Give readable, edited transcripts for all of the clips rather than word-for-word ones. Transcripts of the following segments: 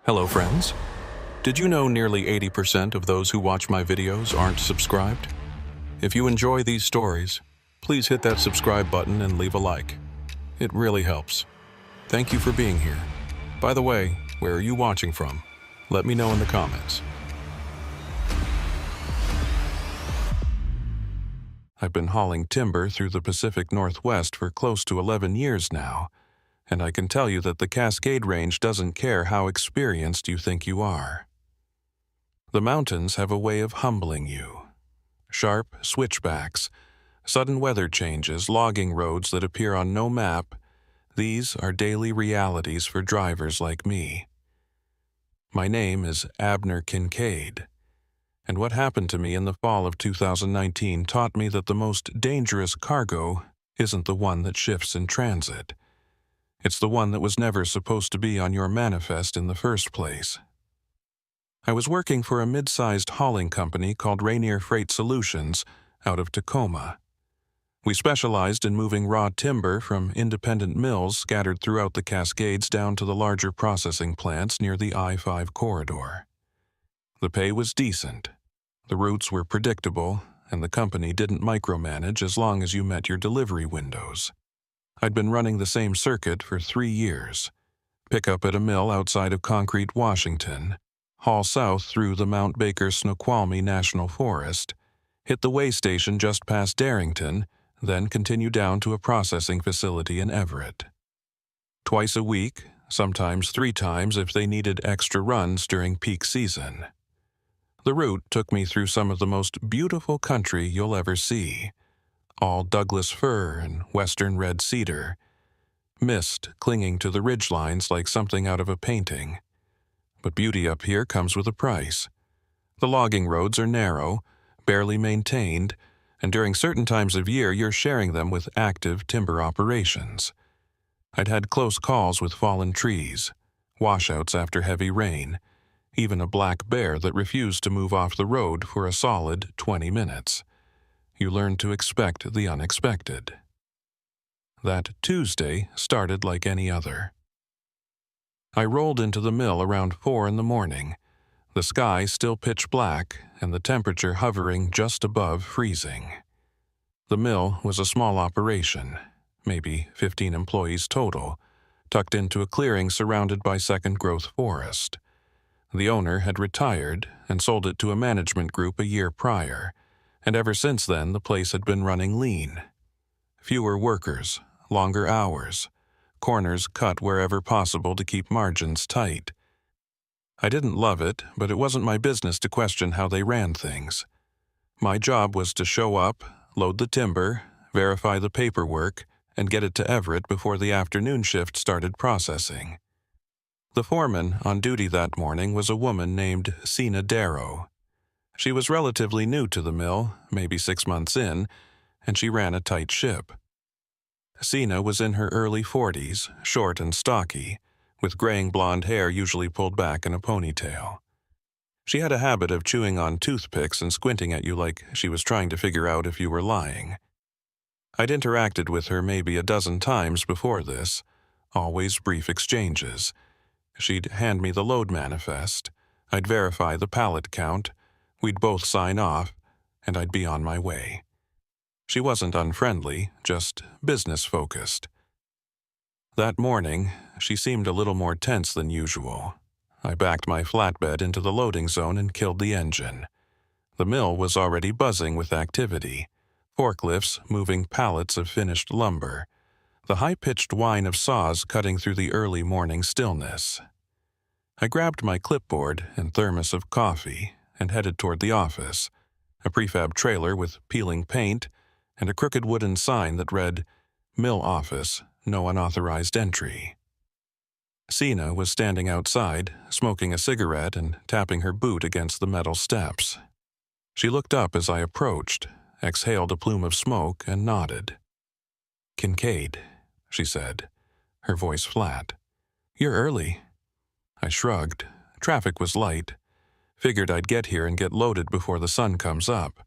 Hello friends. Did you know nearly 80% of those who watch my videos aren't subscribed? If you enjoy these stories, please hit that subscribe button and leave a like. It really helps. Thank you for being here. By the way, where are you watching from? Let me know in the comments. I've been hauling timber through the Pacific Northwest for close to 11 years now, and I can tell you that the Cascade Range doesn't care how experienced you think you are. The mountains have a way of humbling you. Sharp switchbacks, sudden weather changes, logging roads that appear on no map, these are daily realities for drivers like me. My name is Abner Kincaid, and what happened to me in the fall of 2019 taught me that the most dangerous cargo isn't the one that shifts in transit. It's the one that was never supposed to be on your manifest in the first place. I was working for a mid-sized hauling company called Rainier Freight Solutions out of Tacoma. We specialized in moving raw timber from independent mills scattered throughout the Cascades down to the larger processing plants near the I-5 corridor. The pay was decent, the routes were predictable, and the company didn't micromanage as long as you met your delivery windows. I'd been running the same circuit for 3 years. Pick up at a mill outside of Concrete, Washington, haul south through the Mount Baker Snoqualmie National Forest, hit the way station just past Darrington, then continue down to a processing facility in Everett. Twice a week, sometimes 3 times if they needed extra runs during peak season. The route took me through some of the most beautiful country you'll ever see. All Douglas fir and western red cedar, mist clinging to the ridgelines like something out of a painting. But beauty up here comes with a price. The logging roads are narrow, barely maintained, and during certain times of year you're sharing them with active timber operations. I'd had close calls with fallen trees, washouts after heavy rain, even a black bear that refused to move off the road for a solid 20 minutes. You learn to expect the unexpected. That Tuesday started like any other. I rolled into the mill around 4 in the morning, the sky still pitch black and the temperature hovering just above freezing. The mill was a small operation, maybe 15 employees total, tucked into a clearing surrounded by second-growth forest. The owner had retired and sold it to a management group a year prior, and ever since then the place had been running lean. Fewer workers, longer hours, corners cut wherever possible to keep margins tight. I didn't love it, but it wasn't my business to question how they ran things. My job was to show up, load the timber, verify the paperwork, and get it to Everett before the afternoon shift started processing. The foreman on duty that morning was a woman named Sina Darrow. She was relatively new to the mill, maybe 6 months in, and she ran a tight ship. Sina was in her early 40s, short and stocky, with graying blonde hair usually pulled back in a ponytail. She had a habit of chewing on toothpicks and squinting at you like she was trying to figure out if you were lying. I'd interacted with her maybe a dozen times before this, always brief exchanges. She'd hand me the load manifest, I'd verify the pallet count, we'd both sign off, and I'd be on my way. She wasn't unfriendly, just business-focused. That morning, she seemed a little more tense than usual. I backed my flatbed into the loading zone and killed the engine. The mill was already buzzing with activity, forklifts moving pallets of finished lumber, the high-pitched whine of saws cutting through the early morning stillness. I grabbed my clipboard and thermos of coffee and headed toward the office, a prefab trailer with peeling paint and a crooked wooden sign that read, "Mill Office, no unauthorized entry." Sina was standing outside, smoking a cigarette and tapping her boot against the metal steps. She looked up as I approached, exhaled a plume of smoke, and nodded. "Kincaid," she said, her voice flat. "You're early." I shrugged. Traffic was light. Figured I'd get here and get loaded before the sun comes up.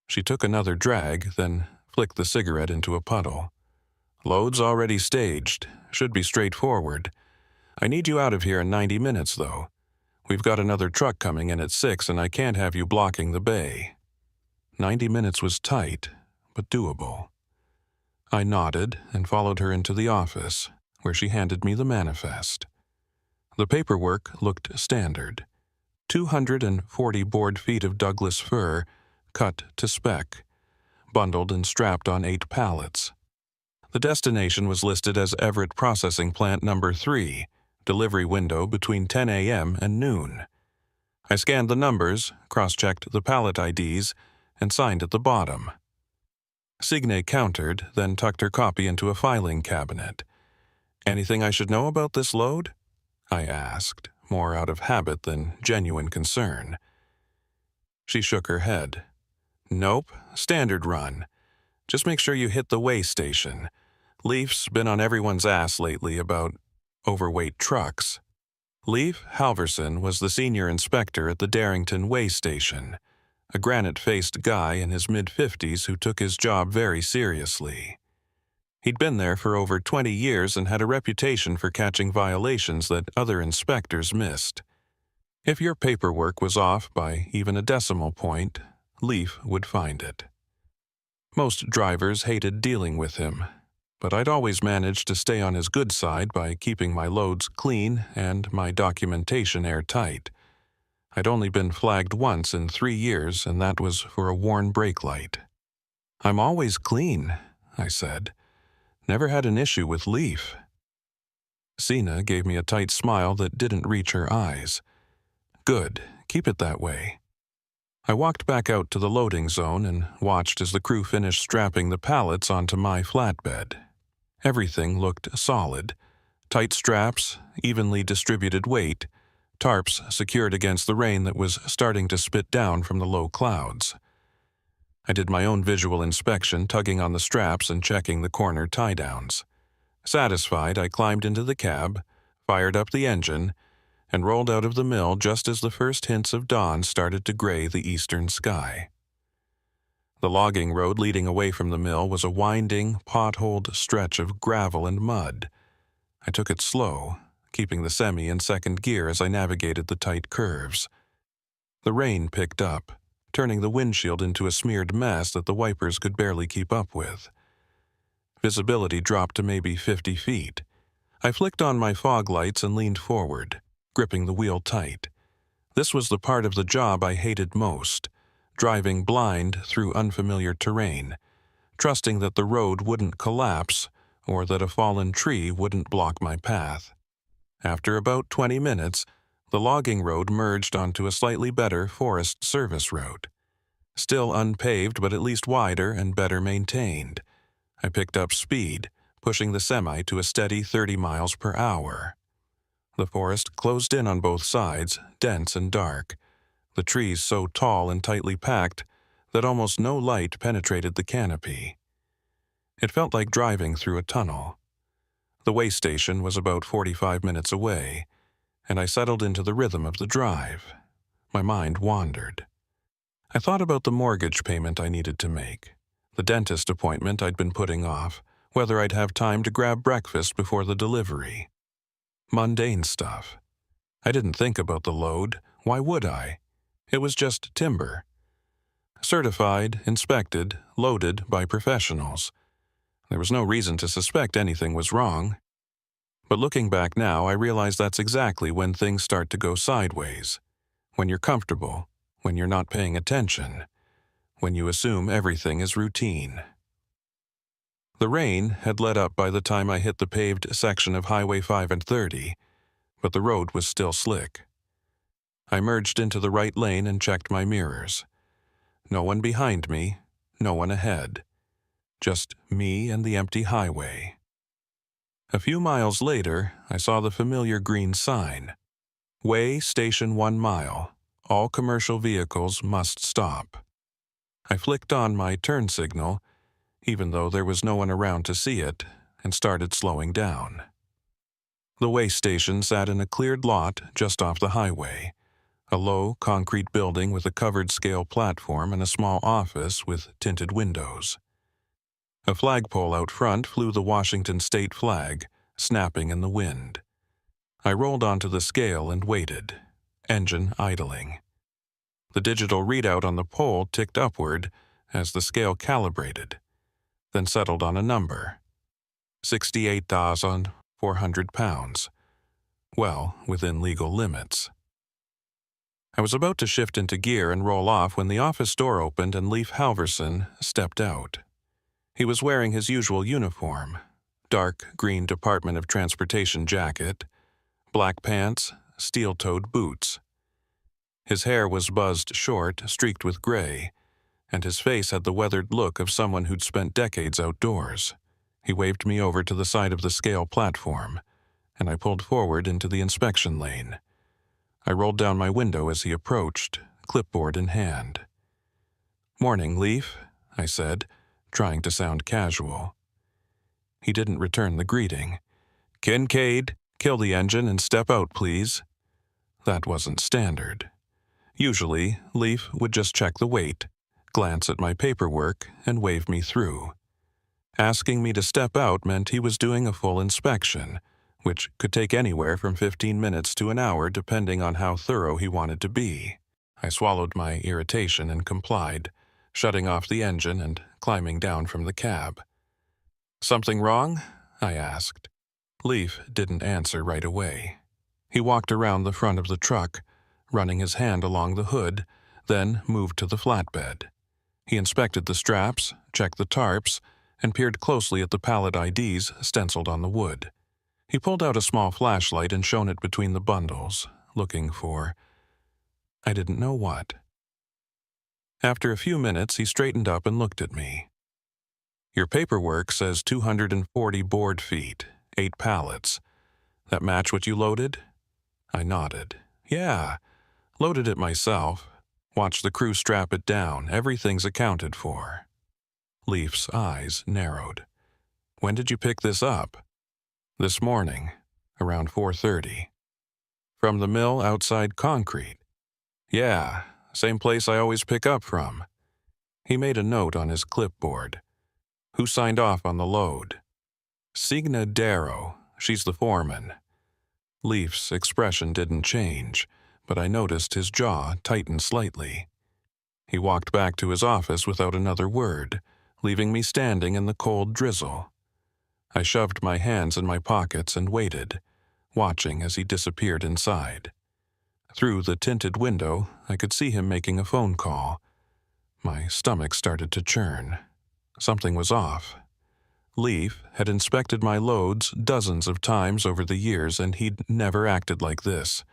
She took another drag, then flicked the cigarette into a puddle. "Load's already staged. Should be straightforward. I need you out of here in 90 minutes, though. We've got another truck coming in at 6, and I can't have you blocking the bay." 90 minutes was tight, but doable. I nodded and followed her into the office, where she handed me the manifest. The paperwork looked standard. 240 board feet of Douglas fir, cut to spec, bundled and strapped on 8 pallets. The destination was listed as Everett Processing Plant Number 3, delivery window between 10 a.m. and noon. I scanned the numbers, cross-checked the pallet IDs, and signed at the bottom. Signe countered, then tucked her copy into a filing cabinet. "Anything I should know about this load?" I asked, more out of habit than genuine concern. She shook her head. "Nope, standard run. Just make sure you hit the weigh station. Leif's been on everyone's ass lately about overweight trucks." Leif Halverson was the senior inspector at the Darrington Weigh Station, a granite-faced guy in his mid-50s who took his job very seriously. He'd been there for over 20 years and had a reputation for catching violations that other inspectors missed. If your paperwork was off by even a decimal point, Leif would find it. Most drivers hated dealing with him, but I'd always managed to stay on his good side by keeping my loads clean and my documentation airtight. I'd only been flagged once in 3 years, and that was for a worn brake light. "I'm always clean," I said. "Never had an issue with Leif." Sina gave me a tight smile that didn't reach her eyes. "Good, keep it that way." I walked back out to the loading zone and watched as the crew finished strapping the pallets onto my flatbed. Everything looked solid. Tight straps, evenly distributed weight, tarps secured against the rain that was starting to spit down from the low clouds. I did my own visual inspection, tugging on the straps and checking the corner tie-downs. Satisfied, I climbed into the cab, fired up the engine, and rolled out of the mill just as the first hints of dawn started to gray the eastern sky. The logging road leading away from the mill was a winding, potholed stretch of gravel and mud. I took it slow, keeping the semi in second gear as I navigated the tight curves. The rain picked up, turning the windshield into a smeared mess that the wipers could barely keep up with. Visibility dropped to maybe 50 feet. I flicked on my fog lights and leaned forward, gripping the wheel tight. This was the part of the job I hated most, driving blind through unfamiliar terrain, trusting that the road wouldn't collapse or that a fallen tree wouldn't block my path. After about 20 minutes, the logging road merged onto a slightly better Forest Service route. Still unpaved, but at least wider and better maintained. I picked up speed, pushing the semi to a steady 30 miles per hour. The forest closed in on both sides, dense and dark, the trees so tall and tightly packed that almost no light penetrated the canopy. It felt like driving through a tunnel. The weigh station was about 45 minutes away, and I settled into the rhythm of the drive. My mind wandered. I thought about the mortgage payment I needed to make, the dentist appointment I'd been putting off, whether I'd have time to grab breakfast before the delivery. Mundane stuff. I didn't think about the load. Why would I? It was just timber. Certified, inspected, loaded by professionals. There was no reason to suspect anything was wrong. But looking back now, I realize that's exactly when things start to go sideways. When you're comfortable, when you're not paying attention, when you assume everything is routine. The rain had let up by the time I hit the paved section of Highway 5 and 30, but the road was still slick. I merged into the right lane and checked my mirrors. No one behind me, no one ahead. Just me and the empty highway. A few miles later, I saw the familiar green sign. Weigh station 1 mile. All commercial vehicles must stop. I flicked on my turn signal, even though there was no one around to see it, and started slowing down. The weigh station sat in a cleared lot just off the highway, a low concrete building with a covered scale platform and a small office with tinted windows. A flagpole out front flew the Washington state flag, snapping in the wind. I rolled onto the scale and waited, engine idling. The digital readout on the pole ticked upward as the scale calibrated, then settled on a number, 68,400 pounds, well within legal limits. I was about to shift into gear and roll off when the office door opened and Leif Halverson stepped out. He was wearing his usual uniform, dark green Department of Transportation jacket, black pants, steel-toed boots. His hair was buzzed short, streaked with gray, and his face had the weathered look of someone who'd spent decades outdoors. He waved me over to the side of the scale platform, and I pulled forward into the inspection lane. I rolled down my window as he approached, clipboard in hand. "Morning, Leif," I said, trying to sound casual. He didn't return the greeting. "Kincaid, kill the engine and step out, please." That wasn't standard. Usually, Leif would just check the weight, glance at my paperwork, and wave me through. Asking me to step out meant he was doing a full inspection, which could take anywhere from 15 minutes to an hour depending on how thorough he wanted to be. I swallowed my irritation and complied, shutting off the engine and climbing down from the cab. "Something wrong?" I asked. Leif didn't answer right away. He walked around the front of the truck, running his hand along the hood, then moved to the flatbed. He inspected the straps, checked the tarps, and peered closely at the pallet IDs stenciled on the wood. He pulled out a small flashlight and shone it between the bundles, looking for I didn't know what. After a few minutes, he straightened up and looked at me. "Your paperwork says 240 board feet, 8 pallets. That match what you loaded?" I nodded. "Yeah, loaded it myself. Watch the crew strap it down. Everything's accounted for." Leif's eyes narrowed. "When did you pick this up?" "This morning, around 4:30. "From the mill outside Concrete?" "Yeah, same place I always pick up from." He made a note on his clipboard. "Who signed off on the load?" "Signa Darrow. She's the foreman." Leif's expression didn't change, but I noticed his jaw tighten slightly. He walked back to his office without another word, leaving me standing in the cold drizzle. I shoved my hands in my pockets and waited, watching as he disappeared inside. Through the tinted window, I could see him making a phone call. My stomach started to churn. Something was off. Leif had inspected my loads dozens of times over the years, and he'd never acted like this.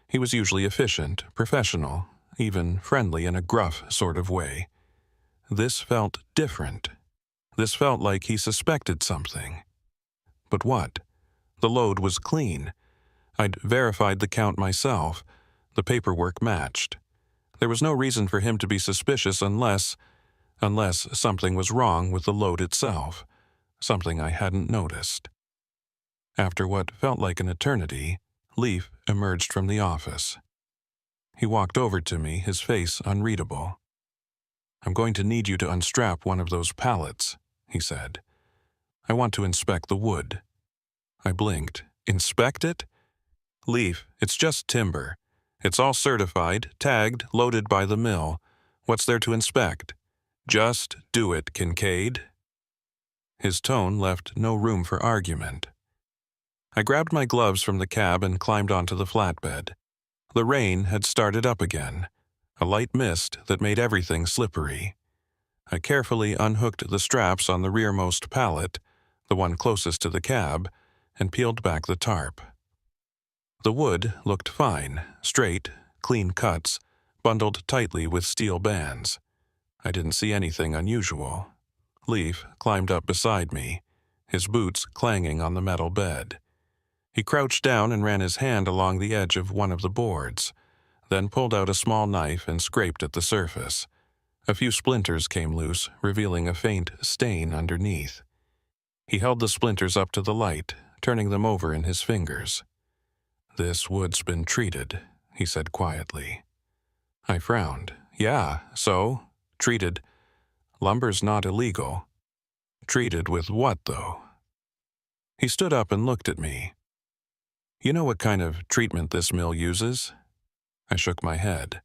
He was usually efficient, professional, even friendly in a gruff sort of way. This felt different. This felt like he suspected something. But what? The load was clean. I'd verified the count myself. The paperwork matched. There was no reason for him to be suspicious unless something was wrong with the load itself, something I hadn't noticed. After what felt like an eternity, Leif emerged from the office. He walked over to me, his face unreadable. "I'm going to need you to unstrap one of those pallets," he said. "I want to inspect the wood." I blinked. "Inspect it?" "Leif, it's just timber. It's all certified, tagged, loaded by the mill. What's there to inspect? Just do it, Kincaid." His tone left no room for argument. I grabbed my gloves from the cab and climbed onto the flatbed. The rain had started up again, a light mist that made everything slippery. I carefully unhooked the straps on the rearmost pallet, the one closest to the cab, and peeled back the tarp. The wood looked fine, straight, clean cuts, bundled tightly with steel bands. I didn't see anything unusual. Leif climbed up beside me, his boots clanging on the metal bed. He crouched down and ran his hand along the edge of one of the boards, then pulled out a small knife and scraped at the surface. A few splinters came loose, revealing a faint stain underneath. He held the splinters up to the light, turning them over in his fingers. "This wood's been treated," he said quietly. I frowned. "Yeah, so? Treated. Lumber's not illegal." "Treated with what, though?" He stood up and looked at me. You know what kind of treatment this mill uses? I shook my head.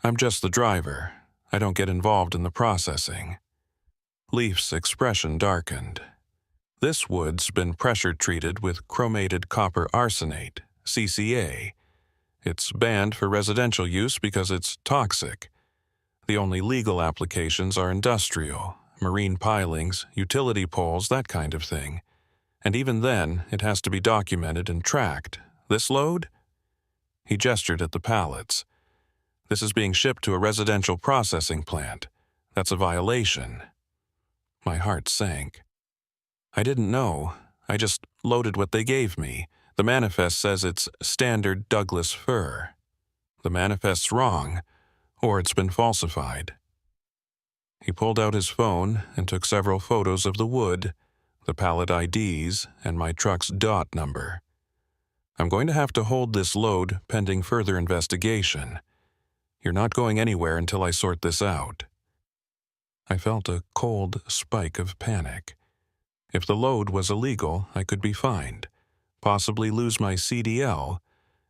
I'm just the driver. I don't get involved in the processing. Leaf's expression darkened. This wood's been pressure treated with chromated copper arsenate, CCA. It's banned for residential use because it's toxic. The only legal applications are industrial, marine pilings, utility poles, that kind of thing. And even then, it has to be documented and tracked. This load? He gestured at the pallets. This is being shipped to a residential processing plant. That's a violation. My heart sank. I didn't know. I just loaded what they gave me. The manifest says it's standard Douglas fir. The manifest's wrong, or it's been falsified. He pulled out his phone and took several photos of the wood, the pallet IDs, and my truck's DOT number. I'm going to have to hold this load pending further investigation. You're not going anywhere until I sort this out. I felt a cold spike of panic. If the load was illegal, I could be fined, possibly lose my CDL,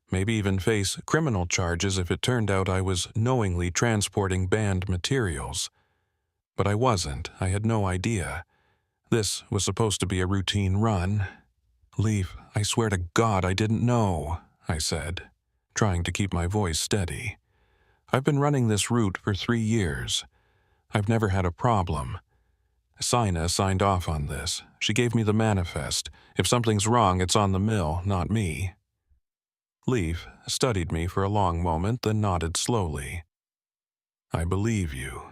maybe even face criminal charges if it turned out I was knowingly transporting banned materials. But I wasn't. I had no idea. This was supposed to be a routine run. Leaf, I swear to God I didn't know, I said, trying to keep my voice steady. I've been running this route for 3 years. I've never had a problem. Sina signed off on this. She gave me the manifest. If something's wrong, it's on the mill, not me. Leaf studied me for a long moment, then nodded slowly. I believe you.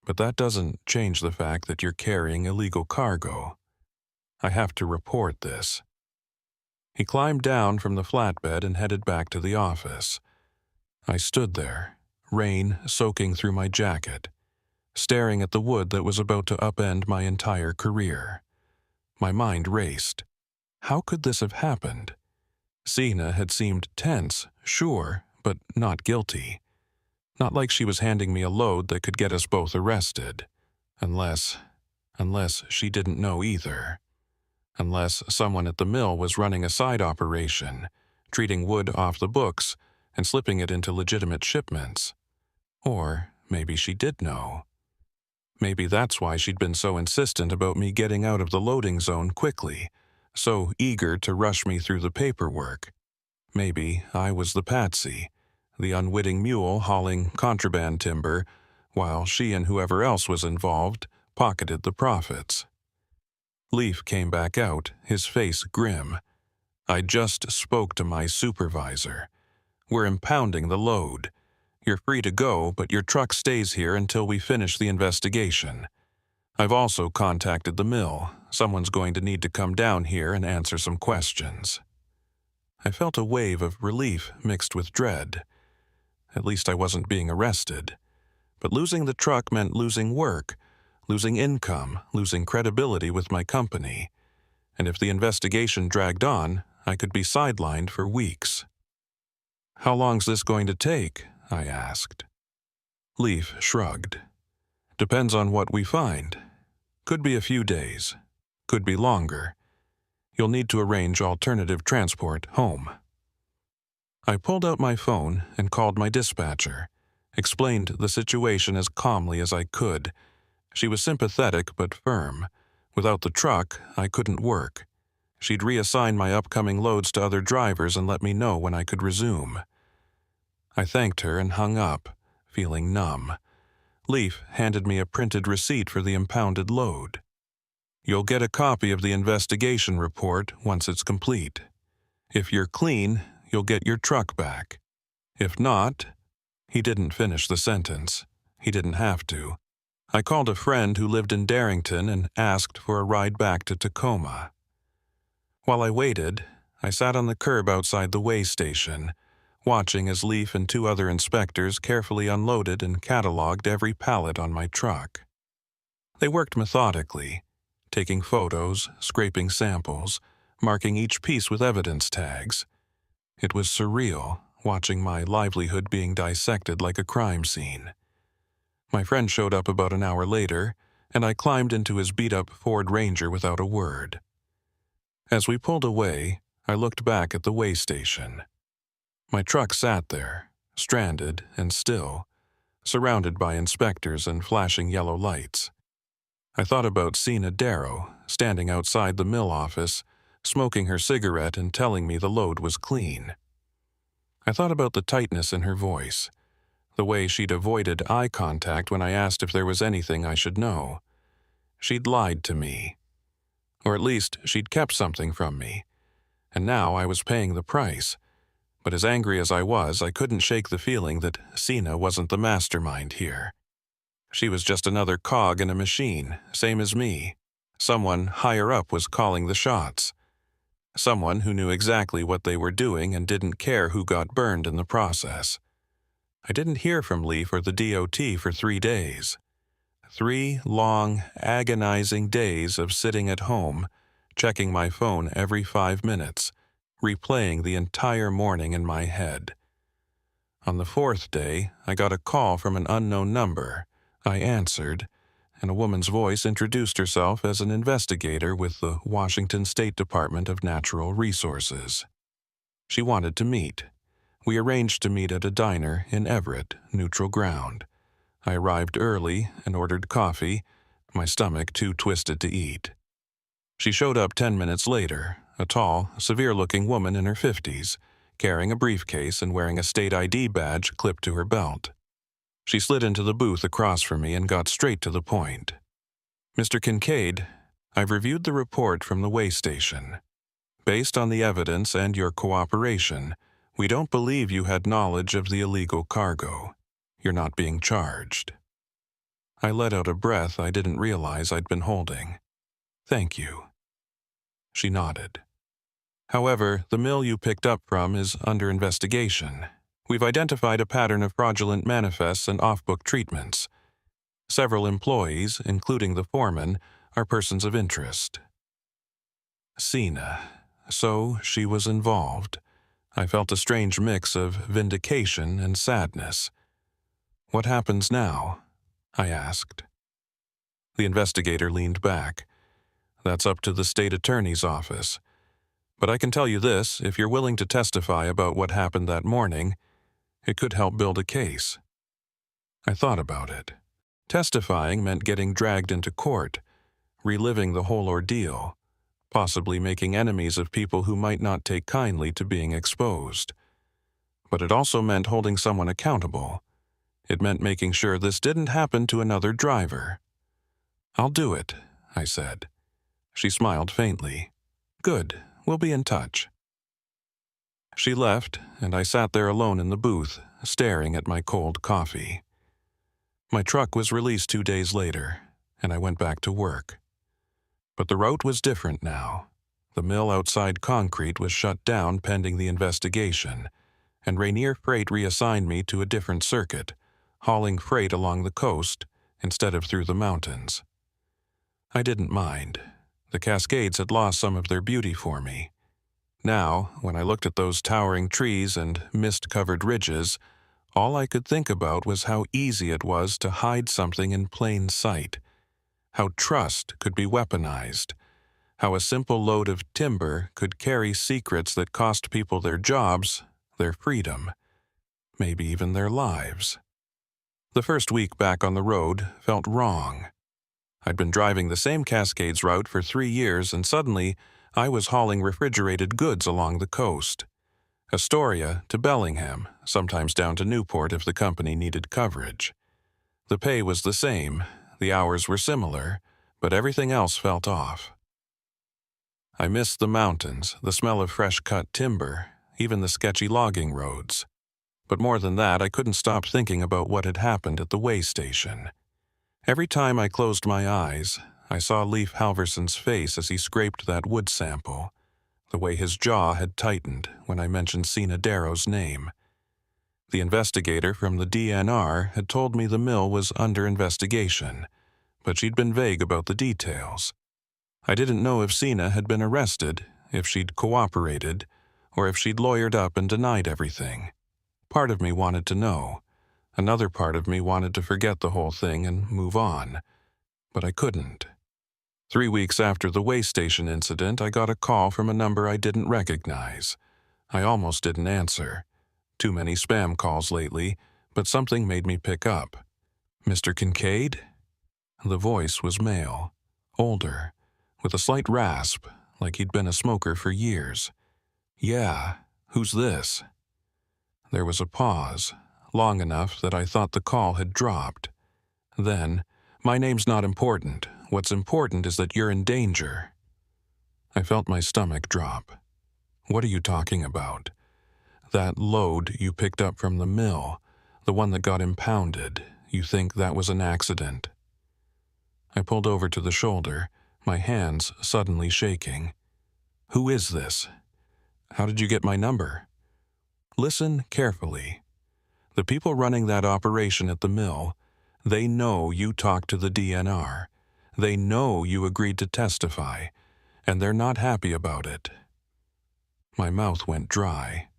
But that doesn't change the fact that you're carrying illegal cargo. I have to report this. He climbed down from the flatbed and headed back to the office. I stood there, rain soaking through my jacket, staring at the wood that was about to upend my entire career. My mind raced. How could this have happened? Sina had seemed tense, sure, but not guilty. Not like she was handing me a load that could get us both arrested. Unless she didn't know either. Unless someone at the mill was running a side operation, treating wood off the books and slipping it into legitimate shipments. Or maybe she did know. Maybe that's why she'd been so insistent about me getting out of the loading zone quickly, so eager to rush me through the paperwork. Maybe I was the patsy, the unwitting mule hauling contraband timber, while she and whoever else was involved pocketed the profits. Leaf came back out, his face grim. I just spoke to my supervisor. We're impounding the load. You're free to go, but your truck stays here until we finish the investigation. I've also contacted the mill. Someone's going to need to come down here and answer some questions. I felt a wave of relief mixed with dread. At least I wasn't being arrested. But losing the truck meant losing work, losing income, losing credibility with my company. And if the investigation dragged on, I could be sidelined for weeks. How long's this going to take? I asked. Leaf shrugged. Depends on what we find. Could be a few days. Could be longer. You'll need to arrange alternative transport home. I pulled out my phone and called my dispatcher, explained the situation as calmly as I could. She was sympathetic but firm. Without the truck, I couldn't work. She'd reassign my upcoming loads to other drivers and let me know when I could resume. I thanked her and hung up, feeling numb. Leaf handed me a printed receipt for the impounded load. You'll get a copy of the investigation report once it's complete. If you're clean, you'll get your truck back. If not, he didn't finish the sentence. He didn't have to. I called a friend who lived in Darrington and asked for a ride back to Tacoma. While I waited, I sat on the curb outside the weigh station, watching as Leaf and 2 other inspectors carefully unloaded and cataloged every pallet on my truck. They worked methodically, taking photos, scraping samples, marking each piece with evidence tags. It was surreal, watching my livelihood being dissected like a crime scene. My friend showed up about an hour later, and I climbed into his beat-up Ford Ranger without a word. As we pulled away, I looked back at the way station. My truck sat there, stranded and still, surrounded by inspectors and flashing yellow lights. I thought about Sina Darrow, standing outside the mill office, smoking her cigarette and telling me the load was clean. I thought about the tightness in her voice, the way she'd avoided eye contact when I asked if there was anything I should know. She'd lied to me. Or at least she'd kept something from me. And now I was paying the price. But as angry as I was, I couldn't shake the feeling that Sina wasn't the mastermind here. She was just another cog in a machine, same as me. Someone higher up was calling the shots. Someone who knew exactly what they were doing and didn't care who got burned in the process. I didn't hear from Leaf or the DOT for 3 days. 3 long, agonizing days of sitting at home, checking my phone every 5 minutes, replaying the entire morning in my head. On the 4th day, I got a call from an unknown number. I answered, and a woman's voice introduced herself as an investigator with the Washington State Department of Natural Resources. She wanted to meet. We arranged to meet at a diner in Everett, neutral ground. I arrived early and ordered coffee, my stomach too twisted to eat. She showed up 10 minutes later, a tall, severe-looking woman in her 50s, carrying a briefcase and wearing a state ID badge clipped to her belt. She slid into the booth across from me and got straight to the point. "Mr. Kincaid, I've reviewed the report from the way station. Based on the evidence and your cooperation, we don't believe you had knowledge of the illegal cargo. You're not being charged." I let out a breath I didn't realize I'd been holding. "Thank you." She nodded. "However, the mill you picked up from is under investigation. We've identified a pattern of fraudulent manifests and off-book treatments. Several employees, including the foreman, are persons of interest." Sina. So she was involved. I felt a strange mix of vindication and sadness. "What happens now?" I asked. The investigator leaned back. "That's up to the state attorney's office. But I can tell you this, if you're willing to testify about what happened that morning, it could help build a case." I thought about it. Testifying meant getting dragged into court, reliving the whole ordeal, possibly making enemies of people who might not take kindly to being exposed. But it also meant holding someone accountable. It meant making sure this didn't happen to another driver. "I'll do it," I said. She smiled faintly. "Good, we'll be in touch." She left, and I sat there alone in the booth, staring at my cold coffee. My truck was released 2 days later, and I went back to work. But the route was different now. The mill outside Concrete was shut down pending the investigation, and Rainier Freight reassigned me to a different circuit, hauling freight along the coast instead of through the mountains. I didn't mind. The Cascades had lost some of their beauty for me. Now, when I looked at those towering trees and mist-covered ridges, all I could think about was how easy it was to hide something in plain sight, how trust could be weaponized, how a simple load of timber could carry secrets that cost people their jobs, their freedom, maybe even their lives. The first week back on the road felt wrong. I'd been driving the same Cascades route for 3 years, and suddenly I was hauling refrigerated goods along the coast. Astoria to Bellingham, sometimes down to Newport if the company needed coverage. The pay was the same, the hours were similar, but everything else felt off. I missed the mountains, the smell of fresh-cut timber, even the sketchy logging roads. But more than that, I couldn't stop thinking about what had happened at the way station. Every time I closed my eyes, I saw Leif Halverson's face as he scraped that wood sample, the way his jaw had tightened when I mentioned Sina Darrow's name. The investigator from the DNR had told me the mill was under investigation, but she'd been vague about the details. I didn't know if Sina had been arrested, if she'd cooperated, or if she'd lawyered up and denied everything. Part of me wanted to know. Another part of me wanted to forget the whole thing and move on. But I couldn't. 3 weeks after the way station incident, I got a call from a number I didn't recognize. I almost didn't answer. Too many spam calls lately, but something made me pick up. "Mr. Kincaid?" The voice was male, older, with a slight rasp, like he'd been a smoker for years. "Yeah, who's this?" There was a pause, long enough that I thought the call had dropped. Then, "My name's not important. What's important is that you're in danger." I felt my stomach drop. "What are you talking about?" "That load you picked up from the mill, the one that got impounded. You think that was an accident?" I pulled over to the shoulder, my hands suddenly shaking. "Who is this? How did you get my number?" "Listen carefully. The people running that operation at the mill, they know you talked to the DNR. They know you agreed to testify, and they're not happy about it." My mouth went dry.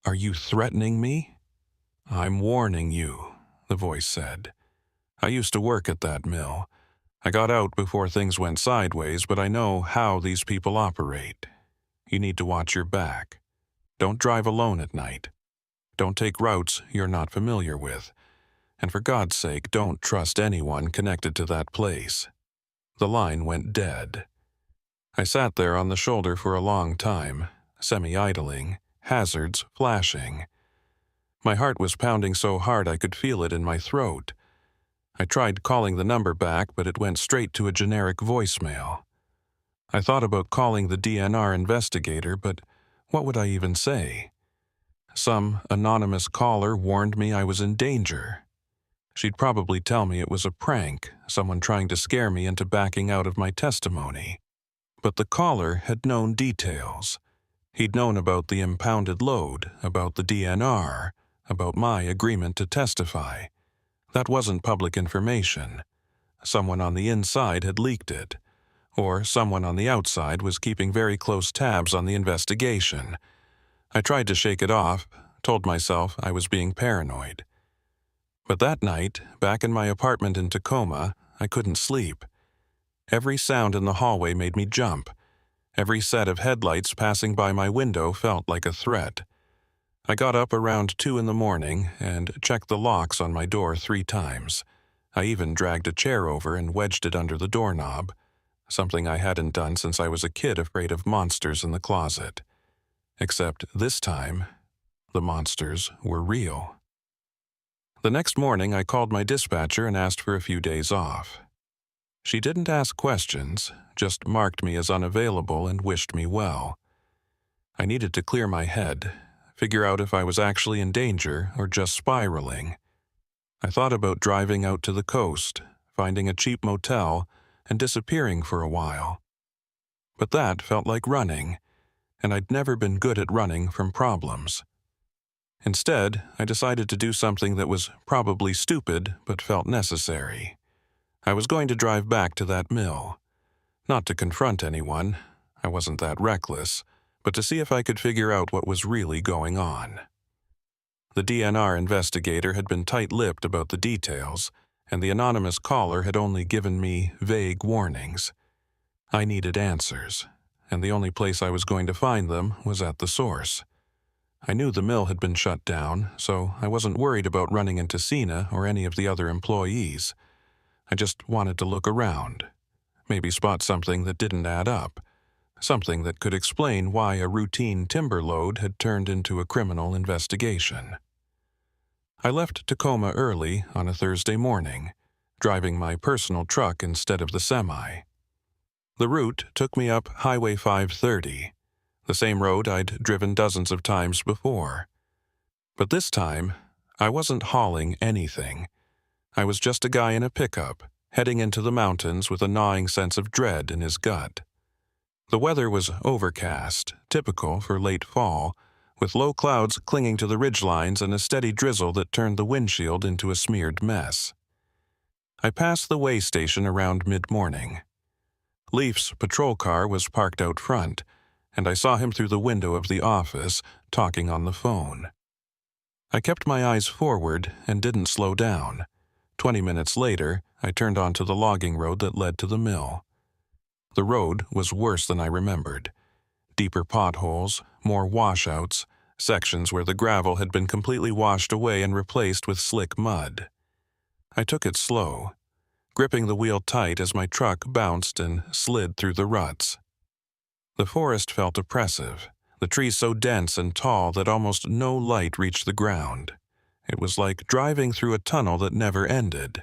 "Are you threatening me?" "I'm warning you," the voice said. "I used to work at that mill. I got out before things went sideways, but I know how these people operate. You need to watch your back. Don't drive alone at night. Don't take routes you're not familiar with. And for God's sake, don't trust anyone connected to that place." The line went dead. I sat there on the shoulder for a long time, semi-idling, hazards flashing. My heart was pounding so hard I could feel it in my throat. I tried calling the number back, but it went straight to a generic voicemail. I thought about calling the DNR investigator, but what would I even say? Some anonymous caller warned me I was in danger. She'd probably tell me it was a prank, someone trying to scare me into backing out of my testimony. But the caller had known details. He'd known about the impounded load, about the DNR, about my agreement to testify. That wasn't public information. Someone on the inside had leaked it. Or someone on the outside was keeping very close tabs on the investigation. I tried to shake it off, told myself I was being paranoid. But that night, back in my apartment in Tacoma, I couldn't sleep. Every sound in the hallway made me jump. Every set of headlights passing by my window felt like a threat. I got up around 2 in the morning and checked the locks on my door 3 times. I even dragged a chair over and wedged it under the doorknob, something I hadn't done since I was a kid afraid of monsters in the closet. Except this time, the monsters were real. The next morning, I called my dispatcher and asked for a few days off. She didn't ask questions, just marked me as unavailable and wished me well. I needed to clear my head, figure out if I was actually in danger or just spiraling. I thought about driving out to the coast, finding a cheap motel, and disappearing for a while. But that felt like running, and I'd never been good at running from problems. Instead, I decided to do something that was probably stupid but felt necessary. I was going to drive back to that mill. Not to confront anyone, I wasn't that reckless, but to see if I could figure out what was really going on. The DNR investigator had been tight-lipped about the details, and the anonymous caller had only given me vague warnings. I needed answers, and the only place I was going to find them was at the source. I knew the mill had been shut down, so I wasn't worried about running into Sina or any of the other employees. I just wanted to look around, maybe spot something that didn't add up, something that could explain why a routine timber load had turned into a criminal investigation. I left Tacoma early on a Thursday morning, driving my personal truck instead of the semi. The route took me up Highway 530, the same road I'd driven dozens of times before. But this time, I wasn't hauling anything. I was just a guy in a pickup, heading into the mountains with a gnawing sense of dread in his gut. The weather was overcast, typical for late fall, with low clouds clinging to the ridgelines and a steady drizzle that turned the windshield into a smeared mess. I passed the way station around mid-morning. Leaf's patrol car was parked out front, and I saw him through the window of the office, talking on the phone. I kept my eyes forward and didn't slow down. 20 minutes later, I turned onto the logging road that led to the mill. The road was worse than I remembered. Deeper potholes, more washouts, sections where the gravel had been completely washed away and replaced with slick mud. I took it slow, gripping the wheel tight as my truck bounced and slid through the ruts. The forest felt oppressive, the trees so dense and tall that almost no light reached the ground. It was like driving through a tunnel that never ended.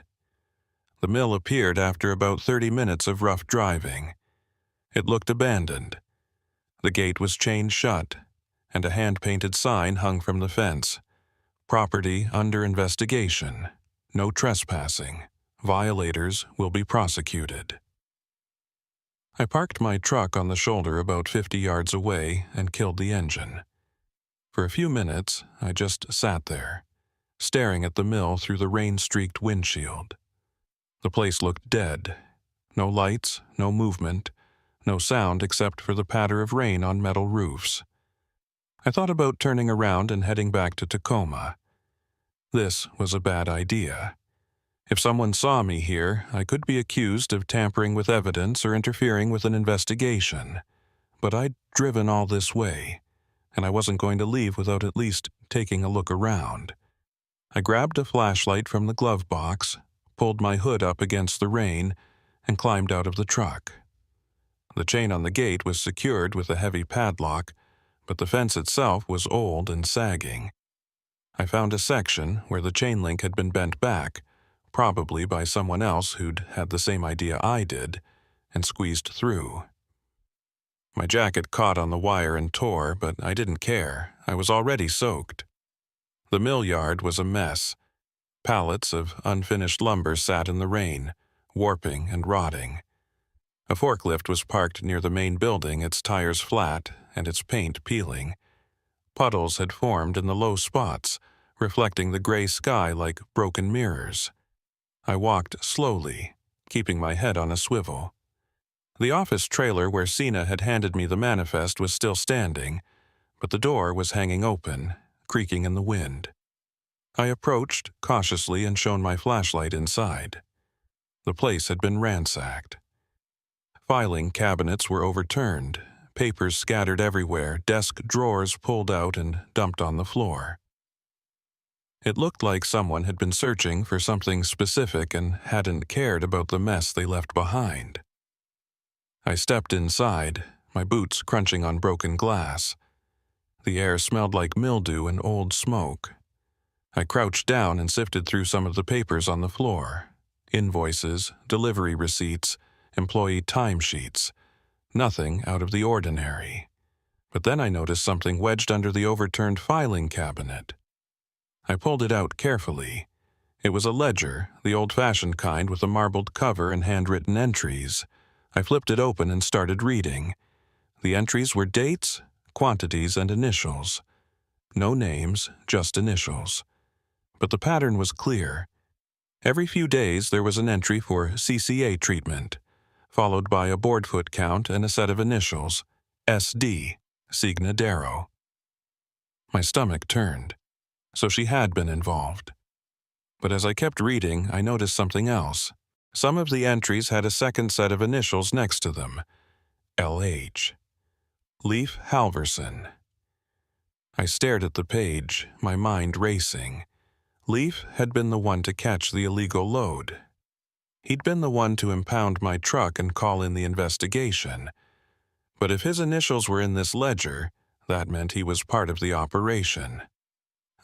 The mill appeared after about 30 minutes of rough driving. It looked abandoned. The gate was chained shut, and a hand-painted sign hung from the fence. Property under investigation. No trespassing. Violators will be prosecuted. I parked my truck on the shoulder about 50 yards away and killed the engine. For a few minutes, I just sat there, staring at the mill through the rain-streaked windshield. The place looked dead. No lights, no movement, no sound except for the patter of rain on metal roofs. I thought about turning around and heading back to Tacoma. This was a bad idea. If someone saw me here, I could be accused of tampering with evidence or interfering with an investigation. But I'd driven all this way, and I wasn't going to leave without at least taking a look around. I grabbed a flashlight from the glove box, pulled my hood up against the rain, and climbed out of the truck. The chain on the gate was secured with a heavy padlock, but the fence itself was old and sagging. I found a section where the chain link had been bent back, probably by someone else who'd had the same idea I did, and squeezed through. My jacket caught on the wire and tore, but I didn't care. I was already soaked. The mill yard was a mess. Pallets of unfinished lumber sat in the rain, warping and rotting. A forklift was parked near the main building, its tires flat and its paint peeling. Puddles had formed in the low spots, reflecting the gray sky like broken mirrors. I walked slowly, keeping my head on a swivel. The office trailer where Sina had handed me the manifest was still standing, but the door was hanging open, creaking in the wind. I approached cautiously and shone my flashlight inside. The place had been ransacked. Filing cabinets were overturned, papers scattered everywhere, desk drawers pulled out and dumped on the floor. It looked like someone had been searching for something specific and hadn't cared about the mess they left behind. I stepped inside, my boots crunching on broken glass. The air smelled like mildew and old smoke. I crouched down and sifted through some of the papers on the floor. Invoices, delivery receipts, employee timesheets. Nothing out of the ordinary. But then I noticed something wedged under the overturned filing cabinet. I pulled it out carefully. It was a ledger, the old-fashioned kind with a marbled cover and handwritten entries. I flipped it open and started reading. The entries were dates, quantities, and initials. No names, just initials. But the pattern was clear. Every few days there was an entry for CCA treatment, followed by a board foot count and a set of initials, SD, Signa Darrow. My stomach turned. So she had been involved. But as I kept reading, I noticed something else. Some of the entries had a second set of initials next to them. LH. Leif Halverson. I stared at the page, my mind racing. Leif had been the one to catch the illegal load. He'd been the one to impound my truck and call in the investigation. But if his initials were in this ledger, that meant he was part of the operation.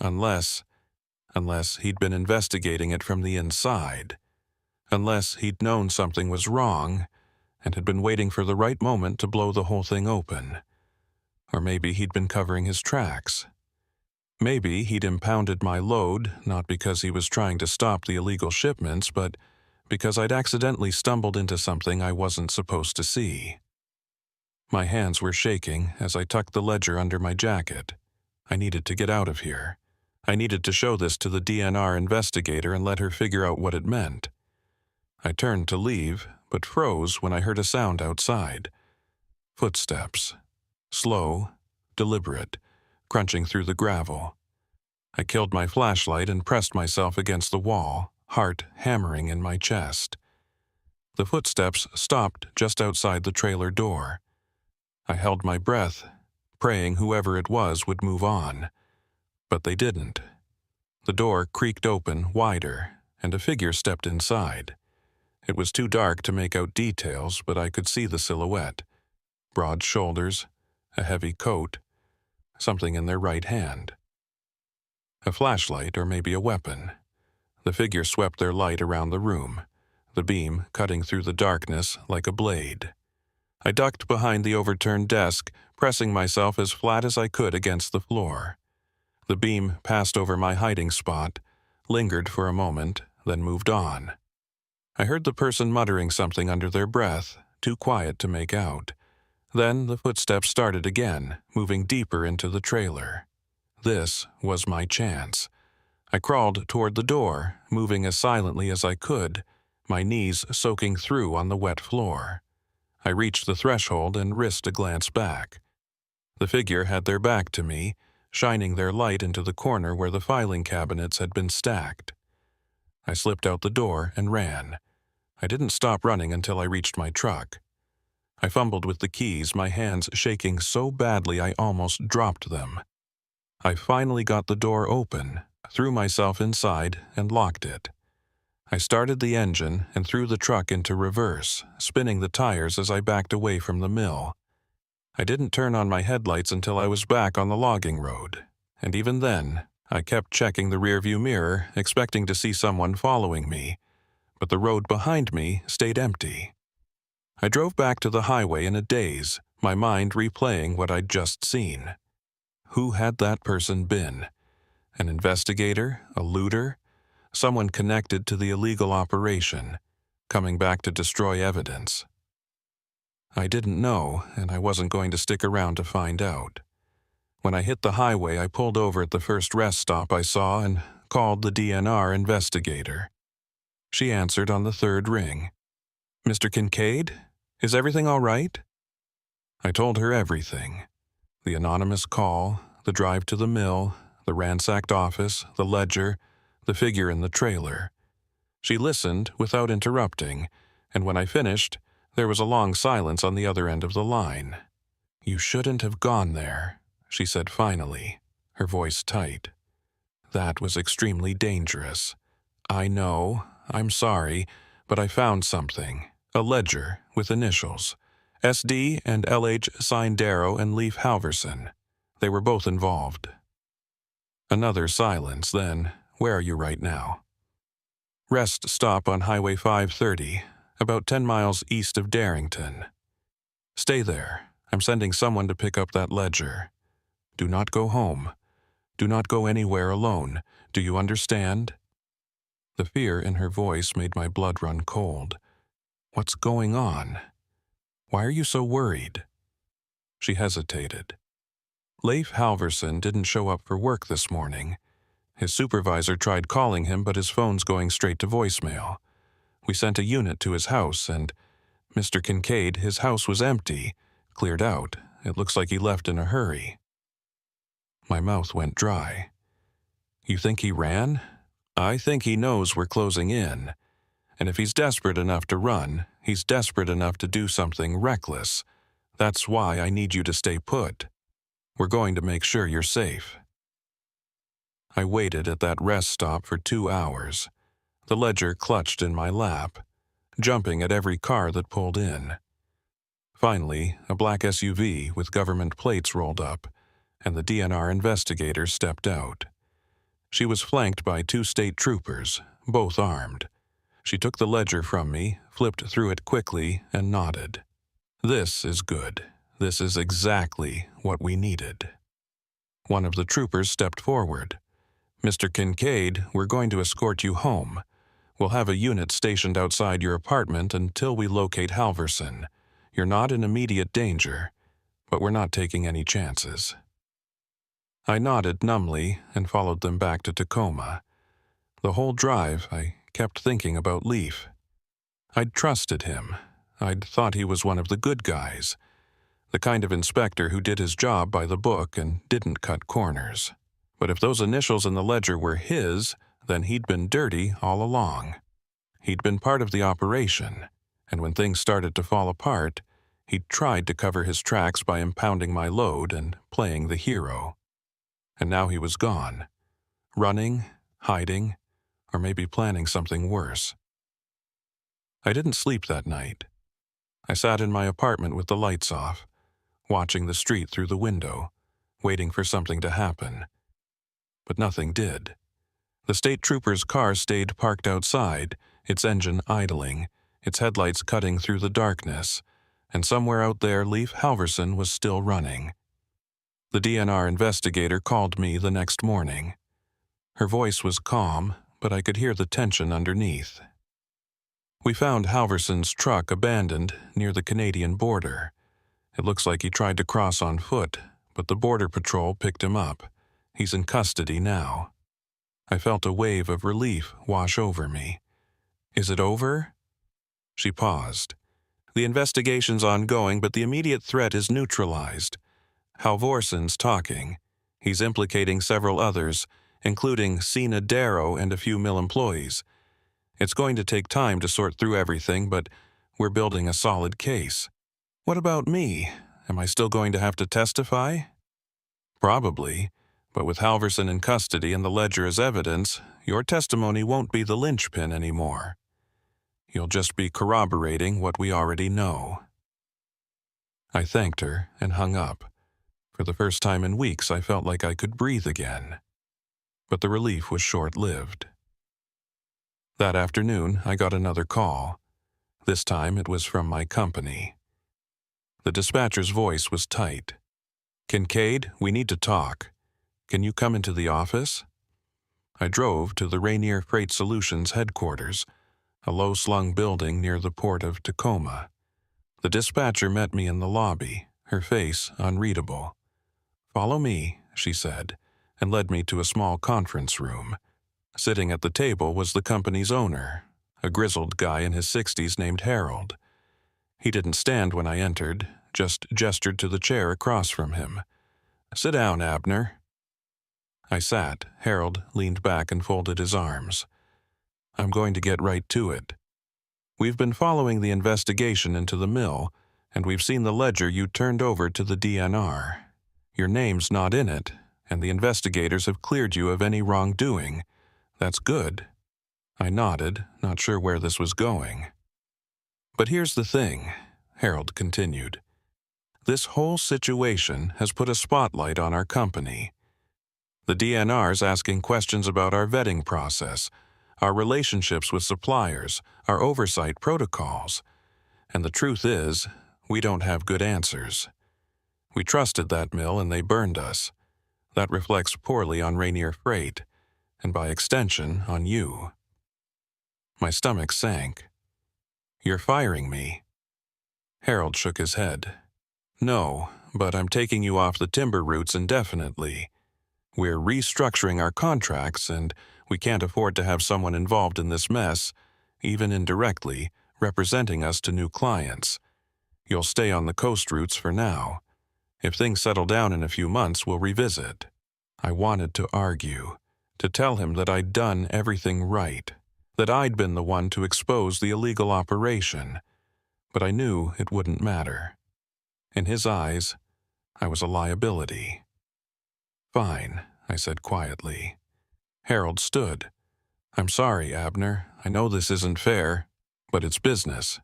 Unless he'd been investigating it from the inside. Unless he'd known something was wrong and had been waiting for the right moment to blow the whole thing open. Or maybe he'd been covering his tracks. Maybe he'd impounded my load, not because he was trying to stop the illegal shipments, but because I'd accidentally stumbled into something I wasn't supposed to see. My hands were shaking as I tucked the ledger under my jacket. I needed to get out of here. I needed to show this to the DNR investigator and let her figure out what it meant. I turned to leave, but froze when I heard a sound outside. Footsteps. Slow, deliberate, crunching through the gravel. I killed my flashlight and pressed myself against the wall, heart hammering in my chest. The footsteps stopped just outside the trailer door. I held my breath, praying whoever it was would move on. But they didn't. The door creaked open wider, and a figure stepped inside. It was too dark to make out details, but I could see the silhouette. Broad shoulders, a heavy coat, something in their right hand. A flashlight or maybe a weapon. The figure swept their light around the room, the beam cutting through the darkness like a blade. I ducked behind the overturned desk, pressing myself as flat as I could against the floor. The beam passed over my hiding spot, lingered for a moment, then moved on. I heard the person muttering something under their breath, too quiet to make out. Then the footsteps started again, moving deeper into the trailer. This was my chance. I crawled toward the door, moving as silently as I could, my knees soaking through on the wet floor. I reached the threshold and risked a glance back. The figure had their back to me, shining their light into the corner where the filing cabinets had been stacked. I slipped out the door and ran. I didn't stop running until I reached my truck. I fumbled with the keys, my hands shaking so badly I almost dropped them. I finally got the door open, threw myself inside, and locked it. I started the engine and threw the truck into reverse, spinning the tires as I backed away from the mill. I didn't turn on my headlights until I was back on the logging road, and even then, I kept checking the rearview mirror, expecting to see someone following me, but the road behind me stayed empty. I drove back to the highway in a daze, my mind replaying what I'd just seen. Who had that person been? An investigator? A looter? Someone connected to the illegal operation, coming back to destroy evidence? I didn't know, and I wasn't going to stick around to find out. When I hit the highway, I pulled over at the first rest stop I saw and called the DNR investigator. She answered on the third ring. "Mr. Kincaid? Is everything all right?" I told her everything. The anonymous call, the drive to the mill, the ransacked office, the ledger, the figure in the trailer. She listened without interrupting, and when I finished, there was a long silence on the other end of the line. "You shouldn't have gone there," she said finally, her voice tight. "That was extremely dangerous. I know, I'm sorry, but I found something. A ledger with initials. SD and LH signed Darrow and Leif Halverson. They were both involved." Another silence, then, "Where are you right now?" "Rest stop on Highway 530, about 10 miles east of Darrington." "Stay there. I'm sending someone to pick up that ledger. Do not go home. Do not go anywhere alone. Do you understand?" The fear in her voice made my blood run cold. What's going on? Why are you so worried? She hesitated. Leif Halverson didn't show up for work this morning. His supervisor tried calling him, but his phone's going straight to voicemail. We sent a unit to his house, and Mr. Kincaid, his house was empty, cleared out. It looks like he left in a hurry. My mouth went dry. You think he ran? I think he knows we're closing in. And if he's desperate enough to run, he's desperate enough to do something reckless. That's why I need you to stay put. We're going to make sure you're safe. I waited at that rest stop for 2 hours. The ledger clutched in my lap, jumping at every car that pulled in. Finally, a black SUV with government plates rolled up, and the DNR investigator stepped out. She was flanked by 2 state troopers, both armed. She took the ledger from me, flipped through it quickly, and nodded. This is good. This is exactly what we needed. One of the troopers stepped forward. Mr. Kincaid, we're going to escort you home. We'll have a unit stationed outside your apartment until we locate Halverson. You're not in immediate danger, but we're not taking any chances. I nodded numbly and followed them back to Tacoma. The whole drive, I kept thinking about Leif. I'd trusted him. I'd thought he was one of the good guys, the kind of inspector who did his job by the book and didn't cut corners. But if those initials in the ledger were his, then he'd been dirty all along. He'd been part of the operation, and when things started to fall apart, he tried to cover his tracks by impounding my load and playing the hero. And now he was gone, running, hiding, or maybe planning something worse. I didn't sleep that night. I sat in my apartment with the lights off, watching the street through the window, waiting for something to happen. But nothing did. The state trooper's car stayed parked outside, its engine idling, its headlights cutting through the darkness, and somewhere out there Leif Halverson was still running. The DNR investigator called me the next morning. Her voice was calm, but I could hear the tension underneath. We found Halverson's truck abandoned near the Canadian border. It looks like he tried to cross on foot, but the Border Patrol picked him up. He's in custody now. I felt a wave of relief wash over me. Is it over? She paused. The investigation's ongoing, but the immediate threat is neutralized. Halvorson's talking. He's implicating several others, including Sina Darrow and a few mill employees. It's going to take time to sort through everything, but we're building a solid case. What about me? Am I still going to have to testify? Probably, but with Halverson in custody and the ledger as evidence, your testimony won't be the linchpin anymore. You'll just be corroborating what we already know. I thanked her and hung up. For the first time in weeks, I felt like I could breathe again. But the relief was short-lived. That afternoon, I got another call. This time, it was from my company. The dispatcher's voice was tight. "Kincaid, we need to talk. Can you come into the office?" I drove to the Rainier Freight Solutions headquarters, a low-slung building near the port of Tacoma. The dispatcher met me in the lobby, her face unreadable. "Follow me," she said, and led me to a small conference room. Sitting at the table was the company's owner, a grizzled guy in his 60s named Harold. He didn't stand when I entered, just gestured to the chair across from him. "Sit down, Abner." I sat. Harold leaned back and folded his arms. "I'm going to get right to it. We've been following the investigation into the mill, and we've seen the ledger you turned over to the DNR. Your name's not in it, and the investigators have cleared you of any wrongdoing. That's good." I nodded, not sure where this was going. "But here's the thing," Harold continued. "This whole situation has put a spotlight on our company. The DNR's asking questions about our vetting process, our relationships with suppliers, our oversight protocols. And the truth is, we don't have good answers. We trusted that mill and they burned us. That reflects poorly on Rainier Freight, and by extension, on you." My stomach sank. "You're firing me?" Harold shook his head. "No, but I'm taking you off the timber routes indefinitely. We're restructuring our contracts, and we can't afford to have someone involved in this mess, even indirectly, representing us to new clients. You'll stay on the coast routes for now. If things settle down in a few months, we'll revisit." I wanted to argue, to tell him that I'd done everything right, that I'd been the one to expose the illegal operation, but I knew it wouldn't matter. In his eyes, I was a liability. "Fine," I said quietly. Harold stood. "I'm sorry, Abner. I know this isn't fair, but it's business."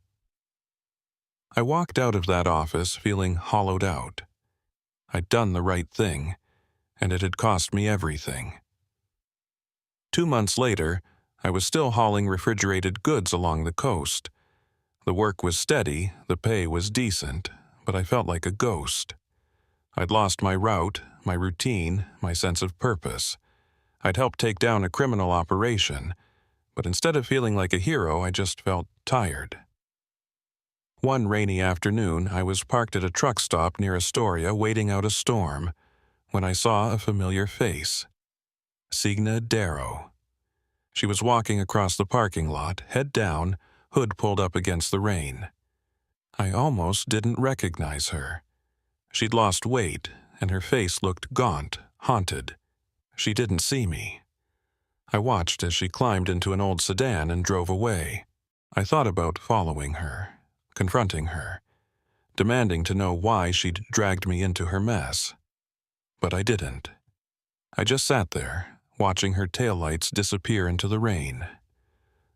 I walked out of that office feeling hollowed out. I'd done the right thing, and it had cost me everything. 2 months later, I was still hauling refrigerated goods along the coast. The work was steady, the pay was decent, but I felt like a ghost. I'd lost my route, my routine, my sense of purpose. I'd helped take down a criminal operation, but instead of feeling like a hero, I just felt tired. One rainy afternoon, I was parked at a truck stop near Astoria waiting out a storm, when I saw a familiar face. Sina Darrow. She was walking across the parking lot, head down, hood pulled up against the rain. I almost didn't recognize her. She'd lost weight, and her face looked gaunt, haunted. She didn't see me. I watched as she climbed into an old sedan and drove away. I thought about following her, confronting her, demanding to know why she'd dragged me into her mess. But I didn't. I just sat there, watching her taillights disappear into the rain.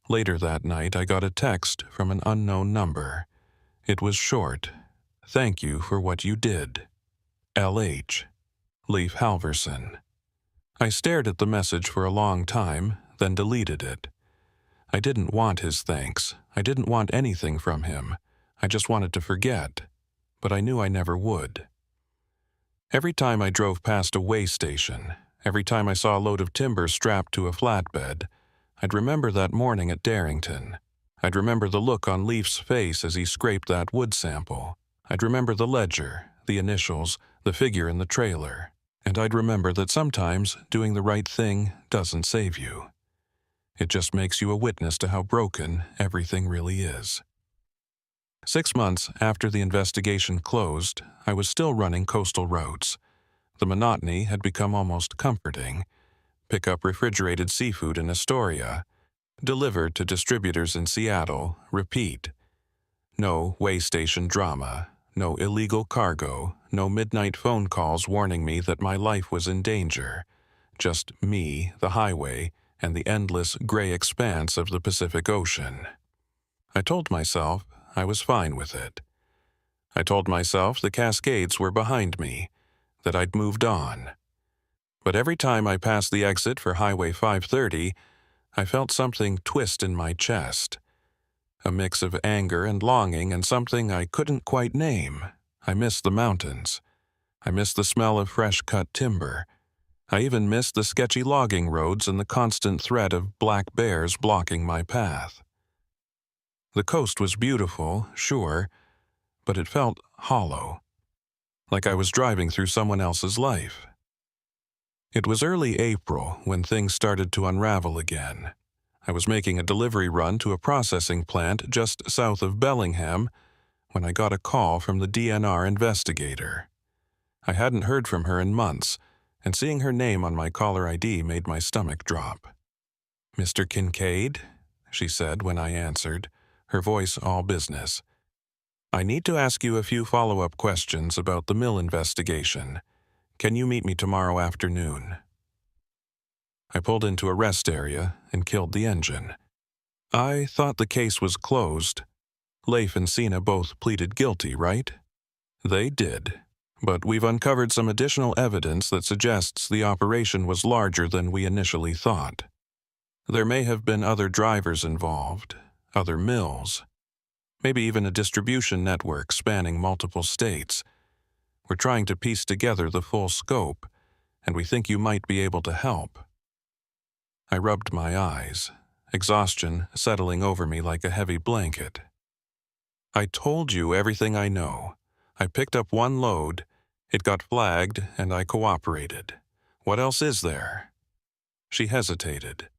Later that night, I got a text from an unknown number. It was short. "Thank you for what you did. L.H. Leif Halverson." I stared at the message for a long time, then deleted it. I didn't want his thanks. I didn't want anything from him. I just wanted to forget. But I knew I never would. Every time I drove past a way station, every time I saw a load of timber strapped to a flatbed, I'd remember that morning at Darrington. I'd remember the look on Leif's face as he scraped that wood sample. I'd remember the ledger, the initials, the figure in the trailer. And I'd remember that sometimes doing the right thing doesn't save you. It just makes you a witness to how broken everything really is. 6 months after the investigation closed, I was still running coastal routes. The monotony had become almost comforting. Pick up refrigerated seafood in Astoria. Delivered to distributors in Seattle. Repeat. No way station drama. No illegal cargo. No midnight phone calls warning me that my life was in danger. Just me, the highway, and the endless gray expanse of the Pacific Ocean. I told myself I was fine with it. I told myself the Cascades were behind me, that I'd moved on. But every time I passed the exit for Highway 530, I felt something twist in my chest. A mix of anger and longing and something I couldn't quite name. I missed the mountains. I missed the smell of fresh-cut timber. I even missed the sketchy logging roads and the constant threat of black bears blocking my path. The coast was beautiful, sure, but it felt hollow, like I was driving through someone else's life. It was early April when things started to unravel again. I was making a delivery run to a processing plant just south of Bellingham when I got a call from the DNR investigator. I hadn't heard from her in months, and seeing her name on my caller ID made my stomach drop. "Mr. Kincaid?" she said when I answered, her voice all business. "I need to ask you a few follow-up questions about the mill investigation. Can you meet me tomorrow afternoon?" I pulled into a rest area and killed the engine. I thought the case was closed. Leif and Sina both pleaded guilty, right? They did. But we've uncovered some additional evidence that suggests the operation was larger than we initially thought. There may have been other drivers involved, other mills, maybe even a distribution network spanning multiple states. We're trying to piece together the full scope, and we think you might be able to help. I rubbed my eyes, exhaustion settling over me like a heavy blanket. "I told you everything I know. I picked up one load. It got flagged, and I cooperated. What else is there?" She hesitated.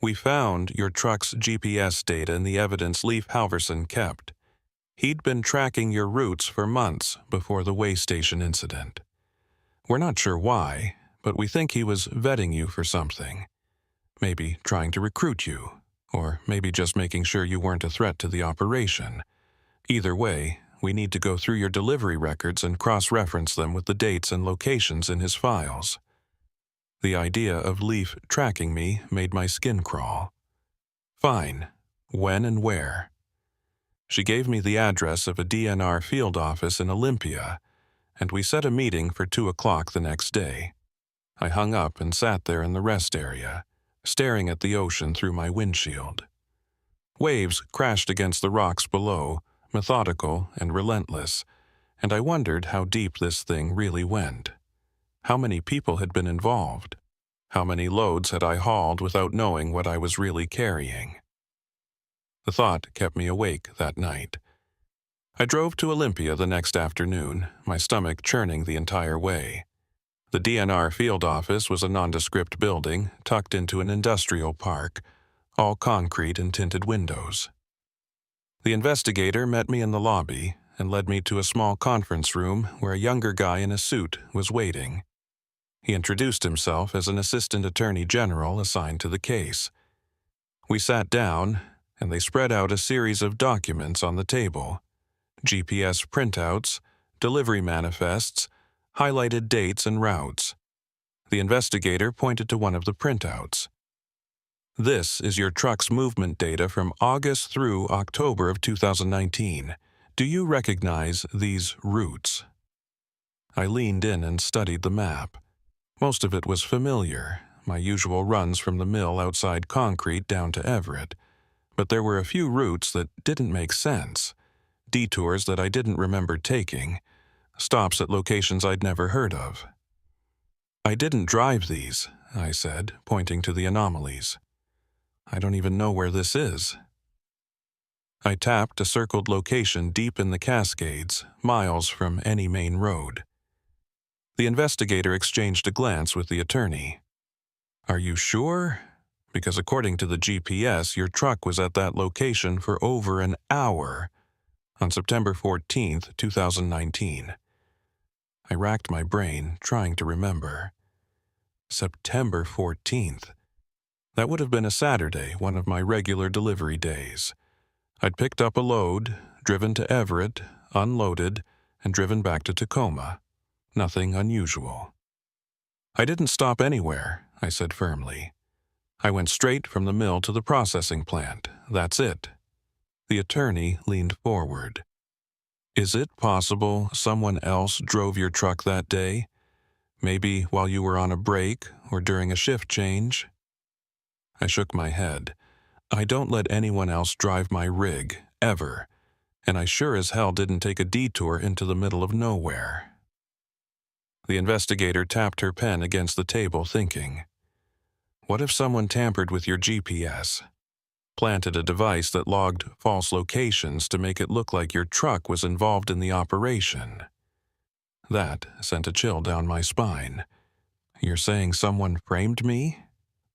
"We found your truck's GPS data in the evidence Leif Halverson kept. He'd been tracking your routes for months before the way station incident. We're not sure why, but we think he was vetting you for something. Maybe trying to recruit you, or maybe just making sure you weren't a threat to the operation. Either way, we need to go through your delivery records and cross-reference them with the dates and locations in his files." The idea of Leif tracking me made my skin crawl. "Fine. When and where?" She gave me the address of a DNR field office in Olympia, and we set a meeting for 2 o'clock the next day. I hung up and sat there in the rest area, staring at the ocean through my windshield. Waves crashed against the rocks below, methodical and relentless, and I wondered how deep this thing really went. How many people had been involved? How many loads had I hauled without knowing what I was really carrying? The thought kept me awake that night. I drove to Olympia the next afternoon, my stomach churning the entire way. The DNR field office was a nondescript building tucked into an industrial park, all concrete and tinted windows. The investigator met me in the lobby and led me to a small conference room where a younger guy in a suit was waiting. He introduced himself as an assistant attorney general assigned to the case. We sat down, and they spread out a series of documents on the table. GPS printouts, delivery manifests, highlighted dates and routes. The investigator pointed to one of the printouts. This is your truck's movement data from August through October of 2019. Do you recognize these routes? I leaned in and studied the map. Most of it was familiar, my usual runs from the mill outside Concrete down to Everett, but there were a few routes that didn't make sense, detours that I didn't remember taking, stops at locations I'd never heard of. I didn't drive these, I said, pointing to the anomalies. I don't even know where this is. I tapped a circled location deep in the Cascades, miles from any main road. The investigator exchanged a glance with the attorney. Are you sure? Because according to the GPS, your truck was at that location for over an hour on September 14th, 2019. I racked my brain, trying to remember. September 14th. That would have been a Saturday, one of my regular delivery days. I'd picked up a load, driven to Everett, unloaded, and driven back to Tacoma. Nothing unusual. I didn't stop anywhere, I said firmly. I went straight from the mill to the processing plant. That's it. The attorney leaned forward. Is it possible someone else drove your truck that day? Maybe while you were on a break or during a shift change? I shook my head. I don't let anyone else drive my rig, ever, and I sure as hell didn't take a detour into the middle of nowhere. The investigator tapped her pen against the table, thinking. What if someone tampered with your GPS? Planted a device that logged false locations to make it look like your truck was involved in the operation? That sent a chill down my spine. You're saying someone framed me?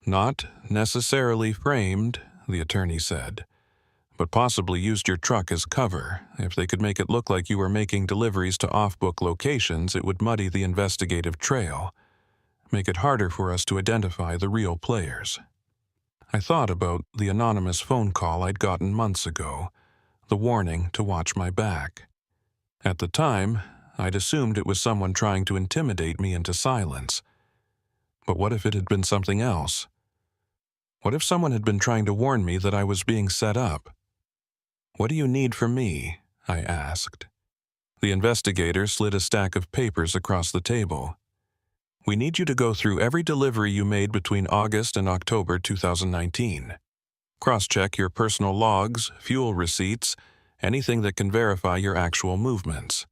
Not necessarily framed, the attorney said, but possibly used your truck as cover. If they could make it look like you were making deliveries to off-book locations, it would muddy the investigative trail, make it harder for us to identify the real players. I thought about the anonymous phone call I'd gotten months ago, the warning to watch my back. At the time, I'd assumed it was someone trying to intimidate me into silence. But what if it had been something else? What if someone had been trying to warn me that I was being set up? What do you need from me? I asked. The investigator slid a stack of papers across the table. We need you to go through every delivery you made between August and October 2019. Cross-check your personal logs, fuel receipts, anything that can verify your actual movements.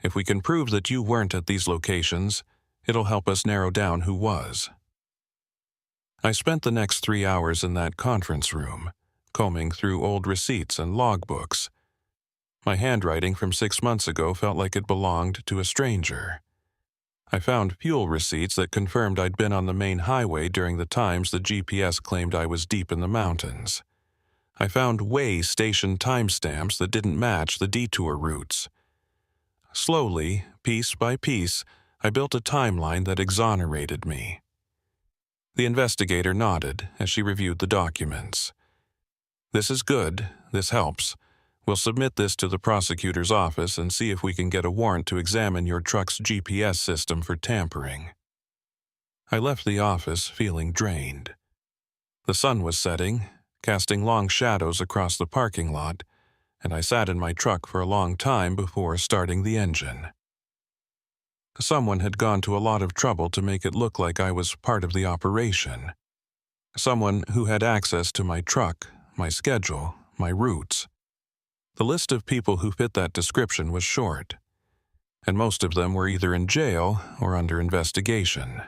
If we can prove that you weren't at these locations, it'll help us narrow down who was. I spent the next 3 hours in that conference room, combing through old receipts and logbooks. My handwriting from 6 months ago felt like it belonged to a stranger. I found fuel receipts that confirmed I'd been on the main highway during the times the GPS claimed I was deep in the mountains. I found way station timestamps that didn't match the detour routes. Slowly, piece by piece, I built a timeline that exonerated me. The investigator nodded as she reviewed the documents. This is good. This helps. We'll submit this to the prosecutor's office and see if we can get a warrant to examine your truck's GPS system for tampering. I left the office feeling drained. The sun was setting, casting long shadows across the parking lot, and I sat in my truck for a long time before starting the engine. Someone had gone to a lot of trouble to make it look like I was part of the operation. Someone who had access to my truck, my schedule, my routes. The list of people who fit that description was short, and most of them were either in jail or under investigation.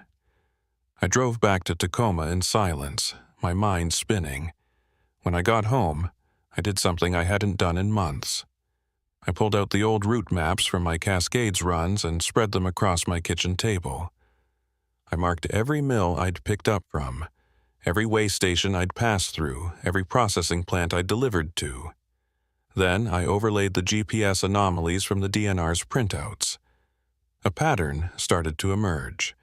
I drove back to Tacoma in silence, my mind spinning. When I got home, I did something I hadn't done in months. I pulled out the old route maps from my Cascades runs and spread them across my kitchen table. I marked every mill I'd picked up from, every way station I'd passed through, every processing plant I'd delivered to. Then I overlaid the GPS anomalies from the DNR's printouts. A pattern started to emerge.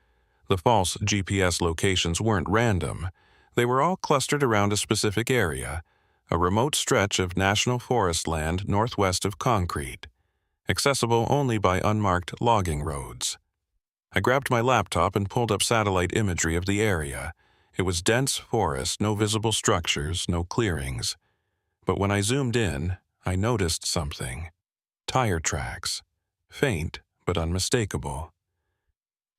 The false GPS locations weren't random. They were all clustered around a specific area, a remote stretch of national forest land northwest of Concrete, accessible only by unmarked logging roads. I grabbed my laptop and pulled up satellite imagery of the area. It was dense forest, no visible structures, no clearings. But when I zoomed in, I noticed something. Tire tracks. Faint, but unmistakable.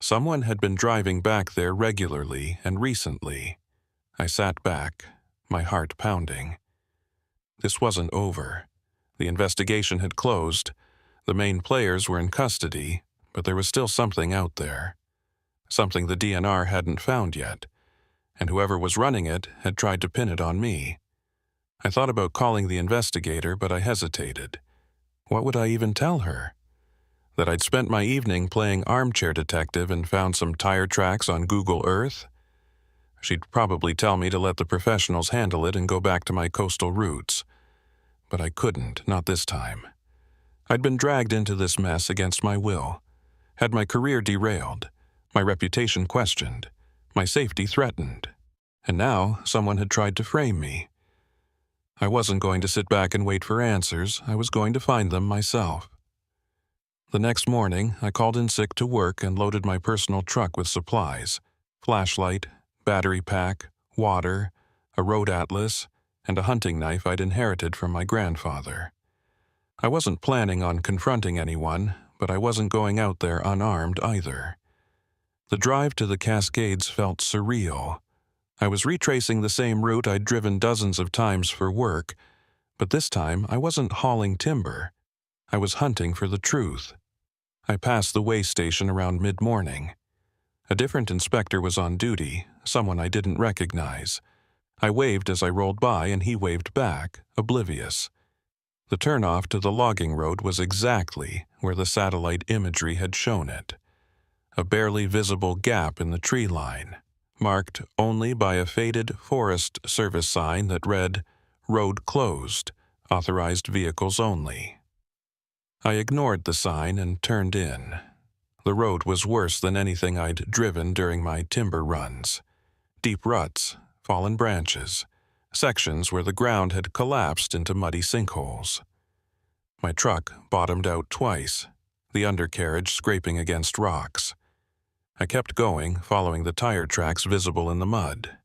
Someone had been driving back there regularly and recently. I sat back, my heart pounding. This wasn't over. The investigation had closed. The main players were in custody, but there was still something out there. Something the DNR hadn't found yet, and whoever was running it had tried to pin it on me. I thought about calling the investigator, but I hesitated. What would I even tell her? That I'd spent my evening playing armchair detective and found some tire tracks on Google Earth? She'd probably tell me to let the professionals handle it and go back to my coastal roots. But I couldn't, not this time. I'd been dragged into this mess against my will, had my career derailed, my reputation questioned, my safety threatened, and now someone had tried to frame me. I wasn't going to sit back and wait for answers. I was going to find them myself. The next morning, I called in sick to work and loaded my personal truck with supplies: flashlight, battery pack, water, a road atlas, and a hunting knife I'd inherited from my grandfather. I wasn't planning on confronting anyone, but I wasn't going out there unarmed either. The drive to the Cascades felt surreal. I was retracing the same route I'd driven dozens of times for work, but this time I wasn't hauling timber. I was hunting for the truth. I passed the way station around mid-morning. A different inspector was on duty, someone I didn't recognize. I waved as I rolled by and he waved back, oblivious. The turnoff to the logging road was exactly where the satellite imagery had shown it. A barely visible gap in the tree line, marked only by a faded Forest Service sign that read, "Road closed, authorized vehicles only." I ignored the sign and turned in. The road was worse than anything I'd driven during my timber runs. Deep ruts, fallen branches, sections where the ground had collapsed into muddy sinkholes. My truck bottomed out twice, the undercarriage scraping against rocks. I kept going, following the tire tracks visible in the mud.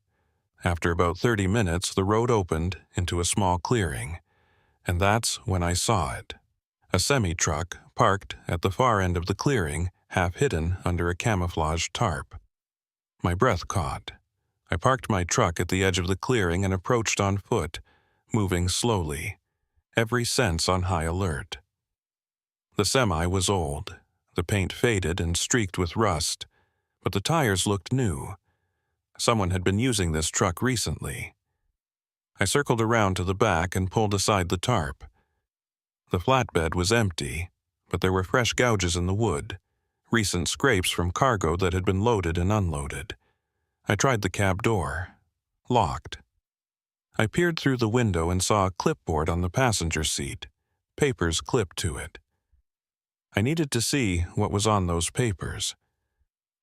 After about 30 minutes, the road opened into a small clearing, and that's when I saw it. A semi-truck parked at the far end of the clearing, half hidden under a camouflage tarp. My breath caught. I parked my truck at the edge of the clearing and approached on foot, moving slowly, every sense on high alert. The semi was old, the paint faded and streaked with rust, but the tires looked new. Someone had been using this truck recently. I circled around to the back and pulled aside the tarp. The flatbed was empty, but there were fresh gouges in the wood, recent scrapes from cargo that had been loaded and unloaded. I tried the cab door. Locked. I peered through the window and saw a clipboard on the passenger seat, papers clipped to it. I needed to see what was on those papers.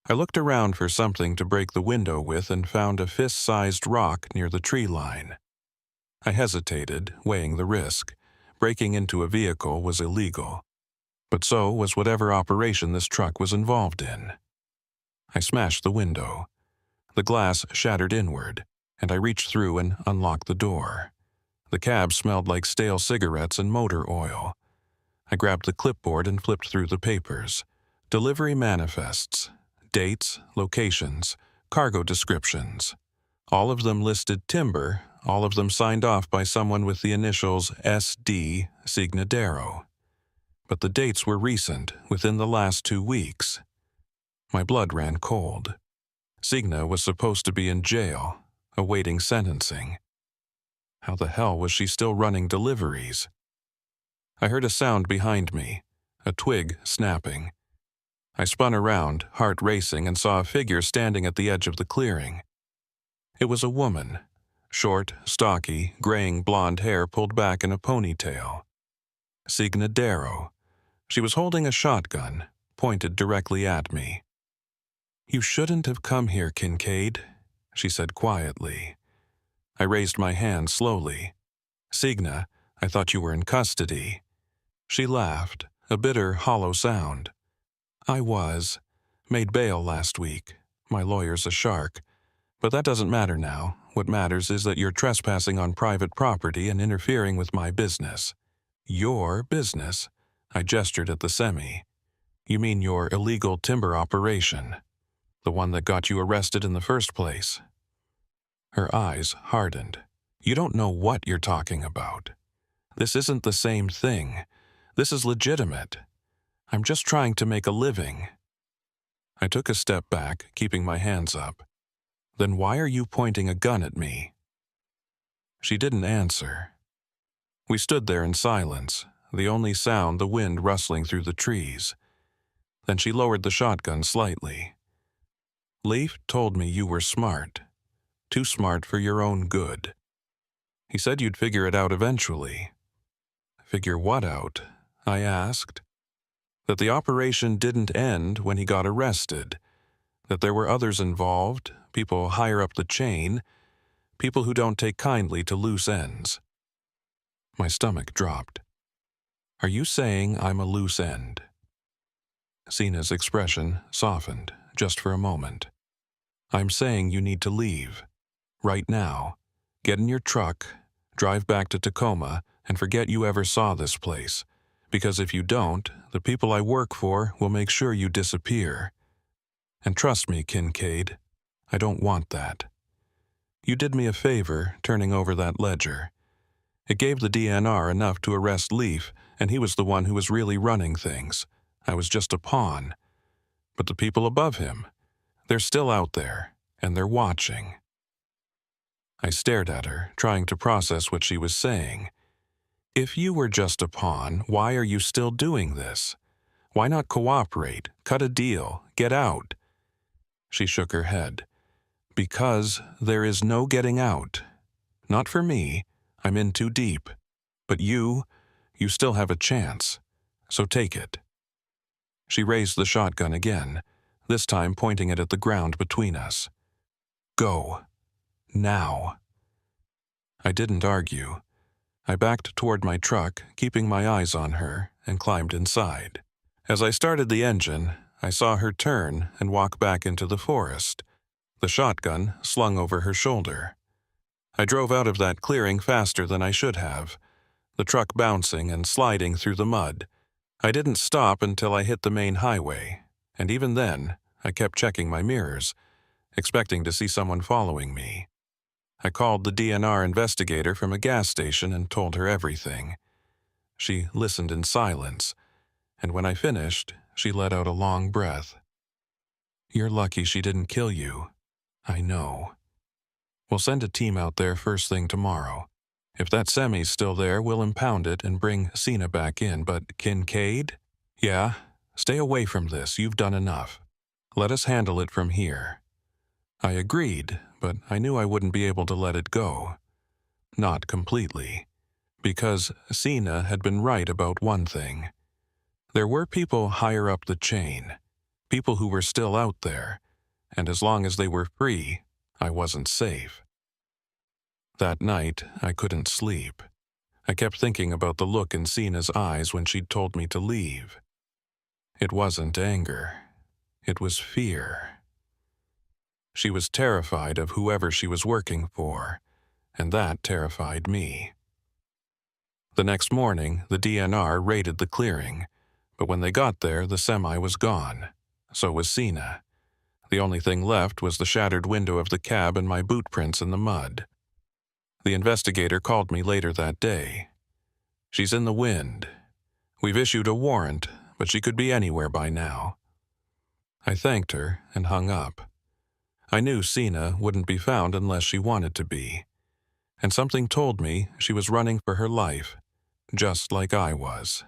I looked around for something to break the window with and found a fist-sized rock near the tree line. I hesitated, weighing the risk. Breaking into a vehicle was illegal, but so was whatever operation this truck was involved in. I smashed the window. The glass shattered inward, and I reached through and unlocked the door. The cab smelled like stale cigarettes and motor oil. I grabbed the clipboard and flipped through the papers. Delivery manifests, dates, locations, cargo descriptions. All of them listed timber, all of them signed off by someone with the initials SD Signadero. But the dates were recent, within the last 2 weeks. My blood ran cold. Signa was supposed to be in jail, awaiting sentencing. How the hell was she still running deliveries? I heard a sound behind me, a twig snapping. I spun around, heart racing, and saw a figure standing at the edge of the clearing. It was a woman. Short, stocky, graying blonde hair pulled back in a ponytail. Signadero. She was holding a shotgun, pointed directly at me. "You shouldn't have come here, Kincaid," she said quietly. I raised my hand slowly. Signa, I thought you were in custody." She laughed, a bitter, hollow sound. "I was. Made bail last week. My lawyer's a shark. But that doesn't matter now. What matters is that you're trespassing on private property and interfering with my business." "Your business?" I gestured at the semi. "You mean your illegal timber operation? The one that got you arrested in the first place?" Her eyes hardened. "You don't know what you're talking about. This isn't the same thing. This is legitimate. I'm just trying to make a living." I took a step back, keeping my hands up. "Then why are you pointing a gun at me?" She didn't answer. We stood there in silence, the only sound the wind rustling through the trees. Then she lowered the shotgun slightly. "Leif told me you were smart. Too smart for your own good. He said you'd figure it out eventually." "Figure what out?" I asked. "That the operation didn't end when he got arrested. That there were others involved, people higher up the chain, people who don't take kindly to loose ends." My stomach dropped. "Are you saying I'm a loose end?" Sina's expression softened, just for a moment. "I'm saying you need to leave. Right now. Get in your truck, drive back to Tacoma, and forget you ever saw this place. Because if you don't, the people I work for will make sure you disappear. And trust me, Kincaid, I don't want that. You did me a favor turning over that ledger. It gave the DNR enough to arrest Leif, and he was the one who was really running things. I was just a pawn. But the people above him, they're still out there, and they're watching." I stared at her, trying to process what she was saying. "If you were just a pawn, why are you still doing this? Why not cooperate, cut a deal, get out?" She shook her head. "Because there is no getting out. Not for me, I'm in too deep. But you still have a chance. So take it." She raised the shotgun again, this time pointing it at the ground between us. "Go. Now." I didn't argue. I backed toward my truck, keeping my eyes on her, and climbed inside. As I started the engine, I saw her turn and walk back into the forest, the shotgun slung over her shoulder. I drove out of that clearing faster than I should have, the truck bouncing and sliding through the mud. I didn't stop until I hit the main highway, and even then, I kept checking my mirrors, expecting to see someone following me. I called the DNR investigator from a gas station and told her everything. She listened in silence, and when I finished, she let out a long breath. "You're lucky she didn't kill you." "I know." "We'll send a team out there first thing tomorrow. If that semi's still there, we'll impound it and bring Sina back in, but Kincaid? Yeah, stay away from this, you've done enough. Let us handle it from here." I agreed, but I knew I wouldn't be able to let it go. Not completely. Because Sina had been right about one thing. There were people higher up the chain, people who were still out there, and as long as they were free, I wasn't safe. That night, I couldn't sleep. I kept thinking about the look in Sina's eyes when she'd told me to leave. It wasn't anger. It was fear. She was terrified of whoever she was working for, and that terrified me. The next morning, the DNR raided the clearing, but when they got there, the semi was gone. So was Sina. The only thing left was the shattered window of the cab and my boot prints in the mud. The investigator called me later that day. "She's in the wind. We've issued a warrant, but she could be anywhere by now." I thanked her and hung up. I knew Sina wouldn't be found unless she wanted to be. And something told me she was running for her life, just like I was.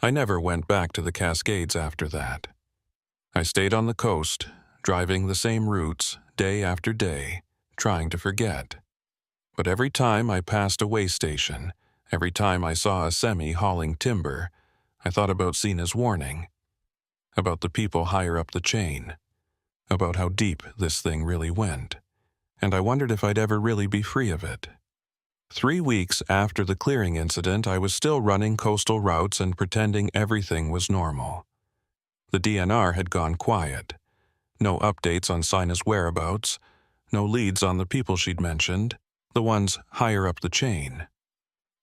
I never went back to the Cascades after that. I stayed on the coast, driving the same routes day after day, trying to forget. But every time I passed a way station, every time I saw a semi hauling timber, I thought about Sina's warning, about the people higher up the chain, about how deep this thing really went, and I wondered if I'd ever really be free of it. 3 weeks after the clearing incident, I was still running coastal routes and pretending everything was normal. The DNR had gone quiet. No updates on Sina's whereabouts, no leads on the people she'd mentioned, the ones higher up the chain.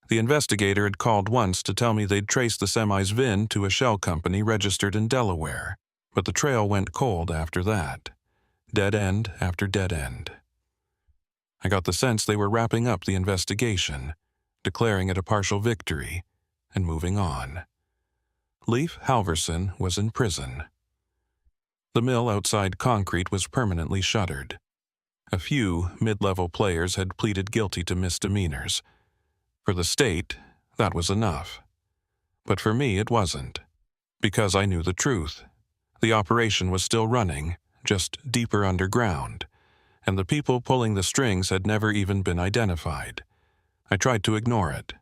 The investigator had called once to tell me they'd traced the semi's VIN to a shell company registered in Delaware, but the trail went cold after that. Dead end after dead end. I got the sense they were wrapping up the investigation, declaring it a partial victory, and moving on. Leif Halverson was in prison. The mill outside Concrete was permanently shuttered. A few mid-level players had pleaded guilty to misdemeanors. For the state, that was enough. But for me, it wasn't. Because I knew the truth. The operation was still running, just deeper underground, and the people pulling the strings had never even been identified. I tried to ignore it.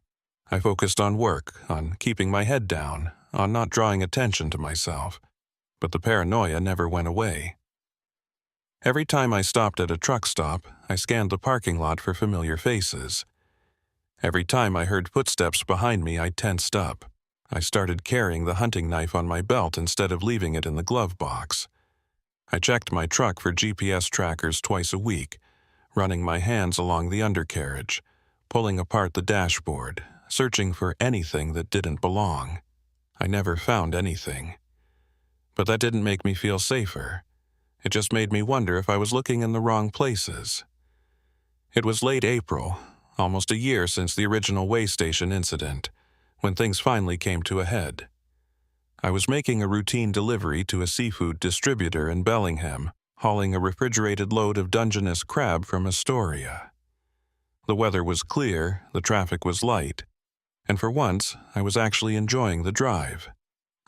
I focused on work, on keeping my head down, on not drawing attention to myself. But the paranoia never went away. Every time I stopped at a truck stop, I scanned the parking lot for familiar faces. Every time I heard footsteps behind me, I tensed up. I started carrying the hunting knife on my belt instead of leaving it in the glove box. I checked my truck for GPS trackers twice a week, running my hands along the undercarriage, pulling apart the dashboard, searching for anything that didn't belong. I never found anything. But that didn't make me feel safer. It just made me wonder if I was looking in the wrong places. It was late April, almost a year since the original way station incident, when things finally came to a head. I was making a routine delivery to a seafood distributor in Bellingham, hauling a refrigerated load of Dungeness crab from Astoria. The weather was clear, the traffic was light, and for once I was actually enjoying the drive.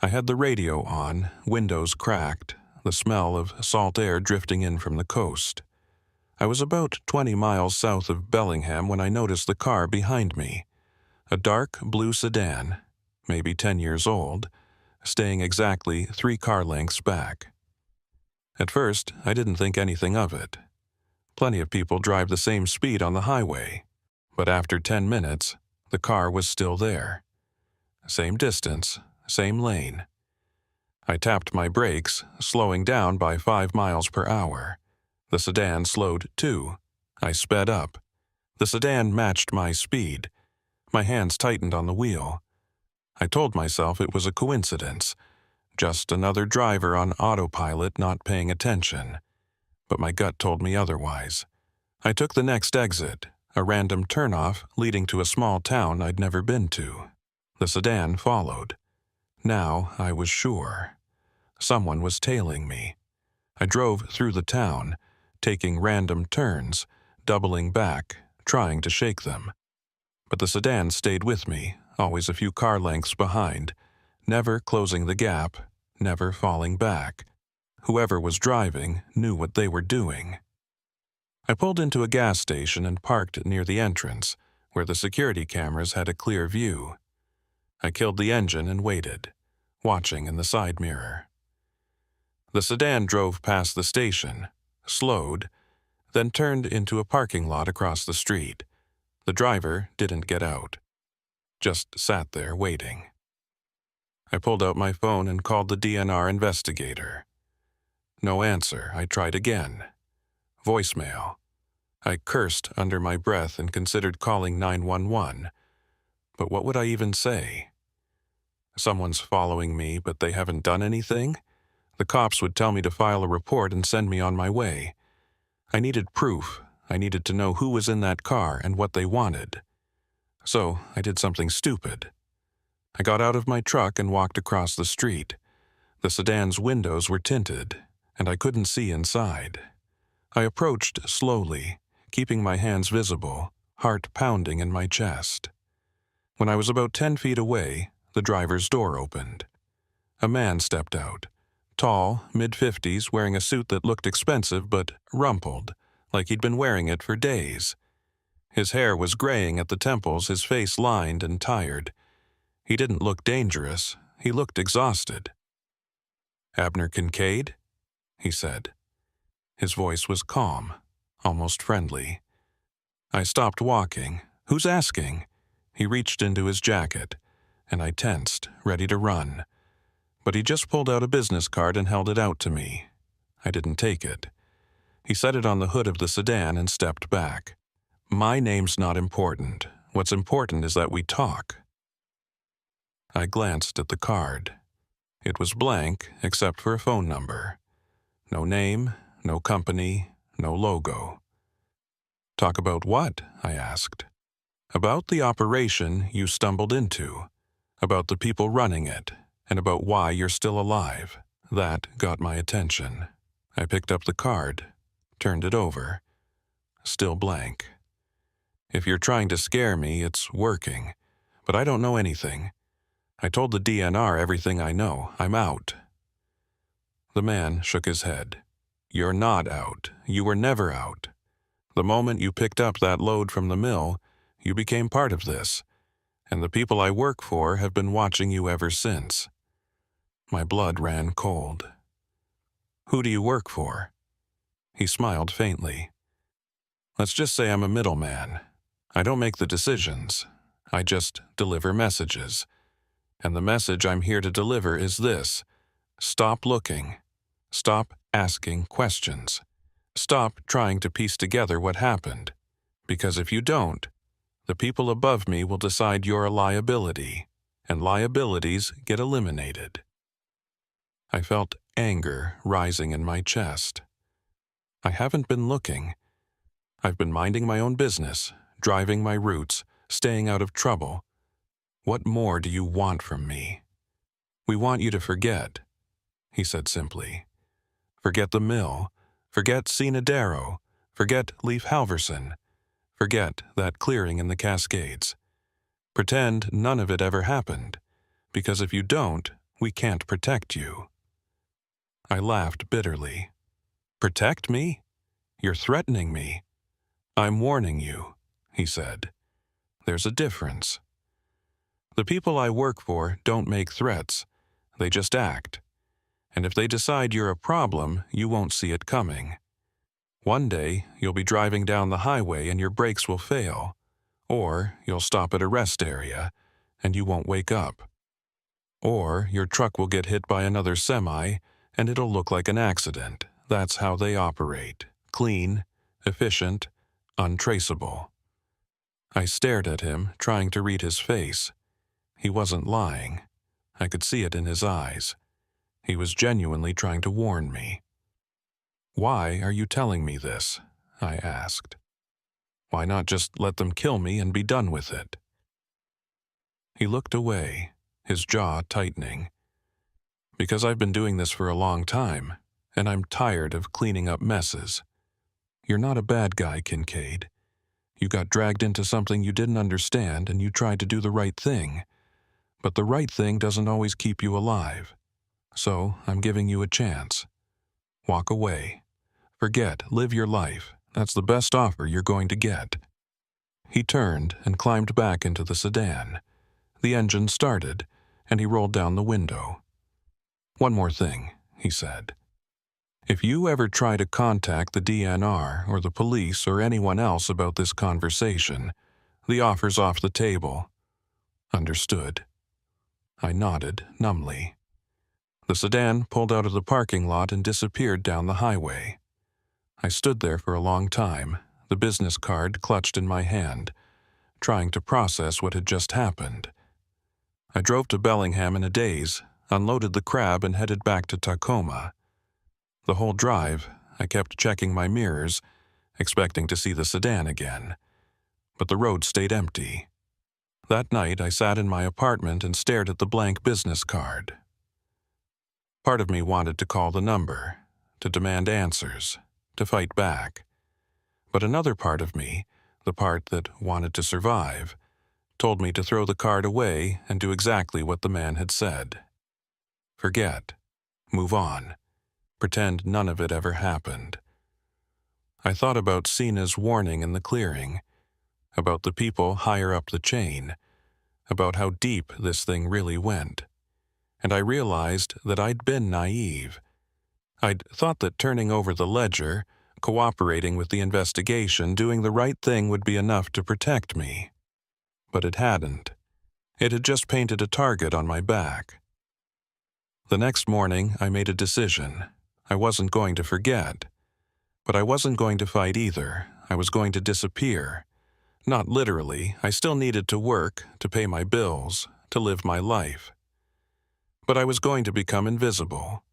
I had the radio on, windows cracked, the smell of salt air drifting in from the coast. I was about 20 miles south of Bellingham when I noticed the car behind me. A dark blue sedan, maybe 10 years old, staying exactly 3 car lengths back. At first, I didn't think anything of it. Plenty of people drive the same speed on the highway. But after 10 minutes, the car was still there. Same distance, same lane. I tapped my brakes, slowing down by 5 miles per hour. The sedan slowed too. I sped up. The sedan matched my speed. My hands tightened on the wheel. I told myself it was a coincidence, just another driver on autopilot not paying attention. But my gut told me otherwise. I took the next exit, a random turnoff leading to a small town I'd never been to. The sedan followed. Now I was sure. Someone was tailing me. I drove through the town, taking random turns, doubling back, trying to shake them. But the sedan stayed with me, always a few car lengths behind, never closing the gap, never falling back. Whoever was driving knew what they were doing. I pulled into a gas station and parked near the entrance, where the security cameras had a clear view. I killed the engine and waited, watching in the side mirror. The sedan drove past the station, slowed, then turned into a parking lot across the street. The driver didn't get out, just sat there waiting. I pulled out my phone and called the DNR investigator. No answer. I tried again. Voicemail. I cursed under my breath and considered calling 911. But what would I even say? Someone's following me, but they haven't done anything? The cops would tell me to file a report and send me on my way. I needed proof. I needed to know who was in that car and what they wanted. So I did something stupid. I got out of my truck and walked across the street. The sedan's windows were tinted, and I couldn't see inside. I approached slowly, keeping my hands visible, heart pounding in my chest. When I was about 10 feet away, the driver's door opened. A man stepped out, tall, mid-50s, wearing a suit that looked expensive but rumpled, like he'd been wearing it for days. His hair was graying at the temples, his face lined and tired. He didn't look dangerous. He looked exhausted. "Abner Kincaid?" he said. His voice was calm, almost friendly. I stopped walking, "Who's asking?" He reached into his jacket, and I tensed, ready to run. But he just pulled out a business card and held it out to me. I didn't take it. He set it on the hood of the sedan and stepped back. "My name's not important. What's important is that we talk." I glanced at the card. It was blank except for a phone number. No name, no company, no logo. "Talk about what?" I asked. "About the operation you stumbled into, about the people running it, and about why you're still alive." That got my attention. I picked up the card, turned it over. Still blank. "If you're trying to scare me, it's working. But I don't know anything. I told the DNR everything I know. I'm out." The man shook his head. "You're not out. You were never out. The moment you picked up that load from the mill, you became part of this, and the people I work for have been watching you ever since." My blood ran cold. "Who do you work for?" He smiled faintly. "Let's just say I'm a middleman. I don't make the decisions. I just deliver messages. And the message I'm here to deliver is this: stop looking. Stop asking questions. Stop trying to piece together what happened. Because if you don't, the people above me will decide you're a liability, and liabilities get eliminated." I felt anger rising in my chest. I haven't been looking. I've been minding my own business, driving my routes, staying out of trouble. What more do you want from me? "We want you to forget," he said simply. "Forget the mill. Forget Darrow. Forget Leif Halverson. Forget that clearing in the Cascades. Pretend none of it ever happened, because if you don't, we can't protect you." I laughed bitterly. "Protect me? You're threatening me." "I'm warning you," he said. "There's a difference. The people I work for don't make threats. They just act. And if they decide you're a problem, you won't see it coming. One day, you'll be driving down the highway and your brakes will fail. Or you'll stop at a rest area and you won't wake up. Or your truck will get hit by another semi and it'll look like an accident. That's how they operate. Clean, efficient, untraceable." I stared at him, trying to read his face. He wasn't lying. I could see it in his eyes. He was genuinely trying to warn me. "Why are you telling me this?" I asked. "Why not just let them kill me and be done with it?" He looked away, his jaw tightening. "Because I've been doing this for a long time, and I'm tired of cleaning up messes. You're not a bad guy, Kincaid. You got dragged into something you didn't understand and you tried to do the right thing. But the right thing doesn't always keep you alive. So I'm giving you a chance. Walk away. Forget, live your life. That's the best offer you're going to get." He turned and climbed back into the sedan. The engine started, and he rolled down the window. "One more thing," he said. "If you ever try to contact the DNR or the police or anyone else about this conversation, the offer's off the table." "Understood." I nodded numbly. The sedan pulled out of the parking lot and disappeared down the highway. I stood there for a long time, the business card clutched in my hand, trying to process what had just happened. I drove to Bellingham in a daze, unloaded the crab and headed back to Tacoma. The whole drive, I kept checking my mirrors, expecting to see the sedan again. But the road stayed empty. That night, I sat in my apartment and stared at the blank business card. Part of me wanted to call the number, to demand answers, to fight back. But another part of me, the part that wanted to survive, told me to throw the card away and do exactly what the man had said. Forget. Move on. Pretend none of it ever happened. I thought about Sina's warning in the clearing, about the people higher up the chain, about how deep this thing really went. And I realized that I'd been naive. I'd thought that turning over the ledger, cooperating with the investigation, doing the right thing would be enough to protect me. but it hadn't. It had just painted a target on my back. The next morning, I made a decision. I wasn't going to forget. But I wasn't going to fight either. I was going to disappear. Not literally. I still needed to work, to pay my bills, to live my life. But I was going to become invisible.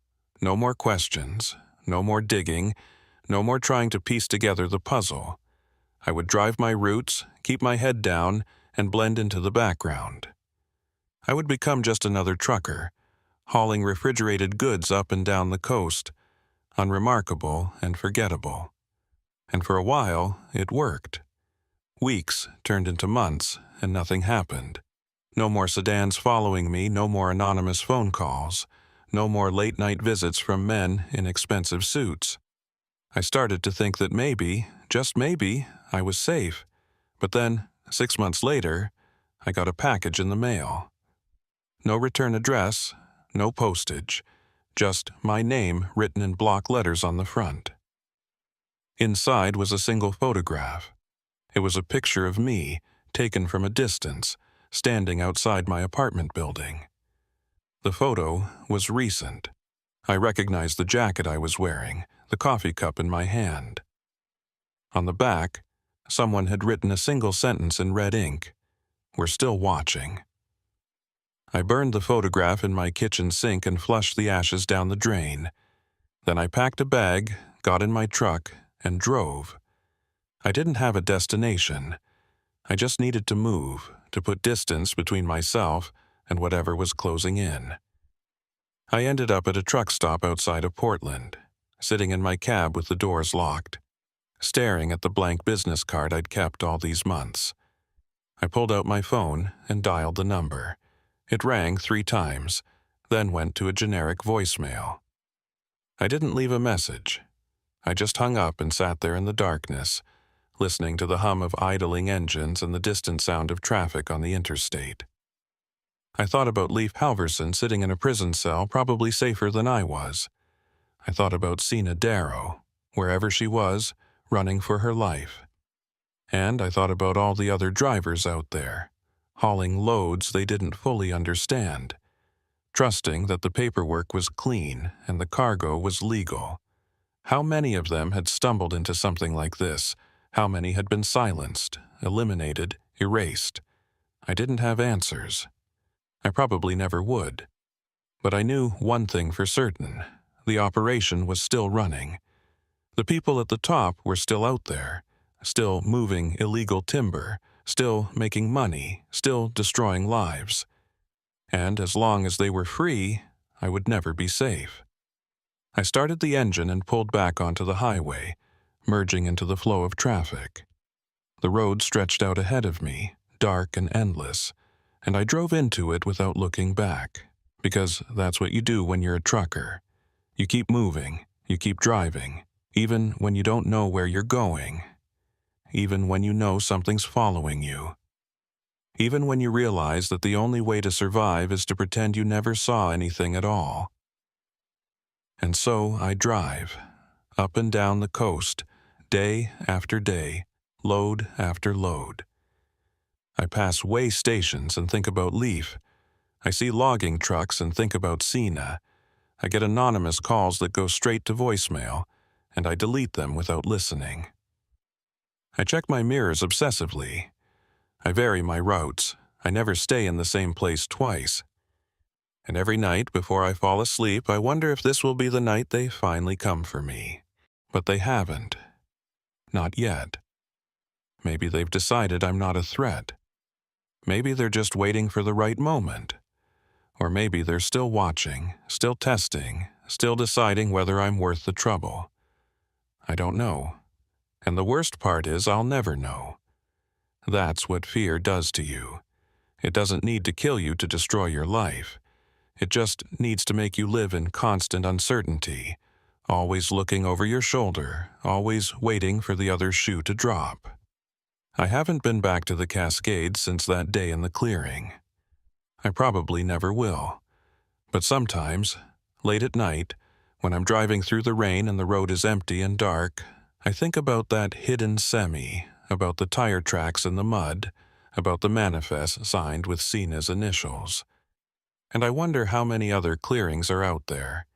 No more questions, no more digging, no more trying to piece together the puzzle. I would drive my routes, keep my head down, and blend into the background. I would become just another trucker, hauling refrigerated goods up and down the coast, unremarkable and forgettable. And for a while, it worked. Weeks turned into months, and nothing happened. No more sedans following me, no more anonymous phone calls, no more late-night visits from men in expensive suits. I started to think that maybe, just maybe, I was safe. But then, 6 months later, I got a package in the mail. No return address, no postage, just my name written in block letters on the front. Inside was a single photograph. It was a picture of me, taken from a distance, standing outside my apartment building. The photo was recent. I recognized the jacket I was wearing, the coffee cup in my hand. On the back, someone had written a single sentence in red ink. "We're still watching." I burned the photograph in my kitchen sink and flushed the ashes down the drain. Then I packed a bag, got in my truck, and drove. I didn't have a destination. I just needed to move, to put distance between myself and whatever was closing in. I ended up at a truck stop outside of Portland, sitting in my cab with the doors locked, staring at the blank business card I'd kept all these months. I pulled out my phone and dialed the number. It rang 3 times, then went to a generic voicemail. I didn't leave a message. I just hung up and sat there in the darkness, listening to the hum of idling engines and the distant sound of traffic on the interstate. I thought about Leif Halverson sitting in a prison cell, probably safer than I was. I thought about Sina Darrow, wherever she was, running for her life. And I thought about all the other drivers out there, hauling loads they didn't fully understand, trusting that the paperwork was clean and the cargo was legal. How many of them had stumbled into something like this? How many had been silenced, eliminated, erased? I didn't have answers. I probably never would. But I knew one thing for certain. The operation was still running. The people at the top were still out there, still moving illegal timber, still making money, still destroying lives. And as long as they were free, I would never be safe. I started the engine and pulled back onto the highway, merging into the flow of traffic. The road stretched out ahead of me, dark and endless, and I drove into it without looking back, because that's what you do when you're a trucker. You keep moving, you keep driving, even when you don't know where you're going, even when you know something's following you, even when you realize that the only way to survive is to pretend you never saw anything at all. And so I drive, up and down the coast, day after day, load after load. I pass way stations and think about Leif. I see logging trucks and think about Sina. I get anonymous calls that go straight to voicemail, and I delete them without listening. I check my mirrors obsessively. I vary my routes. I never stay in the same place twice. And every night before I fall asleep, I wonder if this will be the night they finally come for me. But they haven't. Not yet. Maybe they've decided I'm not a threat. Maybe they're just waiting for the right moment. Or maybe they're still watching, still testing, still deciding whether I'm worth the trouble. I don't know. And the worst part is I'll never know. That's what fear does to you. It doesn't need to kill you to destroy your life. It just needs to make you live in constant uncertainty, always looking over your shoulder, always waiting for the other shoe to drop. I haven't been back to the Cascades since that day in the clearing. I probably never will. But sometimes, late at night, when I'm driving through the rain and the road is empty and dark, I think about that hidden semi, about the tire tracks in the mud, about the manifest signed with Sina's initials. And I wonder how many other clearings are out there,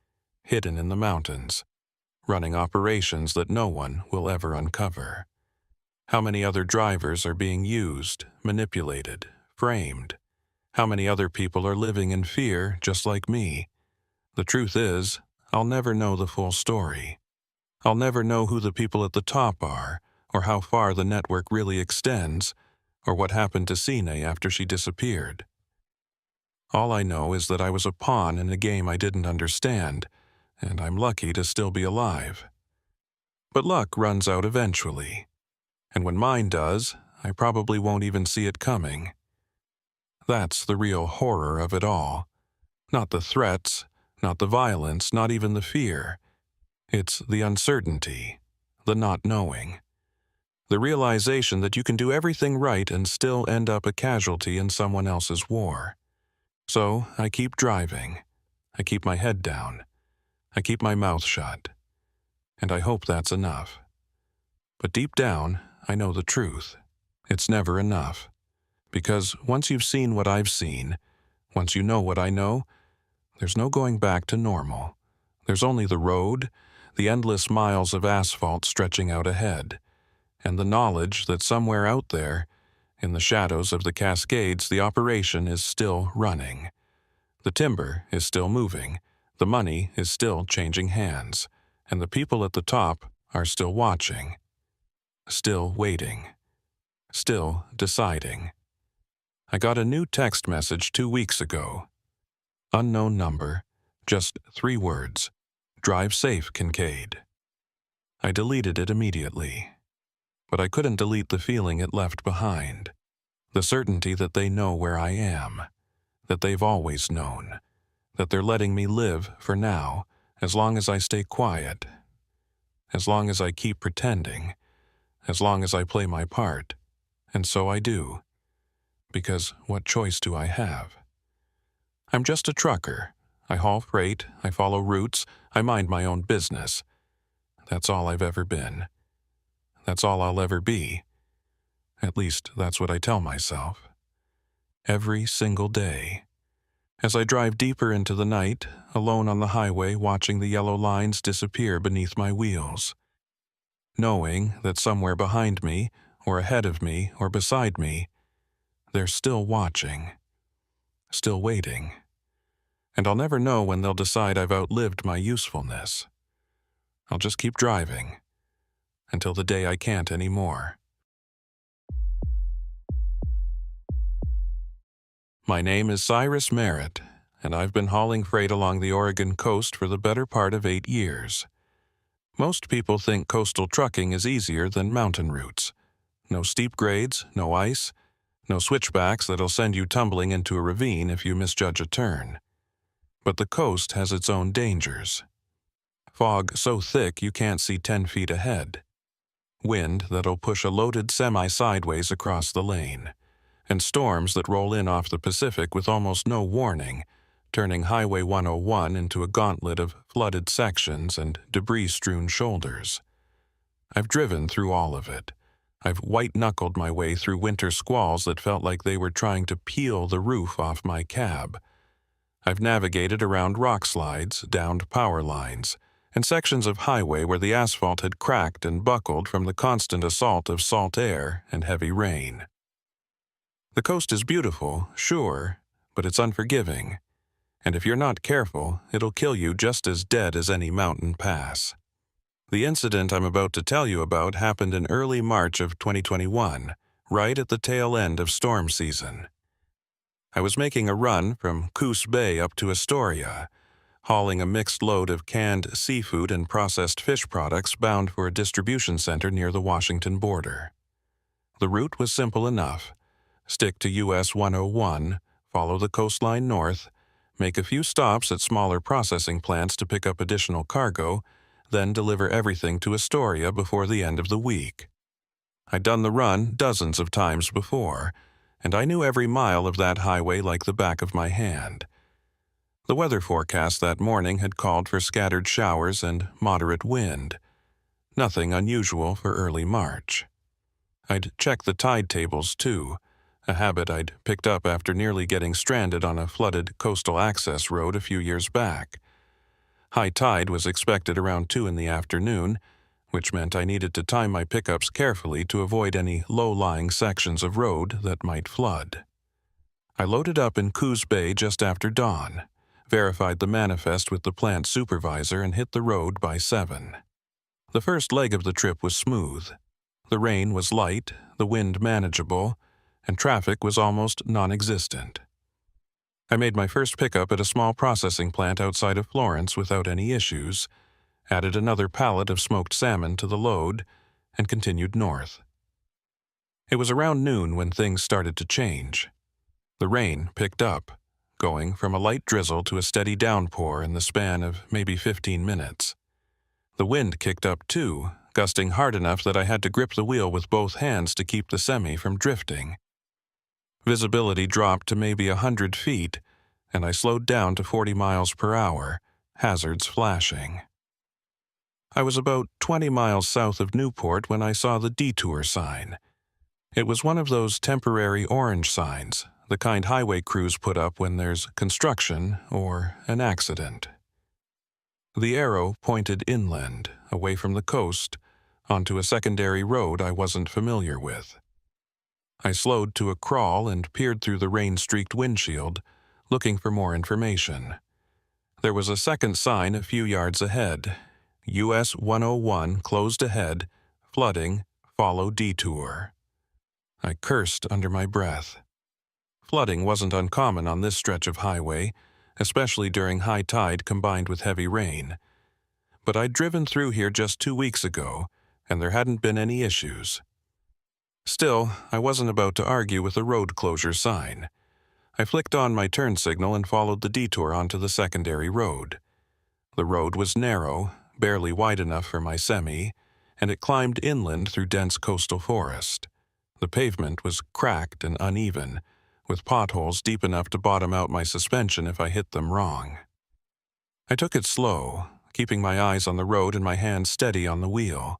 hidden in the mountains, running operations that no one will ever uncover. How many other drivers are being used, manipulated, framed? How many other people are living in fear just like me? The truth is, I'll never know the full story. I'll never know who the people at the top are, or how far the network really extends, or what happened to Sine after she disappeared. All I know is that I was a pawn in a game I didn't understand, and I'm lucky to still be alive. But luck runs out eventually, and when mine does, I probably won't even see it coming. That's the real horror of it all. Not the threats, not the violence, not even the fear. It's the uncertainty, the not knowing. The realization that you can do everything right and still end up a casualty in someone else's war. So I keep driving. I keep my head down. I keep my mouth shut. And I hope that's enough. But deep down, I know the truth. It's never enough. Because once you've seen what I've seen, once you know what I know, there's no going back to normal. There's only the road, the endless miles of asphalt stretching out ahead, and the knowledge that somewhere out there, in the shadows of the Cascades, the operation is still running. The timber is still moving, the money is still changing hands, and the people at the top are still watching, still waiting, still deciding. I got a new text message 2 weeks ago. Unknown number, just 3 words. Drive safe, Kincaid. I deleted it immediately. But I couldn't delete the feeling it left behind. The certainty that they know where I am. That they've always known. That they're letting me live for now, as long as I stay quiet. As long as I keep pretending. As long as I play my part. And so I do. Because what choice do I have? I'm just a trucker. I haul freight, I follow routes, I mind my own business. That's all I've ever been. That's all I'll ever be. At least that's what I tell myself. Every single day. As I drive deeper into the night, alone on the highway watching the yellow lines disappear beneath my wheels. Knowing that somewhere behind me, or ahead of me, or beside me, they're still watching. Still waiting. And I'll never know when they'll decide I've outlived my usefulness. I'll just keep driving, until the day I can't anymore. My name is Cyrus Merritt, and I've been hauling freight along the Oregon coast for the better part of 8 years. Most people think coastal trucking is easier than mountain routes. No steep grades, no ice, no switchbacks that'll send you tumbling into a ravine if you misjudge a turn. But the coast has its own dangers. Fog so thick you can't see 10 feet ahead. Wind that'll push a loaded semi sideways across the lane. And storms that roll in off the Pacific with almost no warning, turning Highway 101 into a gauntlet of flooded sections and debris-strewn shoulders. I've driven through all of it. I've white-knuckled my way through winter squalls that felt like they were trying to peel the roof off my cab. I've navigated around rock slides, downed power lines, and sections of highway where the asphalt had cracked and buckled from the constant assault of salt air and heavy rain. The coast is beautiful, sure, but it's unforgiving. And if you're not careful, it'll kill you just as dead as any mountain pass. The incident I'm about to tell you about happened in early March of 2021, right at the tail end of storm season. I was making a run from Coos Bay up to Astoria, hauling a mixed load of canned seafood and processed fish products bound for a distribution center near the Washington border. The route was simple enough. Stick to US 101, follow the coastline north, make a few stops at smaller processing plants to pick up additional cargo, then deliver everything to Astoria before the end of the week. I'd done the run dozens of times before, and I knew every mile of that highway like the back of my hand. The weather forecast that morning had called for scattered showers and moderate wind. Nothing unusual for early March. I'd checked the tide tables, too. a habit I'd picked up after nearly getting stranded on a flooded coastal access road a few years back. High tide was expected around 2 in the afternoon, which meant I needed to time my pickups carefully to avoid any low-lying sections of road that might flood. I loaded up in Coos Bay just after dawn, verified the manifest with the plant supervisor, and hit the road by 7. The first leg of the trip was smooth. The rain was light, the wind manageable, and traffic was almost non-existent. I made my first pickup at a small processing plant outside of Florence without any issues, added another pallet of smoked salmon to the load, and continued north. It was around noon when things started to change. The rain picked up, going from a light drizzle to a steady downpour in the span of maybe 15 minutes. The wind kicked up too, gusting hard enough that I had to grip the wheel with both hands to keep the semi from drifting. Visibility dropped to maybe 100 feet, and I slowed down to 40 miles per hour, hazards flashing. I was about 20 miles south of Newport when I saw the detour sign. It was one of those temporary orange signs, the kind highway crews put up when there's construction or an accident. The arrow pointed inland, away from the coast, onto a secondary road I wasn't familiar with. I slowed to a crawl and peered through the rain-streaked windshield, looking for more information. There was a second sign a few yards ahead. US 101 closed ahead, flooding, follow detour. I cursed under my breath. Flooding wasn't uncommon on this stretch of highway, especially during high tide combined with heavy rain. But I'd driven through here just 2 weeks ago, and there hadn't been any issues. Still, I wasn't about to argue with the road closure sign. I flicked on my turn signal and followed the detour onto the secondary road. The road was narrow, barely wide enough for my semi, and it climbed inland through dense coastal forest. The pavement was cracked and uneven, with potholes deep enough to bottom out my suspension if I hit them wrong. I took it slow, keeping my eyes on the road and my hands steady on the wheel.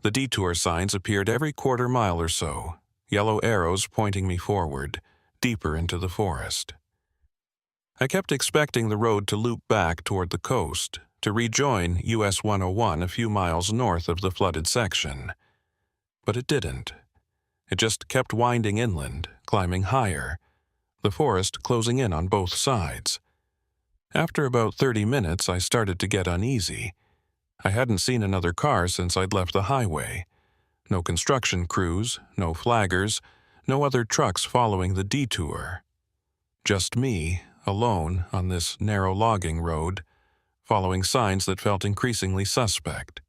The detour signs appeared every quarter mile or so, yellow arrows pointing me forward, deeper into the forest. I kept expecting the road to loop back toward the coast, to rejoin US 101 a few miles north of the flooded section. But it didn't. It just kept winding inland, climbing higher, the forest closing in on both sides. After about 30 minutes, I started to get uneasy. I hadn't seen another car since I'd left the highway. No construction crews, no flaggers, no other trucks following the detour. Just me, alone on this narrow logging road, following signs that felt increasingly suspect.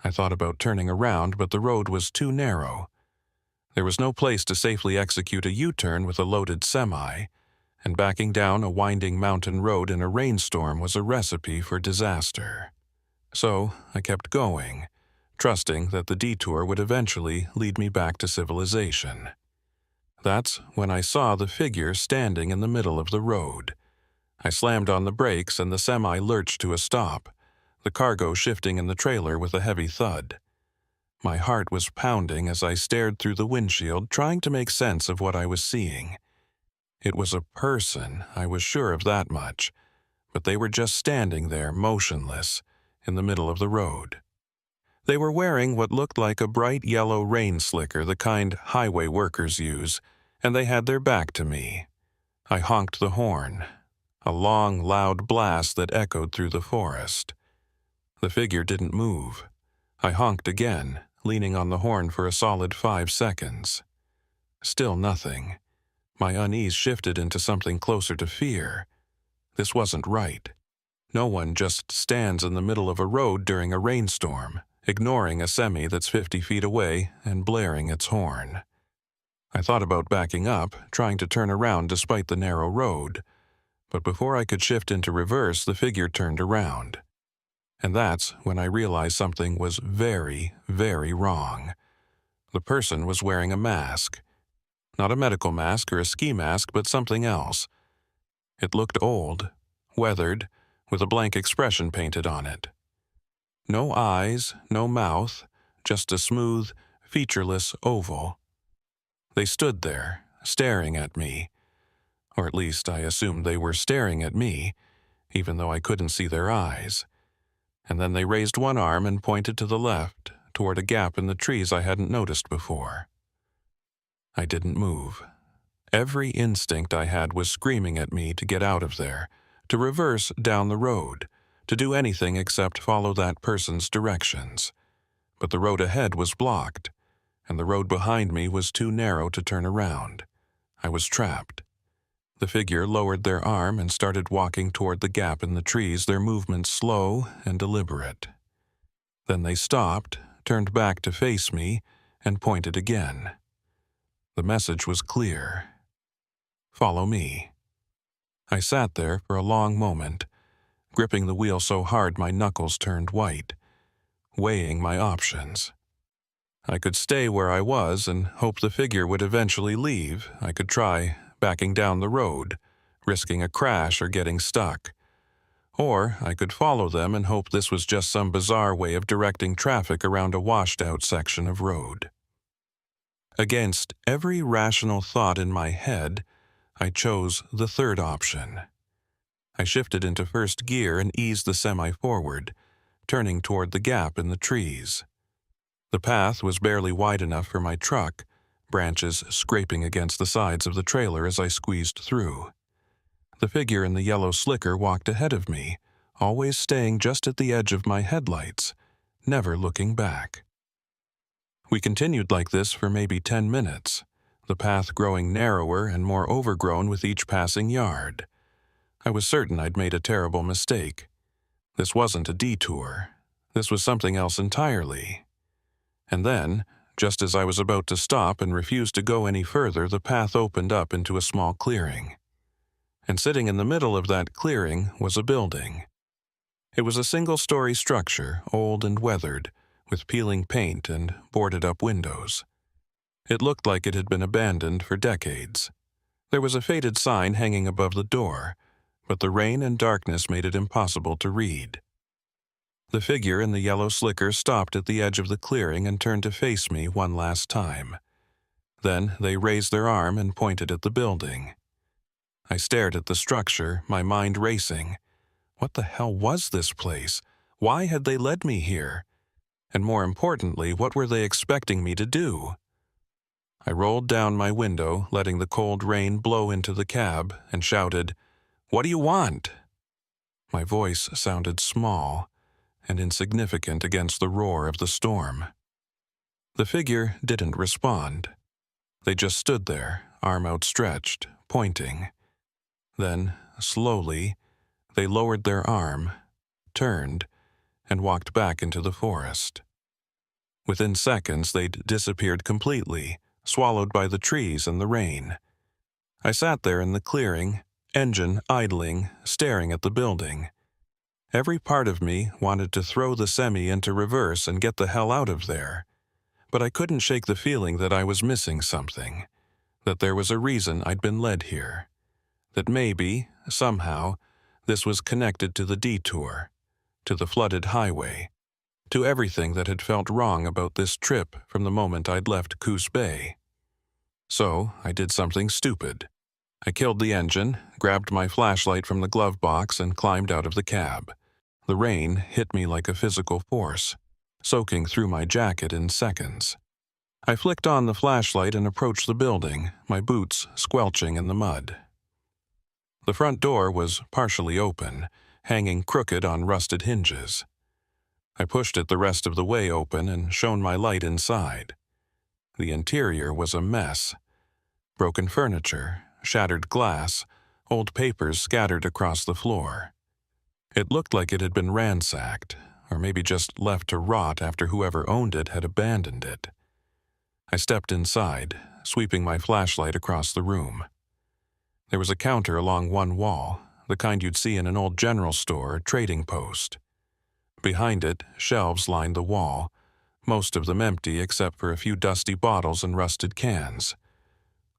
I thought about turning around, but the road was too narrow. There was no place to safely execute a U-turn with a loaded semi, and backing down a winding mountain road in a rainstorm was a recipe for disaster. So I kept going, trusting that the detour would eventually lead me back to civilization. That's when I saw the figure standing in the middle of the road. I slammed on the brakes and the semi lurched to a stop, the cargo shifting in the trailer with a heavy thud. My heart was pounding as I stared through the windshield, trying to make sense of what I was seeing. It was a person, I was sure of that much, but they were just standing there, motionless, in the middle of the road. They were wearing what looked like a bright yellow rain slicker, the kind highway workers use, and they had their back to me. I honked the horn, a long, loud blast that echoed through the forest. The figure didn't move. I honked again, leaning on the horn for a solid 5 seconds. Still nothing. My unease shifted into something closer to fear. This wasn't right. No one just stands in the middle of a road during a rainstorm, ignoring a semi that's 50 feet away and blaring its horn. I thought about backing up, trying to turn around despite the narrow road, but before I could shift into reverse, the figure turned around. And that's when I realized something was very, very wrong. The person was wearing a mask. Not a medical mask or a ski mask, but something else. It looked old, weathered, with a blank expression painted on it. No eyes, no mouth, just a smooth, featureless oval. They stood there, staring at me. Or at least I assumed they were staring at me, even though I couldn't see their eyes. And then they raised one arm and pointed to the left, toward a gap in the trees I hadn't noticed before. I didn't move. Every instinct I had was screaming at me to get out of there, to reverse down the road, to do anything except follow that person's directions. But the road ahead was blocked, and the road behind me was too narrow to turn around. I was trapped. The figure lowered their arm and started walking toward the gap in the trees, their movements slow and deliberate. Then they stopped, turned back to face me, and pointed again. The message was clear. Follow me. I sat there for a long moment, gripping the wheel so hard my knuckles turned white, weighing my options. I could stay where I was and hope the figure would eventually leave. I could try backing down the road, risking a crash or getting stuck. Or I could follow them and hope this was just some bizarre way of directing traffic around a washed-out section of road. Against every rational thought in my head, I chose the third option. I shifted into first gear and eased the semi forward, turning toward the gap in the trees. The path was barely wide enough for my truck, branches scraping against the sides of the trailer as I squeezed through. The figure in the yellow slicker walked ahead of me, always staying just at the edge of my headlights, never looking back. We continued like this for maybe 10 minutes, the path growing narrower and more overgrown with each passing yard. I was certain I'd made a terrible mistake. This wasn't a detour. This was something else entirely. And then, just as I was about to stop and refuse to go any further, the path opened up into a small clearing. And sitting in the middle of that clearing was a building. It was a single-story structure, old and weathered, with peeling paint and boarded-up windows. It looked like it had been abandoned for decades. There was a faded sign hanging above the door, but the rain and darkness made it impossible to read. The figure in the yellow slicker stopped at the edge of the clearing and turned to face me one last time. Then they raised their arm and pointed at the building. I stared at the structure, my mind racing. What the hell was this place? Why had they led me here? And more importantly, what were they expecting me to do? I rolled down my window, letting the cold rain blow into the cab, and shouted, "What do you want?" My voice sounded small and insignificant against the roar of the storm. The figure didn't respond. They just stood there, arm outstretched, pointing. Then, slowly, they lowered their arm, turned, and walked back into the forest. Within seconds, they'd disappeared completely, swallowed by the trees and the rain. I sat there in the clearing, engine idling, staring at the building. Every part of me wanted to throw the semi into reverse and get the hell out of there. But I couldn't shake the feeling that I was missing something, that there was a reason I'd been led here, that maybe, somehow, this was connected to the detour, to the flooded highway, to everything that had felt wrong about this trip from the moment I'd left Coos Bay. So I did something stupid. I killed the engine, grabbed my flashlight from the glove box, and climbed out of the cab. The rain hit me like a physical force, soaking through my jacket in seconds. I flicked on the flashlight and approached the building, my boots squelching in the mud. The front door was partially open, hanging crooked on rusted hinges. I pushed it the rest of the way open and shone my light inside. The interior was a mess. Broken furniture, shattered glass, old papers scattered across the floor. It looked like it had been ransacked, or maybe just left to rot after whoever owned it had abandoned it. I stepped inside, sweeping my flashlight across the room. There was a counter along one wall, the kind you'd see in an old general store or trading post. Behind it, shelves lined the wall, most of them empty except for a few dusty bottles and rusted cans.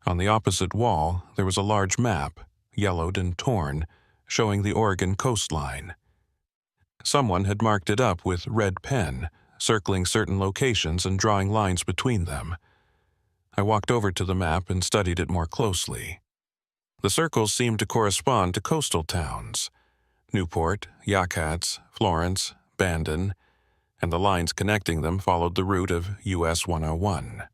On the opposite wall, there was a large map, yellowed and torn, showing the Oregon coastline. Someone had marked it up with red pen, circling certain locations and drawing lines between them. I walked over to the map and studied it more closely. The circles seemed to correspond to coastal towns: Newport, Yakutat, Florence, Bandon, and the lines connecting them followed the route of US 101.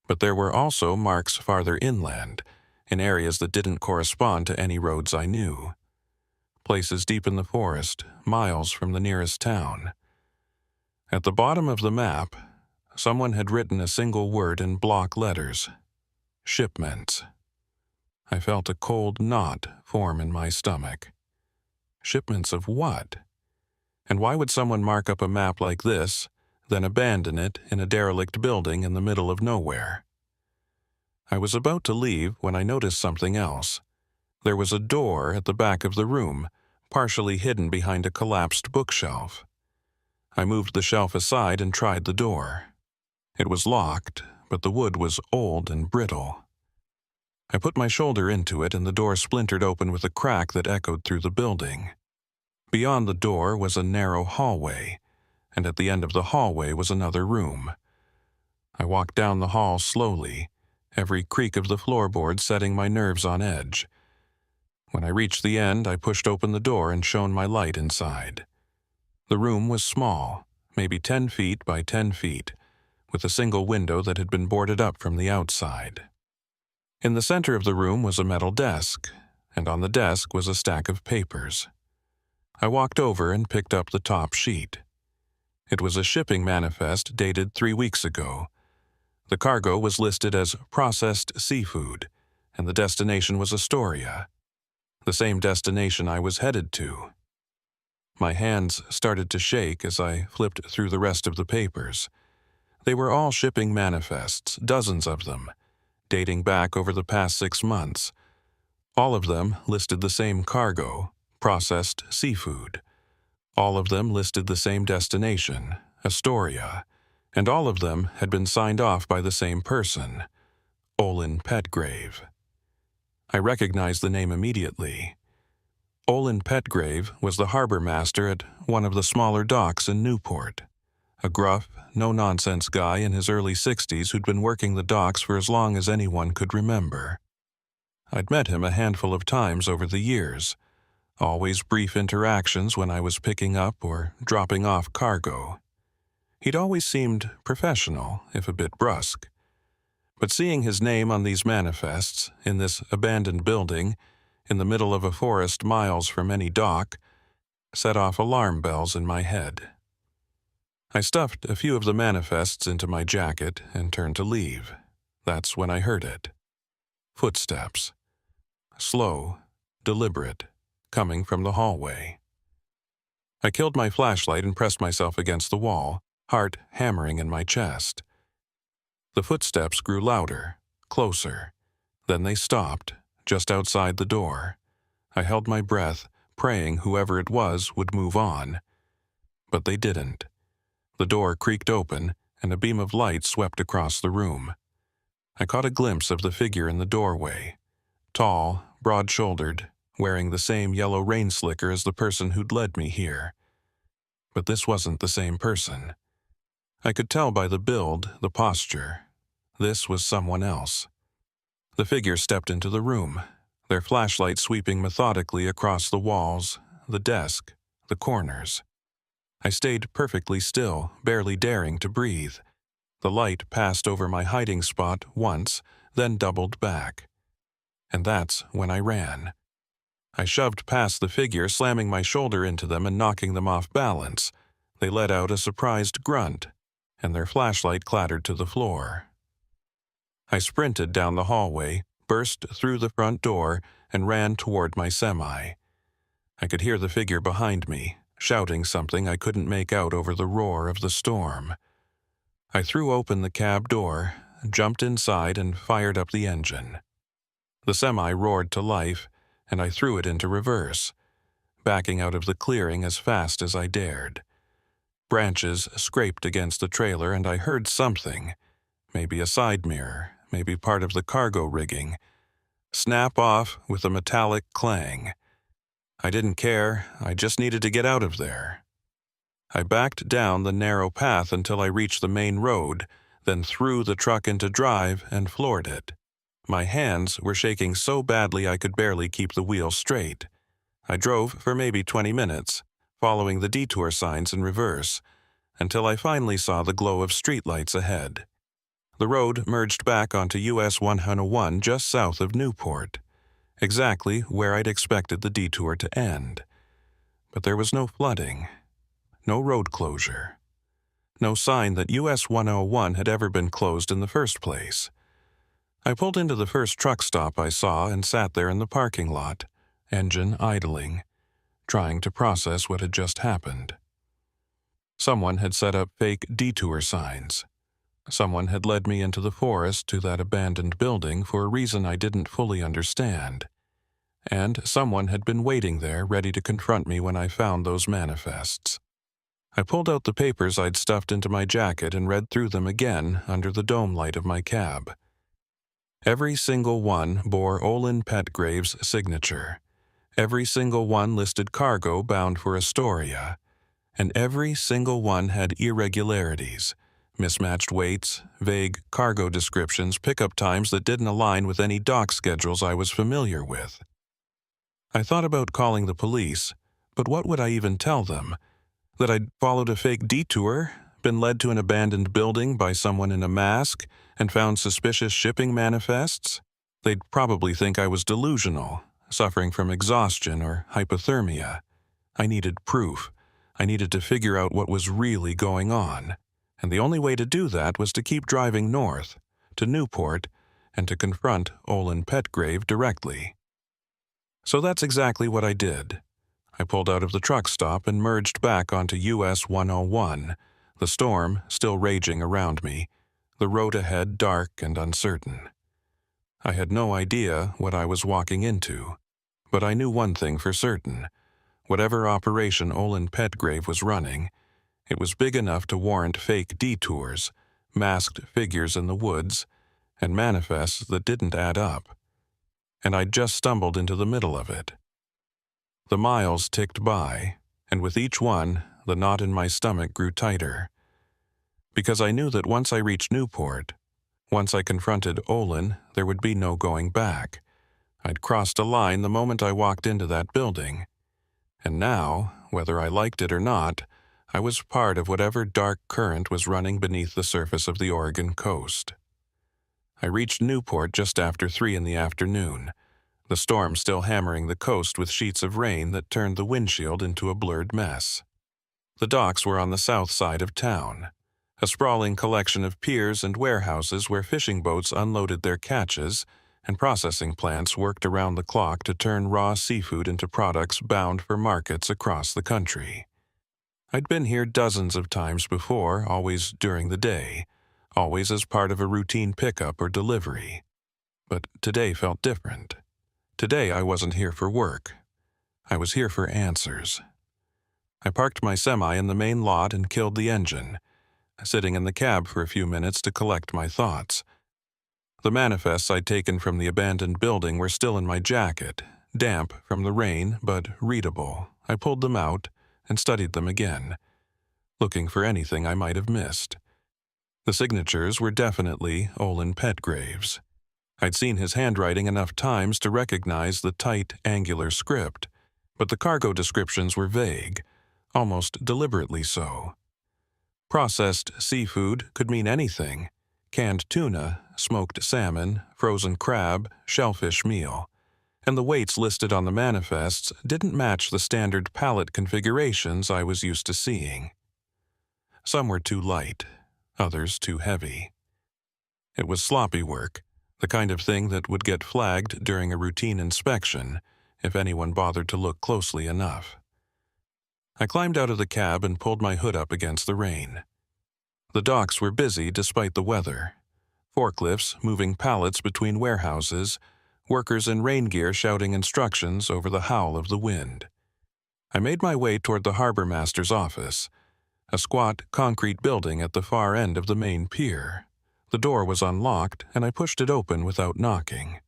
But there were also marks farther inland, in areas that didn't correspond to any roads I knew. Places deep in the forest, miles from the nearest town. At the bottom of the map, someone had written a single word in block letters: shipments. I felt a cold knot form in my stomach. Shipments of what? And why would someone mark up a map like this, then abandon it in a derelict building in the middle of nowhere? I was about to leave when I noticed something else. There was a door at the back of the room, partially hidden behind a collapsed bookshelf. I moved the shelf aside and tried the door. It was locked, but the wood was old and brittle. I put my shoulder into it and the door splintered open with a crack that echoed through the building. Beyond the door was a narrow hallway, and at the end of the hallway was another room. I walked down the hall slowly, every creak of the floorboard setting my nerves on edge. When I reached the end, I pushed open the door and shone my light inside. The room was small, maybe 10 feet by 10 feet, with a single window that had been boarded up from the outside. In the center of the room was a metal desk, and on the desk was a stack of papers. I walked over and picked up the top sheet. It was a shipping manifest dated 3 weeks ago. The cargo was listed as processed seafood, and the destination was Astoria, the same destination I was headed to. My hands started to shake as I flipped through the rest of the papers. They were all shipping manifests, dozens of them, dating back over the past 6 months. All of them listed the same cargo, processed seafood. All of them listed the same destination, Astoria, and all of them had been signed off by the same person, Olin Petgrave. I recognized the name immediately. Olin Petgrave was the harbor master at one of the smaller docks in Newport, a gruff, no-nonsense guy in his early 60s who'd been working the docks for as long as anyone could remember. I'd met him a handful of times over the years, always brief interactions when I was picking up or dropping off cargo. He'd always seemed professional, if a bit brusque. But seeing his name on these manifests, in this abandoned building, in the middle of a forest miles from any dock, set off alarm bells in my head. I stuffed a few of the manifests into my jacket and turned to leave. That's when I heard it. Footsteps. Slow, deliberate, coming from the hallway. I killed my flashlight and pressed myself against the wall, heart hammering in my chest. The footsteps grew louder, closer. Then they stopped, just outside the door. I held my breath, praying whoever it was would move on. But they didn't. The door creaked open, and a beam of light swept across the room. I caught a glimpse of the figure in the doorway. Tall, broad-shouldered, wearing the same yellow rain slicker as the person who'd led me here. But this wasn't the same person. I could tell by the build, the posture. This was someone else. The figure stepped into the room, their flashlight sweeping methodically across the walls, the desk, the corners. I stayed perfectly still, barely daring to breathe. The light passed over my hiding spot once, then doubled back. And that's when I ran. I shoved past the figure, slamming my shoulder into them and knocking them off balance. They let out a surprised grunt, and their flashlight clattered to the floor. I sprinted down the hallway, burst through the front door, and ran toward my semi. I could hear the figure behind me, shouting something I couldn't make out over the roar of the storm. I threw open the cab door, jumped inside, and fired up the engine. The semi roared to life, and I threw it into reverse, backing out of the clearing as fast as I dared. Branches scraped against the trailer, and I heard something, maybe a side mirror, maybe part of the cargo rigging, snap off with a metallic clang. I didn't care, I just needed to get out of there. I backed down the narrow path until I reached the main road, then threw the truck into drive and floored it. My hands were shaking so badly I could barely keep the wheel straight. I drove for maybe 20 minutes, following the detour signs in reverse, until I finally saw the glow of streetlights ahead. The road merged back onto US 101 just south of Newport, exactly where I'd expected the detour to end. But there was no flooding, no road closure, no sign that US 101 had ever been closed in the first place. I pulled into the first truck stop I saw and sat there in the parking lot, engine idling, trying to process what had just happened. Someone had set up fake detour signs. Someone had led me into the forest to that abandoned building for a reason I didn't fully understand. And someone had been waiting there ready to confront me when I found those manifests. I pulled out the papers I'd stuffed into my jacket and read through them again under the dome light of my cab. Every single one bore Olin Petgrave's signature. Every single one listed cargo bound for Astoria. And every single one had irregularities, mismatched weights, vague cargo descriptions, pickup times that didn't align with any dock schedules I was familiar with. I thought about calling the police, but what would I even tell them? That I'd followed a fake detour, been led to an abandoned building by someone in a mask, and found suspicious shipping manifests? They'd probably think I was delusional, suffering from exhaustion or hypothermia. I needed proof. I needed to figure out what was really going on. And the only way to do that was to keep driving north, to Newport, and to confront Olin Petgrave directly. So that's exactly what I did. I pulled out of the truck stop and merged back onto US 101, the storm still raging around me, the road ahead dark and uncertain. I had no idea what I was walking into, but I knew one thing for certain. Whatever operation Olin Petgrave was running, it was big enough to warrant fake detours, masked figures in the woods, and manifests that didn't add up. And I'd just stumbled into the middle of it. The miles ticked by, and with each one, the knot in my stomach grew tighter. Because I knew that once I reached Newport, once I confronted Olin, there would be no going back. I'd crossed a line the moment I walked into that building. And now, whether I liked it or not, I was part of whatever dark current was running beneath the surface of the Oregon coast. I reached Newport just after 3 in the afternoon, the storm still hammering the coast with sheets of rain that turned the windshield into a blurred mess. The docks were on the south side of town, a sprawling collection of piers and warehouses where fishing boats unloaded their catches and processing plants worked around the clock to turn raw seafood into products bound for markets across the country. I'd been here dozens of times before, always during the day, always as part of a routine pickup or delivery. But today felt different. Today I wasn't here for work. I was here for answers. I parked my semi in the main lot and killed the engine, sitting in the cab for a few minutes to collect my thoughts. The manifests I'd taken from the abandoned building were still in my jacket, damp from the rain, but readable. I pulled them out and studied them again, looking for anything I might have missed. The signatures were definitely Olin Petgrave's. I'd seen his handwriting enough times to recognize the tight, angular script, but the cargo descriptions were vague, almost deliberately so. Processed seafood could mean anything: canned tuna, smoked salmon, frozen crab, shellfish meal. And the weights listed on the manifests didn't match the standard pallet configurations I was used to seeing. Some were too light, others too heavy. It was sloppy work, the kind of thing that would get flagged during a routine inspection if anyone bothered to look closely enough. I climbed out of the cab and pulled my hood up against the rain. The docks were busy despite the weather. Forklifts moving pallets between warehouses, workers in rain gear shouting instructions over the howl of the wind. I made my way toward the harbor master's office, a squat concrete building at the far end of the main pier. The door was unlocked, and I pushed it open without knocking.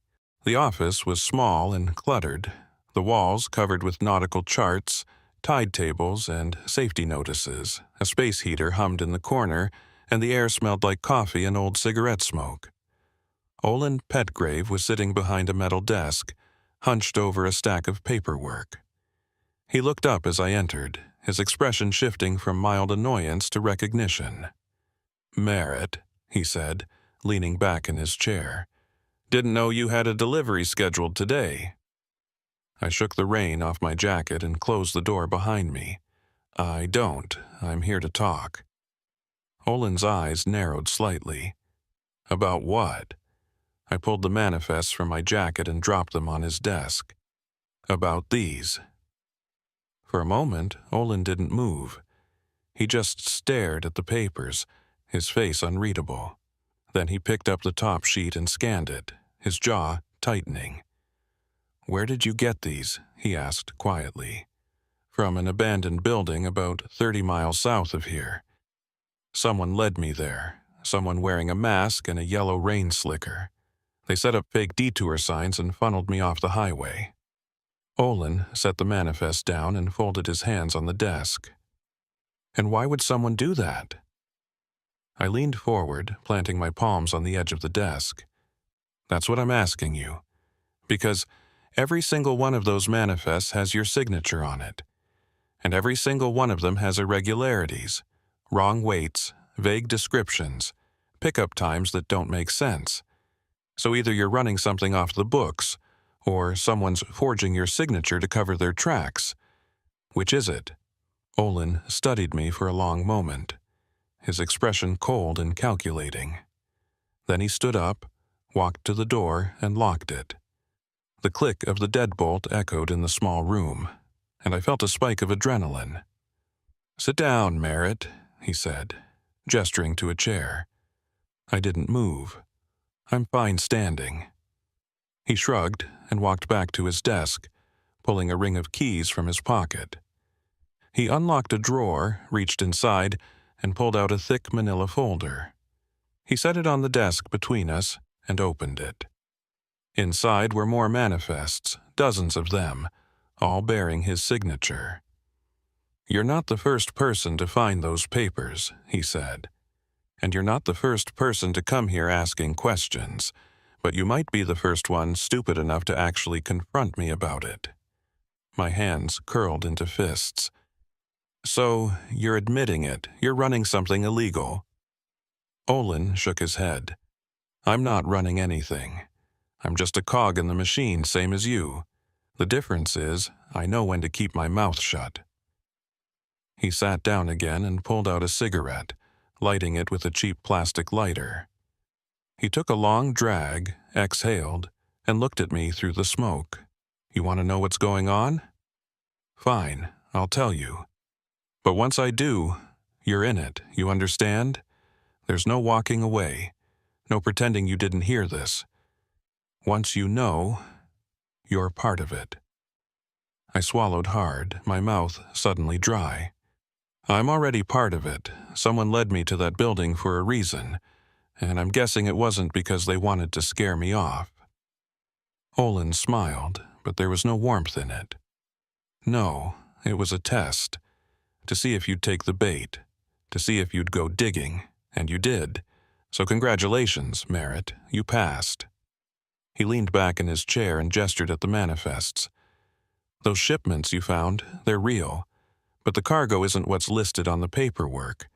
The office was small and cluttered, the walls covered with nautical charts, tide tables, and safety notices. A space heater hummed in the corner, and the air smelled like coffee and old cigarette smoke. Olin Petgrave was sitting behind a metal desk, hunched over a stack of paperwork. He looked up as I entered, his expression shifting from mild annoyance to recognition. "Merritt," he said, leaning back in his chair. "Didn't know you had a delivery scheduled today." I shook the rain off my jacket and closed the door behind me. "I don't. I'm here to talk." Olin's eyes narrowed slightly. "About what?" I pulled the manifests from my jacket and dropped them on his desk. "About these." For a moment, Olin didn't move. He just stared at the papers, his face unreadable. Then he picked up the top sheet and scanned it, his jaw tightening. "Where did you get these?" he asked quietly. "From an abandoned building about 30 miles south of here. Someone led me there, someone wearing a mask and a yellow rain slicker. They set up fake detour signs and funneled me off the highway." Olin set the manifest down and folded his hands on the desk. "And why would someone do that?" I leaned forward, planting my palms on the edge of the desk. "That's what I'm asking you. Because every single one of those manifests has your signature on it. And every single one of them has irregularities, wrong weights, vague descriptions, pickup times that don't make sense. So either you're running something off the books, or someone's forging your signature to cover their tracks. Which is it?" Olin studied me for a long moment, his expression cold and calculating. Then he stood up, walked to the door, and locked it. The click of the deadbolt echoed in the small room, and I felt a spike of adrenaline. "Sit down, Merritt," he said, gesturing to a chair. I didn't move. "I'm fine standing." He shrugged and walked back to his desk, pulling a ring of keys from his pocket. He unlocked a drawer, reached inside, and pulled out a thick manila folder. He set it on the desk between us and opened it. Inside were more manifests, dozens of them, all bearing his signature. "You're not the first person to find those papers," he said. "And you're not the first person to come here asking questions, but you might be the first one stupid enough to actually confront me about it." My hands curled into fists. "So, you're admitting it. You're running something illegal." Olin shook his head. "I'm not running anything. I'm just a cog in the machine, same as you. The difference is, I know when to keep my mouth shut." He sat down again and pulled out a cigarette, lighting it with a cheap plastic lighter. He took a long drag, exhaled, and looked at me through the smoke. "You want to know what's going on? Fine, I'll tell you. But once I do, you're in it, you understand? There's no walking away, no pretending you didn't hear this. Once you know, you're part of it." I swallowed hard, my mouth suddenly dry. "I'm already part of it. Someone led me to that building for a reason, and I'm guessing it wasn't because they wanted to scare me off." Olin smiled, but there was no warmth in it. "No, it was a test. To see if you'd take the bait. To see if you'd go digging, and you did. So congratulations, Merritt, you passed." He leaned back in his chair and gestured at the manifests. "Those shipments you found, they're real. But the cargo isn't what's listed on the paperwork.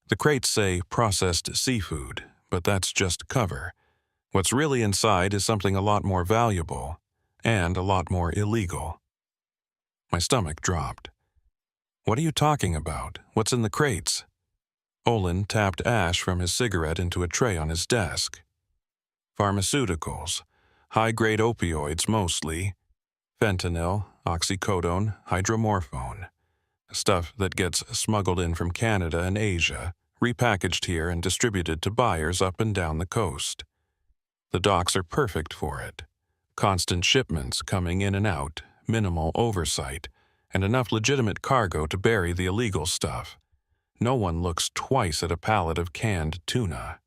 The crates say processed seafood, but that's just cover. What's really inside is something a lot more valuable, and a lot more illegal." My stomach dropped. "What are you talking about? What's in the crates?" Olin tapped ash from his cigarette into a tray on his desk. "Pharmaceuticals. High-grade opioids mostly. Fentanyl, oxycodone, hydromorphone. Stuff that gets smuggled in from Canada and Asia, repackaged here and distributed to buyers up and down the coast. The docks are perfect for it. Constant shipments coming in and out, minimal oversight, and enough legitimate cargo to bury the illegal stuff. No one looks twice at a pallet of canned tuna."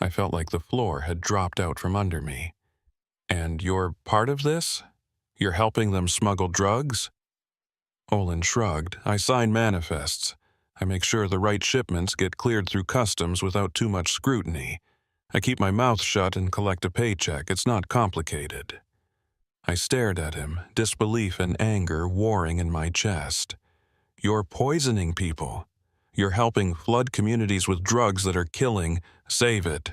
I felt like the floor had dropped out from under me. "And you're part of this? You're helping them smuggle drugs?" Olin shrugged. "I sign manifests. I make sure the right shipments get cleared through customs without too much scrutiny. I keep my mouth shut and collect a paycheck. It's not complicated. I stared at him, disbelief and anger warring in my chest. You're poisoning people. You're helping flood communities with drugs that are killing. Save it.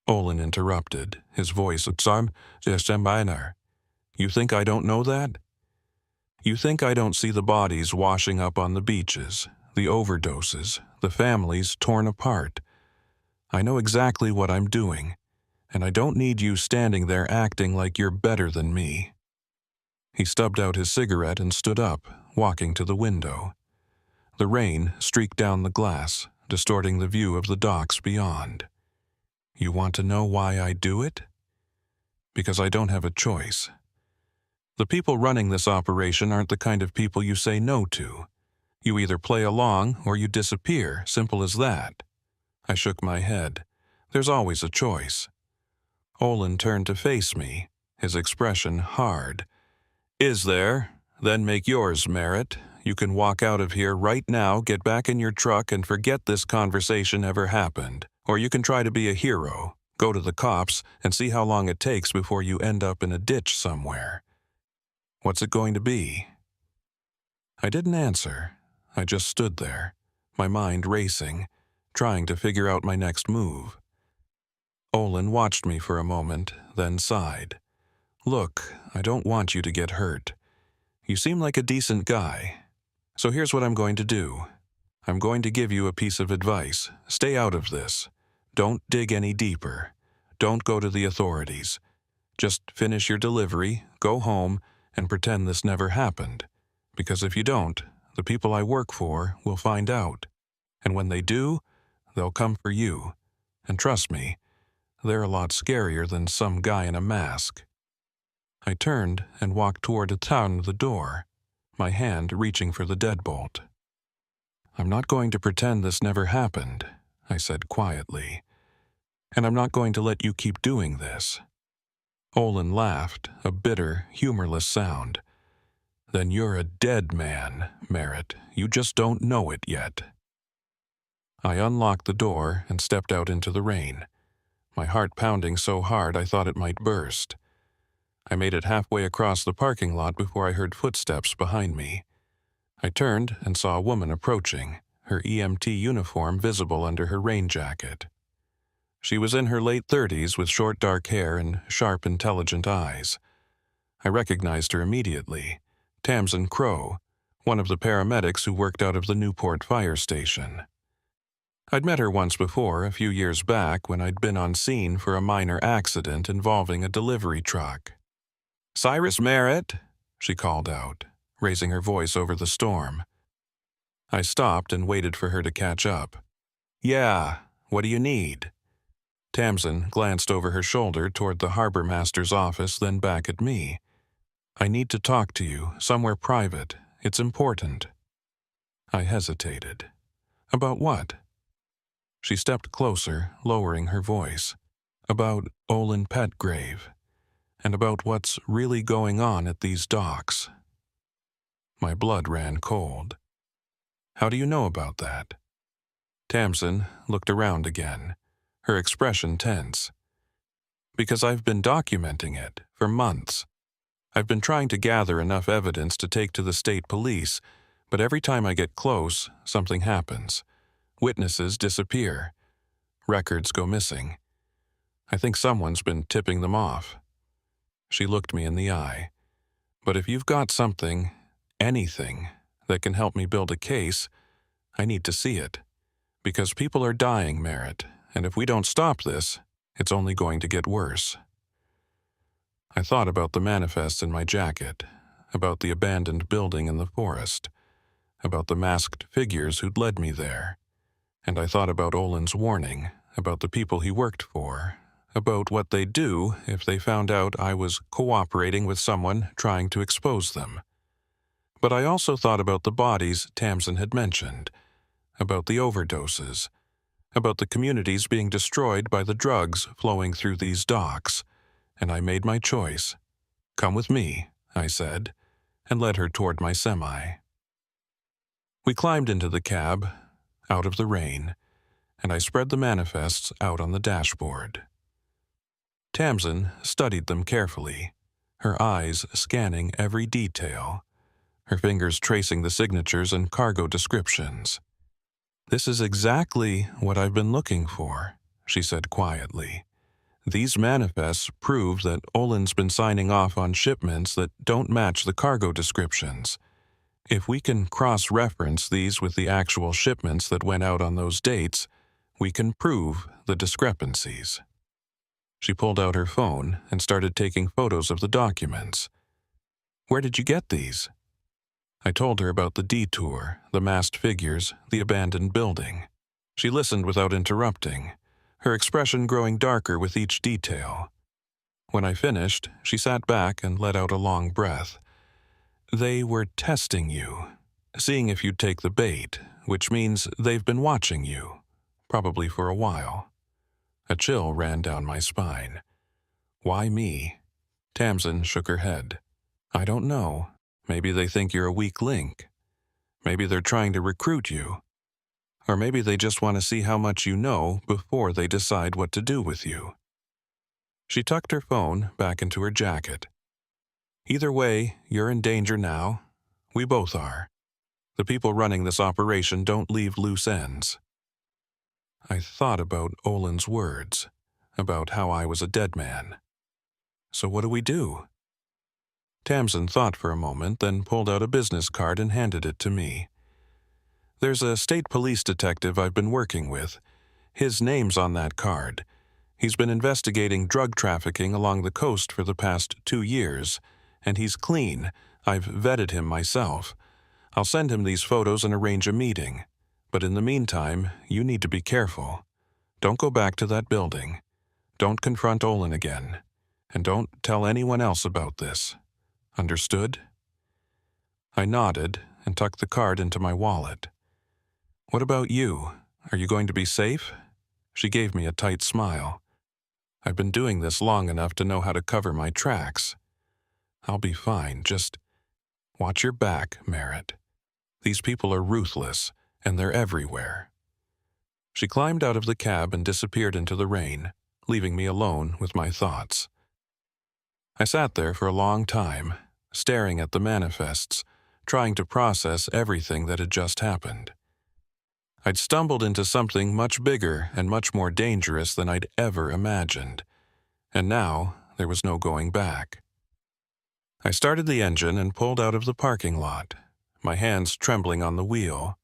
Olin interrupted, his voice minor. You think I don't know that? You think I don't see the bodies washing up on the beaches, the overdoses, the families torn apart? I know exactly what I'm doing, and I don't need you standing there acting like you're better than me. He stubbed out his cigarette and stood up, walking to the window. The rain streaked down the glass, distorting the view of the docks beyond. You want to know why I do it? Because I don't have a choice. The people running this operation aren't the kind of people you say no to. You either play along or you disappear, simple as that. I shook my head. There's always a choice. Olin turned to face me, his expression hard. Is there? Then make yours, Merritt. You can walk out of here right now, get back in your truck, and forget this conversation ever happened. Or you can try to be a hero, go to the cops, and see how long it takes before you end up in a ditch somewhere. What's it going to be? I didn't answer. I just stood there, my mind racing, trying to figure out my next move. Olin watched me for a moment, then sighed. Look, I don't want you to get hurt. You seem like a decent guy. So here's what I'm going to do. I'm going to give you a piece of advice. Stay out of this. Don't dig any deeper. Don't go to the authorities. Just finish your delivery, go home, and pretend this never happened. Because if you don't, the people I work for will find out. And when they do, they'll come for you. And trust me, they're a lot scarier than some guy in a mask. I turned and walked toward the door, my hand reaching for the deadbolt. I'm not going to pretend this never happened, I said quietly. And I'm not going to let you keep doing this. Olin laughed, a bitter, humorless sound. Then you're a dead man, Merritt. You just don't know it yet. I unlocked the door and stepped out into the rain, my heart pounding so hard I thought it might burst. I made it halfway across the parking lot before I heard footsteps behind me. I turned and saw a woman approaching, her EMT uniform visible under her rain jacket. She was in her late 30s with short dark hair and sharp, intelligent eyes. I recognized her immediately. Tamsin Crow, one of the paramedics who worked out of the Newport fire station. I'd met her once before, a few years back, when I'd been on scene for a minor accident involving a delivery truck. "Cyrus Merritt," she called out, raising her voice over the storm. I stopped and waited for her to catch up. "Yeah, what do you need?" Tamsin glanced over her shoulder toward the harbor master's office, then back at me. "I need to talk to you, somewhere private. It's important." I hesitated. "About what?" She stepped closer, lowering her voice. "About Olin Petgrave, and about what's really going on at these docks." My blood ran cold. "How do you know about that?" Tamsin looked around again, her expression tense. "Because I've been documenting it for months. I've been trying to gather enough evidence to take to the state police, but every time I get close, something happens. Witnesses disappear. Records go missing. I think someone's been tipping them off." She looked me in the eye. "But if you've got something, anything, that can help me build a case, I need to see it. Because people are dying, Merritt, and if we don't stop this, it's only going to get worse." I thought about the manifests in my jacket, about the abandoned building in the forest, about the masked figures who'd led me there. And I thought about Olin's warning, about the people he worked for, about what they'd do if they found out I was cooperating with someone trying to expose them. But I also thought about the bodies Tamsin had mentioned, about the overdoses, about the communities being destroyed by the drugs flowing through these docks, and I made my choice. "Come with me," I said, and led her toward my semi. We climbed into the cab. out of the rain, and I spread the manifests out on the dashboard. Tamsin studied them carefully, her eyes scanning every detail, her fingers tracing the signatures and cargo descriptions. "This is exactly what I've been looking for," she said quietly. "These manifests prove that Olin's been signing off on shipments that don't match the cargo descriptions. If we can cross-reference these with the actual shipments that went out on those dates, we can prove the discrepancies." She pulled out her phone and started taking photos of the documents. "Where did you get these?" I told her about the detour, the masked figures, the abandoned building. She listened without interrupting, her expression growing darker with each detail. When I finished, she sat back and let out a long breath. "They were testing you, seeing if you'd take the bait, which means they've been watching you, probably for a while." A chill ran down my spine. "Why me?" Tamsin shook her head. "I don't know. Maybe they think you're a weak link. Maybe they're trying to recruit you. Or maybe they just want to see how much you know before they decide what to do with you." She tucked her phone back into her jacket. "Either way, you're in danger now. We both are. The people running this operation don't leave loose ends." I thought about Olin's words, about how I was a dead man. "So what do we do?" Tamsin thought for a moment, then pulled out a business card and handed it to me. "There's a state police detective I've been working with. His name's on that card. He's been investigating drug trafficking along the coast for the past 2 years, and he's clean. I've vetted him myself. I'll send him these photos and arrange a meeting. But in the meantime, you need to be careful. Don't go back to that building. Don't confront Olin again. And don't tell anyone else about this. Understood?" I nodded and tucked the card into my wallet. "What about you? Are you going to be safe?" She gave me a tight smile. "I've been doing this long enough to know how to cover my tracks. I'll be fine, just watch your back, Merritt. These people are ruthless, and they're everywhere." She climbed out of the cab and disappeared into the rain, leaving me alone with my thoughts. I sat there for a long time, staring at the manifests, trying to process everything that had just happened. I'd stumbled into something much bigger and much more dangerous than I'd ever imagined, and now there was no going back. I started the engine and pulled out of the parking lot, my hands trembling on the wheel.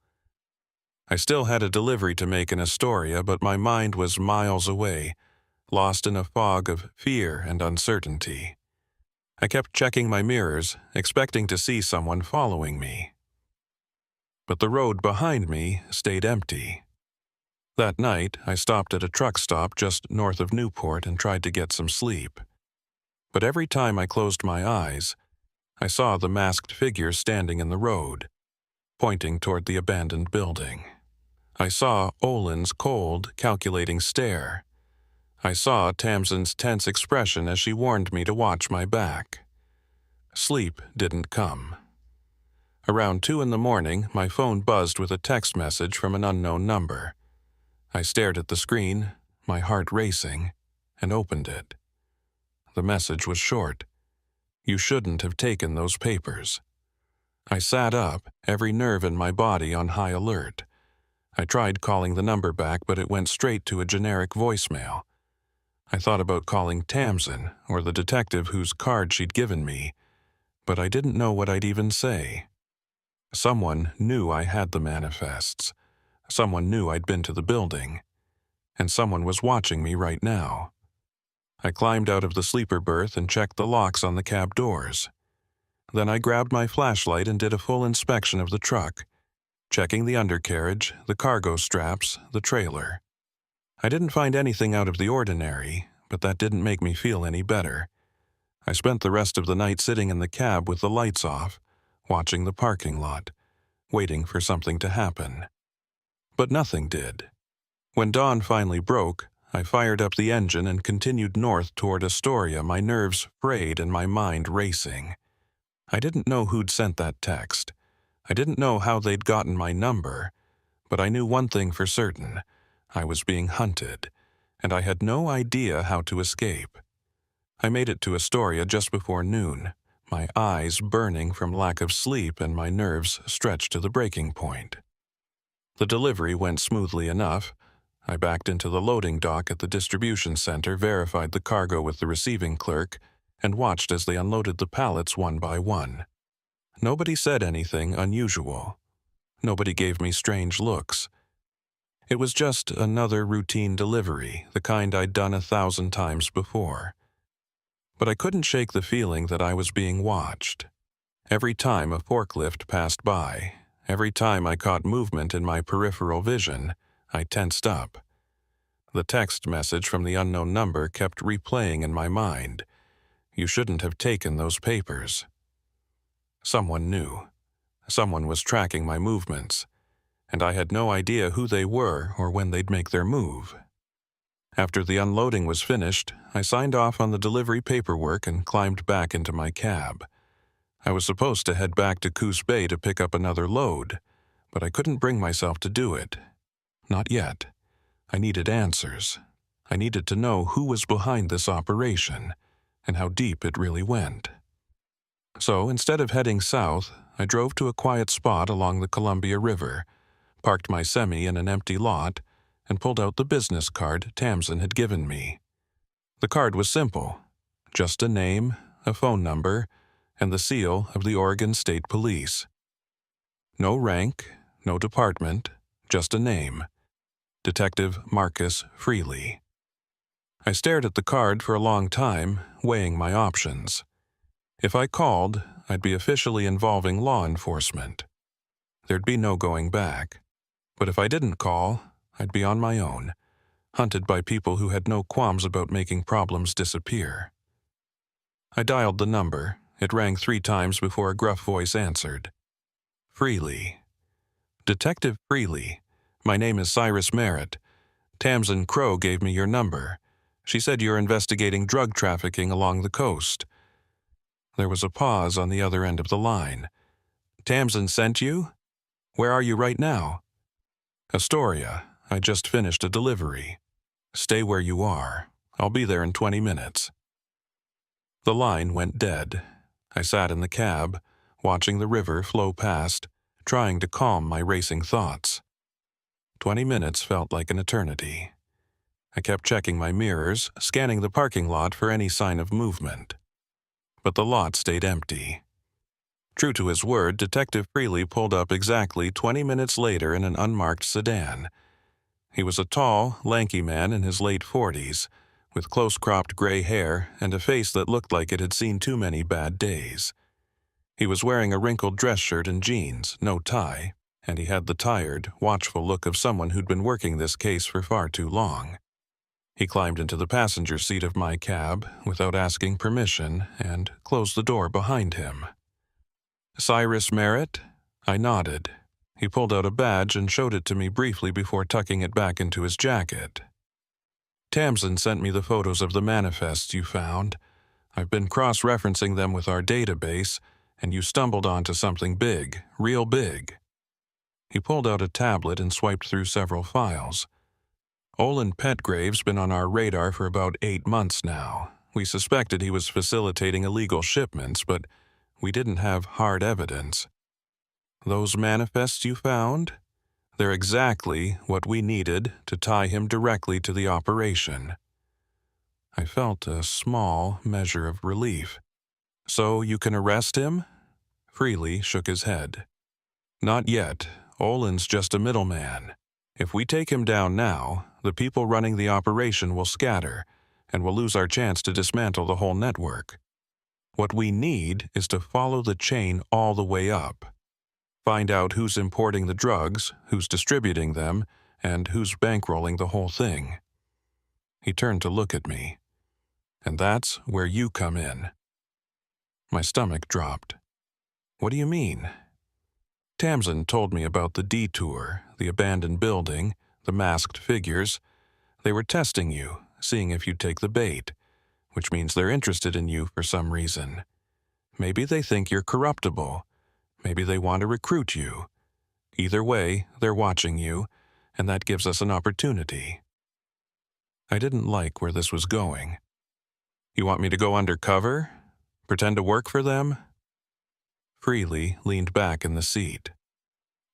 I still had a delivery to make in Astoria, but my mind was miles away, lost in a fog of fear and uncertainty. I kept checking my mirrors, expecting to see someone following me. But the road behind me stayed empty. That night, I stopped at a truck stop just north of Newport and tried to get some sleep. But every time I closed my eyes, I saw the masked figure standing in the road, pointing toward the abandoned building. I saw Olin's cold, calculating stare. I saw Tamsin's tense expression as she warned me to watch my back. Sleep didn't come. Around 2 a.m, my phone buzzed with a text message from an unknown number. I stared at the screen, my heart racing, and opened it. The message was short. "You shouldn't have taken those papers." I sat up, every nerve in my body on high alert. I tried calling the number back, but it went straight to a generic voicemail. I thought about calling Tamsin or the detective whose card she'd given me, but I didn't know what I'd even say. Someone knew I had the manifests. Someone knew I'd been to the building. And someone was watching me right now. I climbed out of the sleeper berth and checked the locks on the cab doors. Then I grabbed my flashlight and did a full inspection of the truck, checking the undercarriage, the cargo straps, the trailer. I didn't find anything out of the ordinary, but that didn't make me feel any better. I spent the rest of the night sitting in the cab with the lights off, watching the parking lot, waiting for something to happen. But nothing did. When dawn finally broke, I fired up the engine and continued north toward Astoria, my nerves frayed and my mind racing. I didn't know who'd sent that text. I didn't know how they'd gotten my number, But I knew one thing for certain. I was being hunted, and I had no idea how to escape. I made it to Astoria just before noon, my eyes burning from lack of sleep and my nerves stretched to the breaking point. The delivery went smoothly enough. I backed into the loading dock at the distribution center, verified the cargo with the receiving clerk, and watched as they unloaded the pallets one by one. Nobody said anything unusual. Nobody gave me strange looks. It was just another routine delivery, the kind I'd done 1,000 times before. But I couldn't shake the feeling that I was being watched. Every time a forklift passed by, every time I caught movement in my peripheral vision, I tensed up. The text message from the unknown number kept replaying in my mind. You shouldn't have taken those papers. Someone knew. Someone was tracking my movements, and I had no idea who they were or when they'd make their move. After the unloading was finished, I signed off on the delivery paperwork and climbed back into my cab. I was supposed to head back to Coos Bay to pick up another load, but I couldn't bring myself to do it. Not yet. I needed answers. I needed to know who was behind this operation and how deep it really went. So instead of heading south, I drove to a quiet spot along the Columbia River, parked my semi in an empty lot, and pulled out the business card Tamsin had given me. The card was simple, just a name, a phone number, and the seal of the Oregon State Police. No rank, no department, just a name. Detective Marcus Freely. I stared at the card for a long time, weighing my options. If I called, I'd be officially involving law enforcement. There'd be no going back. But if I didn't call, I'd be on my own, hunted by people who had no qualms about making problems disappear. I dialed the number. It rang 3 times before a gruff voice answered. Freely. Detective Freely. My name is Cyrus Merritt. Tamsin Crow gave me your number. She said you're investigating drug trafficking along the coast. There was a pause on the other end of the line. Tamsin sent you? Where are you right now? Astoria. I just finished a delivery. Stay where you are. I'll be there in 20 minutes. The line went dead. I sat in the cab, watching the river flow past, trying to calm my racing thoughts. 20 minutes felt like an eternity. I kept checking my mirrors, scanning the parking lot for any sign of movement. But the lot stayed empty. True to his word, Detective Freely pulled up exactly 20 minutes later in an unmarked sedan. He was a tall, lanky man in his late 40s, with close-cropped gray hair and a face that looked like it had seen too many bad days. He was wearing a wrinkled dress shirt and jeans, no tie, and he had the tired, watchful look of someone who'd been working this case for far too long. He climbed into the passenger seat of my cab without asking permission and closed the door behind him. Cyrus Merritt? I nodded. He pulled out a badge and showed it to me briefly before tucking it back into his jacket. Tamsin sent me the photos of the manifests you found. I've been cross-referencing them with our database, and you stumbled onto something big, real big. He pulled out a tablet and swiped through several files. Olin Petgrave's been on our radar for about 8 months now. We suspected he was facilitating illegal shipments, but we didn't have hard evidence. Those manifests you found? They're exactly what we needed to tie him directly to the operation. I felt a small measure of relief. So you can arrest him? Freely shook his head. Not yet. Olin's just a middleman. If we take him down now, the people running the operation will scatter, and we'll lose our chance to dismantle the whole network. What we need is to follow the chain all the way up. Find out who's importing the drugs, who's distributing them, and who's bankrolling the whole thing. He turned to look at me. And that's where you come in. My stomach dropped. What do you mean? Tamsin told me about the detour, the abandoned building, the masked figures. They were testing you, seeing if you'd take the bait, which means they're interested in you for some reason. Maybe they think you're corruptible. Maybe they want to recruit you. Either way, they're watching you, and that gives us an opportunity." I didn't like where this was going. "You want me to go undercover? Pretend to work for them?" Freely leaned back in the seat.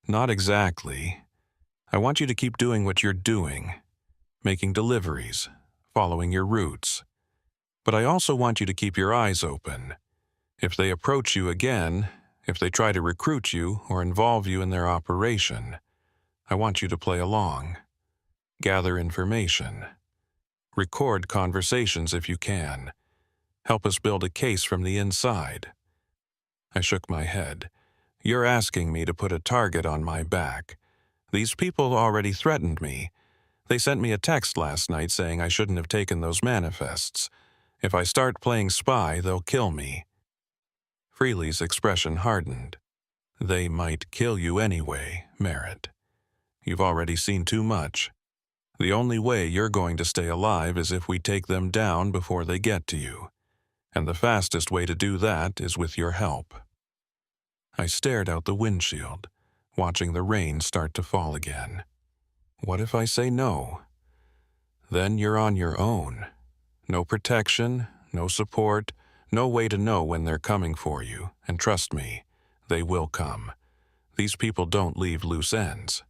"Not exactly. I want you to keep doing what you're doing, making deliveries, following your routes. But I also want you to keep your eyes open. If they approach you again, if they try to recruit you or involve you in their operation, I want you to play along. Gather information. Record conversations if you can. Help us build a case from the inside." I shook my head. "You're asking me to put a target on my back. These people already threatened me. They sent me a text last night saying I shouldn't have taken those manifests. If I start playing spy, they'll kill me." Freely's expression hardened. "They might kill you anyway, Merritt. You've already seen too much. The only way you're going to stay alive is if we take them down before they get to you. And the fastest way to do that is with your help." I stared out the windshield, watching the rain start to fall again. What if I say no? Then you're on your own. No protection, no support, no way to know when they're coming for you, and trust me, they will come. These people don't leave loose ends.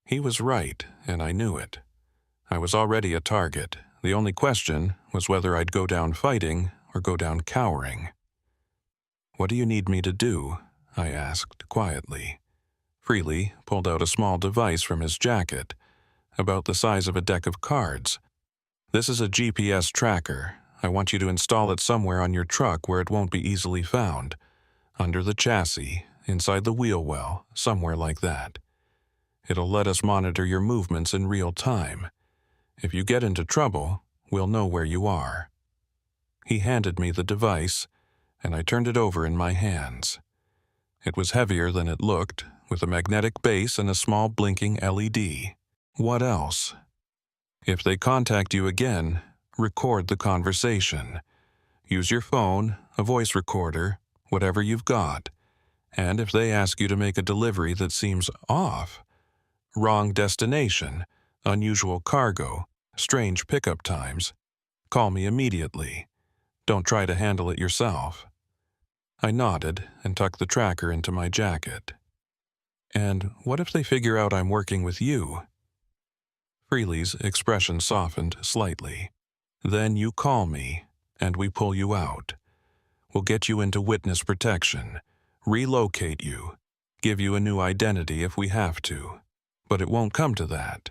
He was right, and I knew it. I was already a target. The only question was whether I'd go down fighting or go down cowering. "What do you need me to do?" I asked quietly. Freely pulled out a small device from his jacket, about the size of a deck of cards. "This is a GPS tracker. I want you to install it somewhere on your truck where it won't be easily found. Under the chassis, inside the wheel well, somewhere like that. It'll let us monitor your movements in real time. If you get into trouble, we'll know where you are." He handed me the device, and I turned it over in my hands. It was heavier than it looked, with a magnetic base and a small blinking LED. What else? "If they contact you again, record the conversation. Use your phone, a voice recorder, whatever you've got. And if they ask you to make a delivery that seems off, wrong destination, unusual cargo, strange pickup times, call me immediately. Don't try to handle it yourself." I nodded and tucked the tracker into my jacket. "And what if they figure out I'm working with you?" Freely's expression softened slightly. "Then you call me, and we pull you out. We'll get you into witness protection, relocate you, give you a new identity if we have to. But it won't come to that.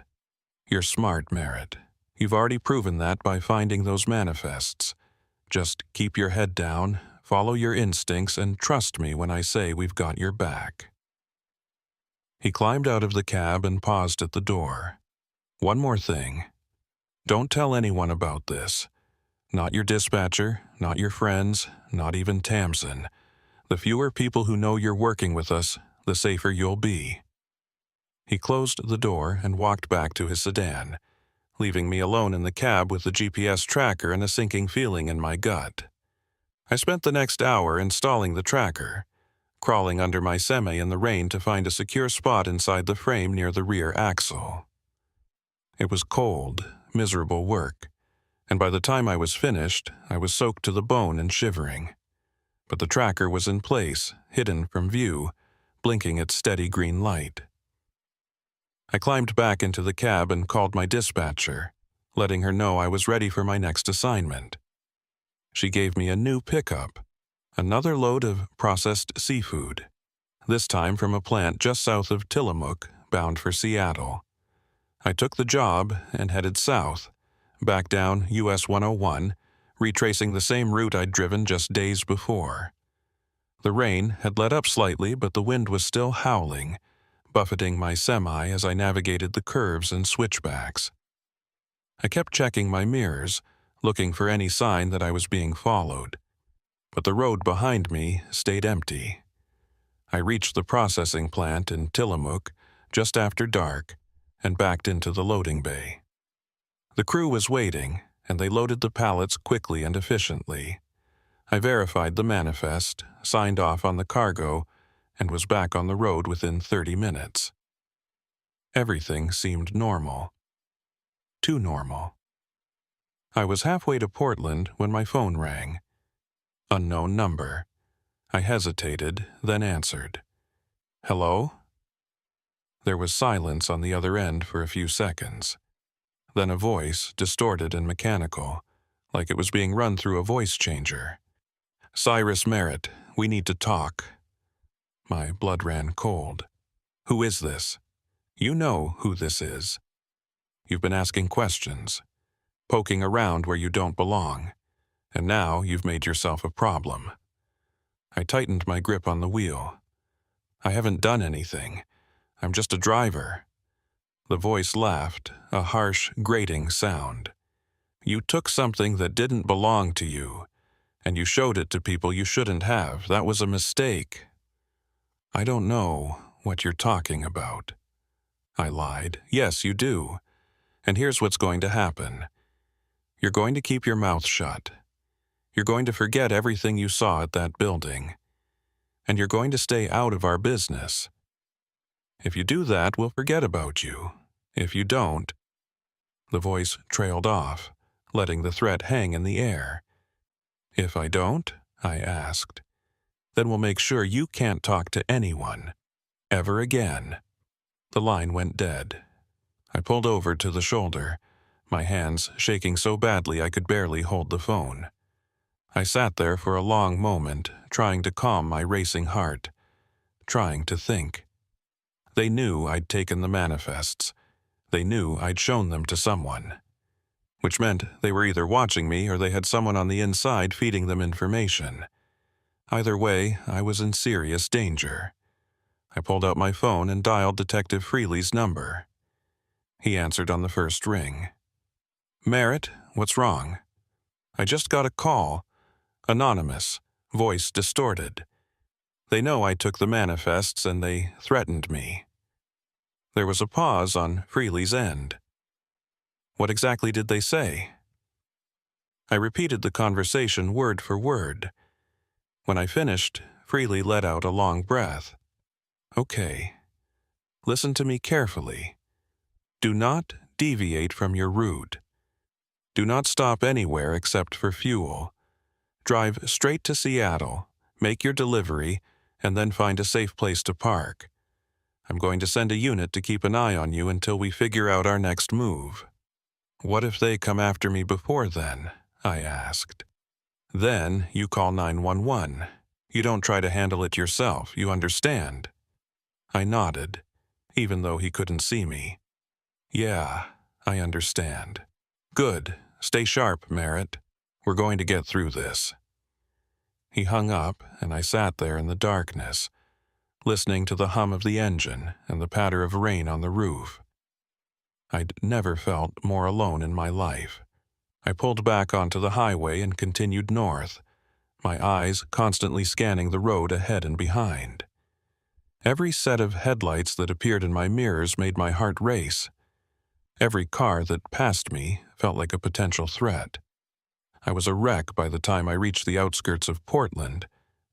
You're smart, Merritt. You've already proven that by finding those manifests. Just keep your head down, follow your instincts, and trust me when I say we've got your back." He climbed out of the cab and paused at the door. "One more thing. Don't tell anyone about this. Not your dispatcher, not your friends, not even Tamsin. The fewer people who know you're working with us, the safer you'll be." He closed the door and walked back to his sedan, leaving me alone in the cab with the GPS tracker and a sinking feeling in my gut. I spent the next hour installing the tracker, crawling under my semi in the rain to find a secure spot inside the frame near the rear axle. It was cold, miserable work, and by the time I was finished, I was soaked to the bone and shivering. But the tracker was in place, hidden from view, blinking its steady green light. I climbed back into the cab and called my dispatcher, letting her know I was ready for my next assignment. She gave me a new pickup, another load of processed seafood, this time from a plant just south of Tillamook, bound for Seattle. I took the job and headed south, back down US 101, retracing the same route I'd driven just days before. The rain had let up slightly, but the wind was still howling, buffeting my semi as I navigated the curves and switchbacks. I kept checking my mirrors, looking for any sign that I was being followed, but the road behind me stayed empty. I reached the processing plant in Tillamook just after dark and backed into the loading bay. The crew was waiting, and they loaded the pallets quickly and efficiently. I verified the manifest, signed off on the cargo, and was back on the road within 30 minutes. Everything seemed normal. Too normal. I was halfway to Portland when my phone rang. Unknown number. I hesitated, then answered. Hello? There was silence on the other end for a few seconds. Then a voice, distorted and mechanical, like it was being run through a voice changer. Cyrus Merritt, we need to talk. My blood ran cold. Who is this? You know who this is. You've been asking questions, poking around where you don't belong, and now you've made yourself a problem. I tightened my grip on the wheel. I haven't done anything. I'm just a driver. The voice laughed, a harsh, grating sound. You took something that didn't belong to you, and you showed it to people you shouldn't have. That was a mistake. I don't know what you're talking about. I lied. Yes, you do. And here's what's going to happen. You're going to keep your mouth shut. You're going to forget everything you saw at that building. And you're going to stay out of our business. If you do that, we'll forget about you. If you don't... The voice trailed off, letting the threat hang in the air. If I don't, I asked, then we'll make sure you can't talk to anyone, ever again. The line went dead. I pulled over to the shoulder, my hands shaking so badly I could barely hold the phone. I sat there for a long moment, trying to calm my racing heart, trying to think. They knew I'd taken the manifests. They knew I'd shown them to someone, which meant they were either watching me or they had someone on the inside feeding them information. Either way, I was in serious danger. I pulled out my phone and dialed Detective Freely's number. He answered on the first ring. Merritt, what's wrong? I just got a call. Anonymous, voice distorted. They know I took the manifests and they threatened me. There was a pause on Freely's end. What exactly did they say? I repeated the conversation word for word. When I finished, Freely let out a long breath. Okay. Listen to me carefully. Do not deviate from your route. Do not stop anywhere except for fuel. Drive straight to Seattle, make your delivery, and then find a safe place to park. I'm going to send a unit to keep an eye on you until we figure out our next move. What if they come after me before then? I asked. Then you call 911. You don't try to handle it yourself, you understand? I nodded, even though he couldn't see me. Yeah, I understand. Good. Stay sharp, Merritt. We're going to get through this. He hung up, and I sat there in the darkness, listening to the hum of the engine and the patter of rain on the roof. I'd never felt more alone in my life. I pulled back onto the highway and continued north, my eyes constantly scanning the road ahead and behind. Every set of headlights that appeared in my mirrors made my heart race. Every car that passed me felt like a potential threat. I was a wreck by the time I reached the outskirts of Portland,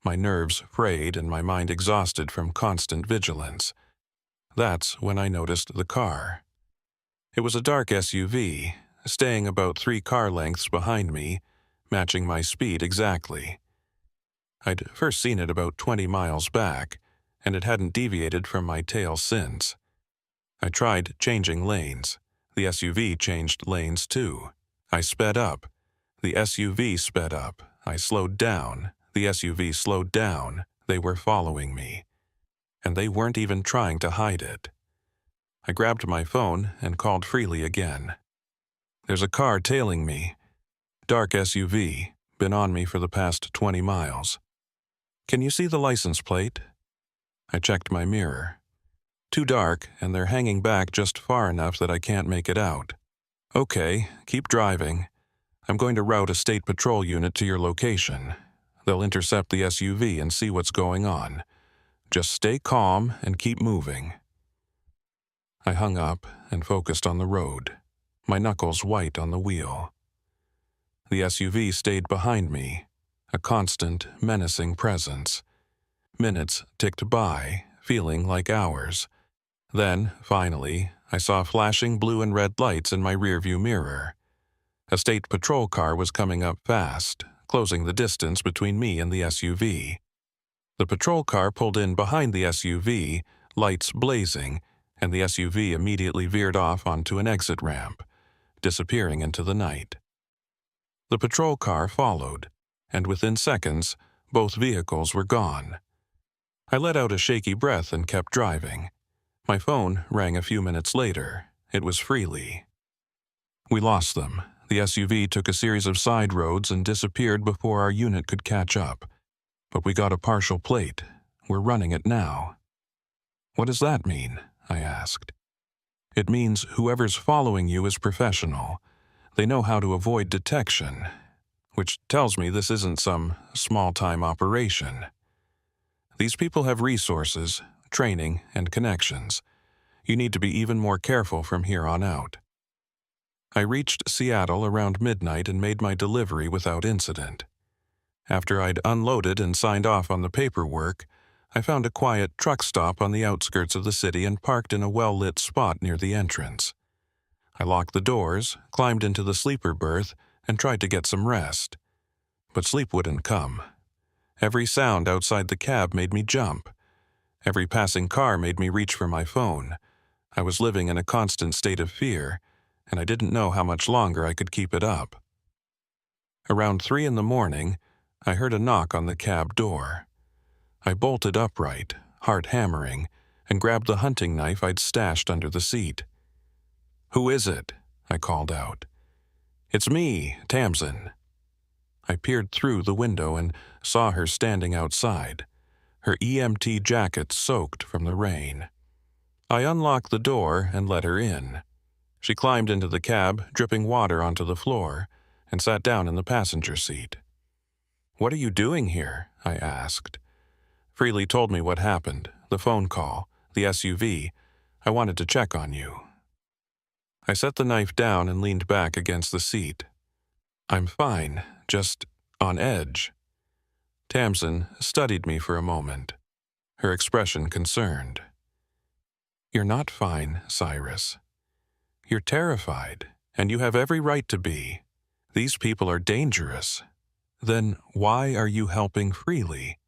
my nerves frayed and my mind exhausted from constant vigilance. That's when I noticed the car. It was a dark SUV, staying about 3 car lengths behind me, matching my speed exactly. I'd first seen it about 20 miles back, and it hadn't deviated from my tail since. I tried changing lanes. The SUV changed lanes too. I sped up. The SUV sped up. I slowed down. The SUV slowed down. They were following me. And they weren't even trying to hide it. I grabbed my phone and called Freely again. There's a car tailing me. Dark SUV. Been on me for the past 20 miles. Can you see the license plate? I checked my mirror. Too dark, and they're hanging back just far enough that I can't make it out. Okay, keep driving. I'm going to route a state patrol unit to your location. They'll intercept the SUV and see what's going on. Just stay calm and keep moving. I hung up and focused on the road, my knuckles white on the wheel. The SUV stayed behind me, a constant, menacing presence. Minutes ticked by, feeling like hours. Then, finally, I saw flashing blue and red lights in my rearview mirror. A state patrol car was coming up fast, closing the distance between me and the SUV. The patrol car pulled in behind the SUV, lights blazing, and the SUV immediately veered off onto an exit ramp, disappearing into the night. The patrol car followed, and within seconds, both vehicles were gone. I let out a shaky breath and kept driving. My phone rang a few minutes later. It was Freely. We lost them. The SUV took a series of side roads and disappeared before our unit could catch up. But we got a partial plate. We're running it now. What does that mean? I asked. It means whoever's following you is professional. They know how to avoid detection, which tells me this isn't some small-time operation. These people have resources, training, and connections. You need to be even more careful from here on out. I reached Seattle around midnight and made my delivery without incident. After I'd unloaded and signed off on the paperwork, I found a quiet truck stop on the outskirts of the city and parked in a well-lit spot near the entrance. I locked the doors, climbed into the sleeper berth, and tried to get some rest. But sleep wouldn't come. Every sound outside the cab made me jump. Every passing car made me reach for my phone. I was living in a constant state of fear, and I didn't know how much longer I could keep it up. Around 3 a.m, I heard a knock on the cab door. I bolted upright, heart hammering, and grabbed the hunting knife I'd stashed under the seat. "Who is it?" I called out. "It's me, Tamsin." I peered through the window and saw her standing outside, her EMT jacket soaked from the rain. I unlocked the door and let her in. She climbed into the cab, dripping water onto the floor, and sat down in the passenger seat. "What are you doing here?" I asked. Freely told me what happened, the phone call, the SUV. "I wanted to check on you." I set the knife down and leaned back against the seat. "I'm fine, just on edge." Tamsin studied me for a moment, her expression concerned. "You're not fine, Cyrus. You're terrified, and you have every right to be. These people are dangerous. Then why are you helping Freely?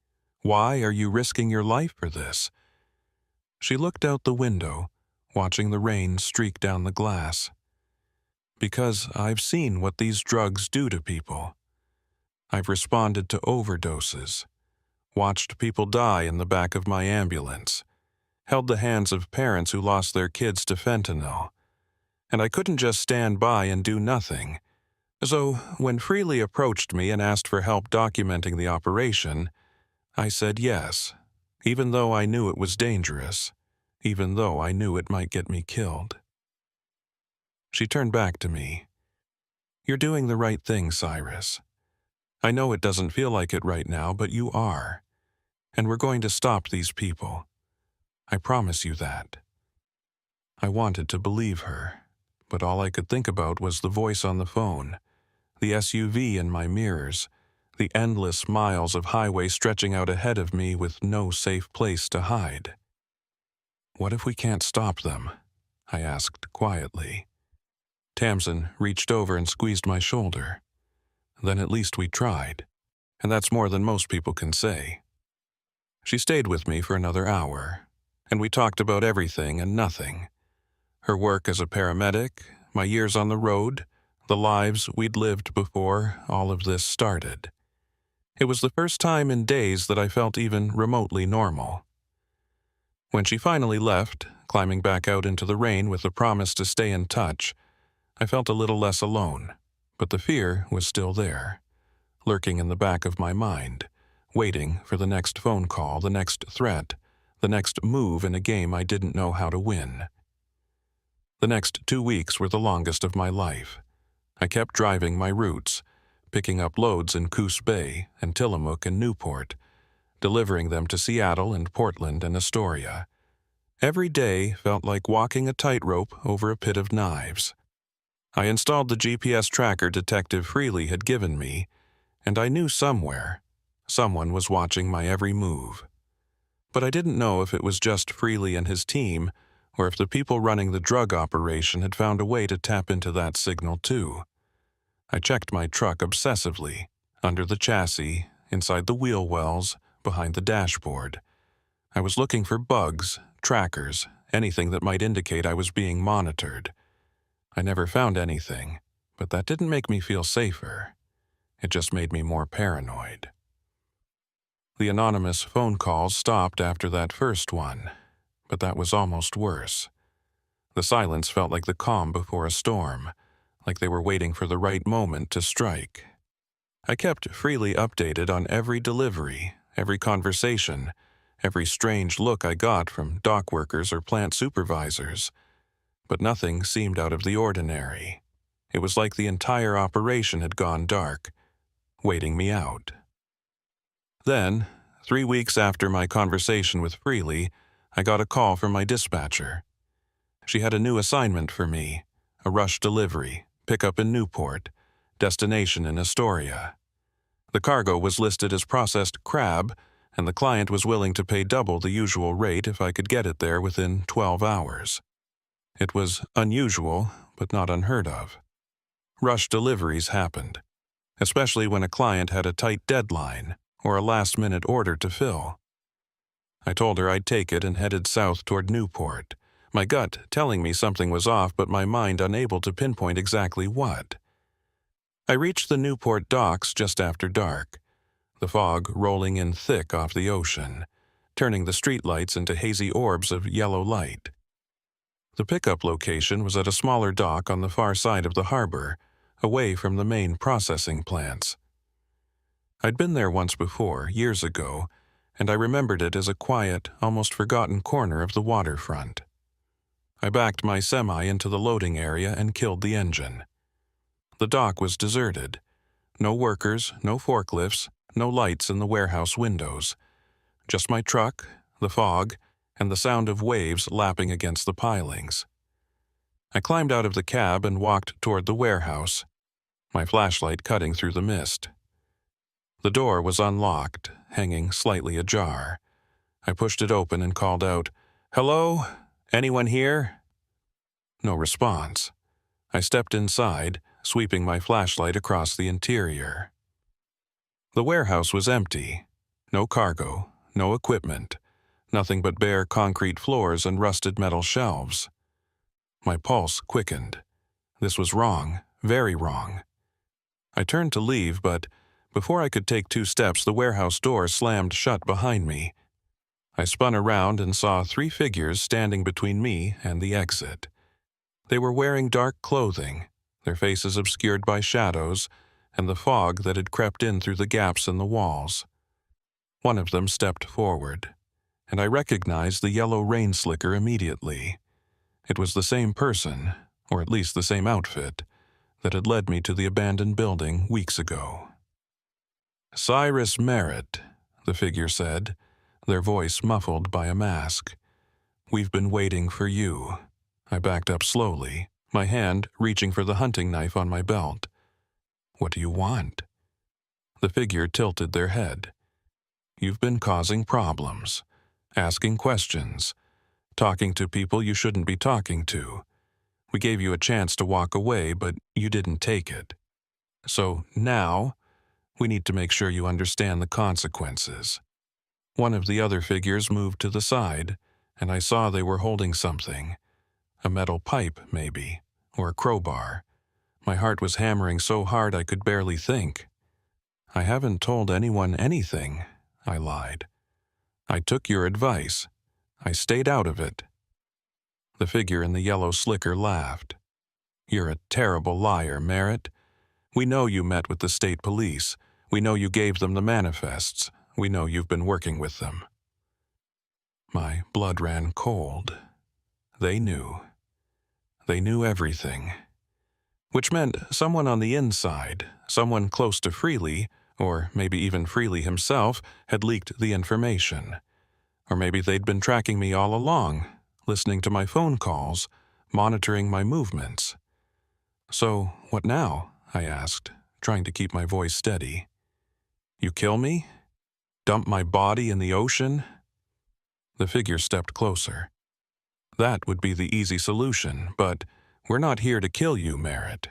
Why are you risking your life for this?" She looked out the window, watching the rain streak down the glass. "Because I've seen what these drugs do to people. I've responded to overdoses, watched people die in the back of my ambulance, held the hands of parents who lost their kids to fentanyl. And I couldn't just stand by and do nothing. So when Freely approached me and asked for help documenting the operation, I said yes, even though I knew it was dangerous, even though I knew it might get me killed." She turned back to me. "You're doing the right thing, Cyrus. I know it doesn't feel like it right now, but you are. And we're going to stop these people. I promise you that." I wanted to believe her, but all I could think about was the voice on the phone, the SUV in my mirrors, the endless miles of highway stretching out ahead of me with no safe place to hide. "What if we can't stop them?" I asked quietly. Tamsin reached over and squeezed my shoulder. "Then at least we tried, and that's more than most people can say." She stayed with me for another hour, and we talked about everything and nothing. Her work as a paramedic, my years on the road, the lives we'd lived before all of this started. It was the first time in days that I felt even remotely normal. When she finally left, climbing back out into the rain with the promise to stay in touch, I felt a little less alone, but the fear was still there, lurking in the back of my mind, waiting for the next phone call, the next threat, the next move in a game I didn't know how to win. The next 2 weeks were the longest of my life. I kept driving my routes, picking up loads in Coos Bay and Tillamook and Newport, delivering them to Seattle and Portland and Astoria. Every day felt like walking a tightrope over a pit of knives. I installed the GPS tracker Detective Freely had given me, and I knew somewhere, someone was watching my every move. But I didn't know if it was just Freely and his team, or if the people running the drug operation had found a way to tap into that signal too. I checked my truck obsessively, under the chassis, inside the wheel wells, behind the dashboard. I was looking for bugs, trackers, anything that might indicate I was being monitored. I never found anything, but that didn't make me feel safer. It just made me more paranoid. The anonymous phone calls stopped after that first one, but that was almost worse. The silence felt like the calm before a storm, like they were waiting for the right moment to strike. I kept Freely updated on every delivery, every conversation, every strange look I got from dock workers or plant supervisors, but nothing seemed out of the ordinary. It was like the entire operation had gone dark, waiting me out. Then, 3 weeks after my conversation with Freely, I got a call from my dispatcher. She had a new assignment for me, a rush delivery, pickup in Newport, destination in Astoria. The cargo was listed as processed crab, and the client was willing to pay double the usual rate if I could get it there within 12 hours. It was unusual, but not unheard of. Rush deliveries happened, especially when a client had a tight deadline or a last-minute order to fill. I told her I'd take it and headed south toward Newport, my gut telling me something was off but my mind unable to pinpoint exactly what. I reached the Newport docks just after dark, the fog rolling in thick off the ocean, turning the streetlights into hazy orbs of yellow light. The pickup location was at a smaller dock on the far side of the harbor, away from the main processing plants. I'd been there once before, years ago, and I remembered it as a quiet, almost forgotten corner of the waterfront. I backed my semi into the loading area and killed the engine. The dock was deserted. No workers, no forklifts, no lights in the warehouse windows. Just my truck, the fog, and the sound of waves lapping against the pilings. I climbed out of the cab and walked toward the warehouse, my flashlight cutting through the mist. The door was unlocked, hanging slightly ajar. I pushed it open and called out, "Hello? Anyone here?" No response. I stepped inside, sweeping my flashlight across the interior. The warehouse was empty. No cargo, no equipment, nothing but bare concrete floors and rusted metal shelves. My pulse quickened. This was wrong, very wrong. I turned to leave, but before I could take 2 steps, the warehouse door slammed shut behind me. I spun around and saw 3 figures standing between me and the exit. They were wearing dark clothing, their faces obscured by shadows and the fog that had crept in through the gaps in the walls. One of them stepped forward, and I recognized the yellow rain slicker immediately. It was the same person, or at least the same outfit, that had led me to the abandoned building weeks ago. "Cyrus Merritt," the figure said, their voice muffled by a mask. "We've been waiting for you." I backed up slowly, my hand reaching for the hunting knife on my belt. "What do you want?" The figure tilted their head. "You've been causing problems, asking questions, talking to people you shouldn't be talking to. We gave you a chance to walk away, but you didn't take it. So now, we need to make sure you understand the consequences." One of the other figures moved to the side, and I saw they were holding something. A metal pipe, maybe, or a crowbar. My heart was hammering so hard I could barely think. "I haven't told anyone anything," I lied. "I took your advice. I stayed out of it." The figure in the yellow slicker laughed. "You're a terrible liar, Merritt. We know you met with the state police. We know you gave them the manifests. We know you've been working with them." My blood ran cold. They knew. They knew everything. Which meant someone on the inside, someone close to Freely, or maybe even Freely himself, had leaked the information. Or maybe they'd been tracking me all along, listening to my phone calls, monitoring my movements. "So, what now?" I asked, trying to keep my voice steady. "You kill me? Dump my body in the ocean?" The figure stepped closer. That would be the easy solution, but we're not here to kill you, Merritt.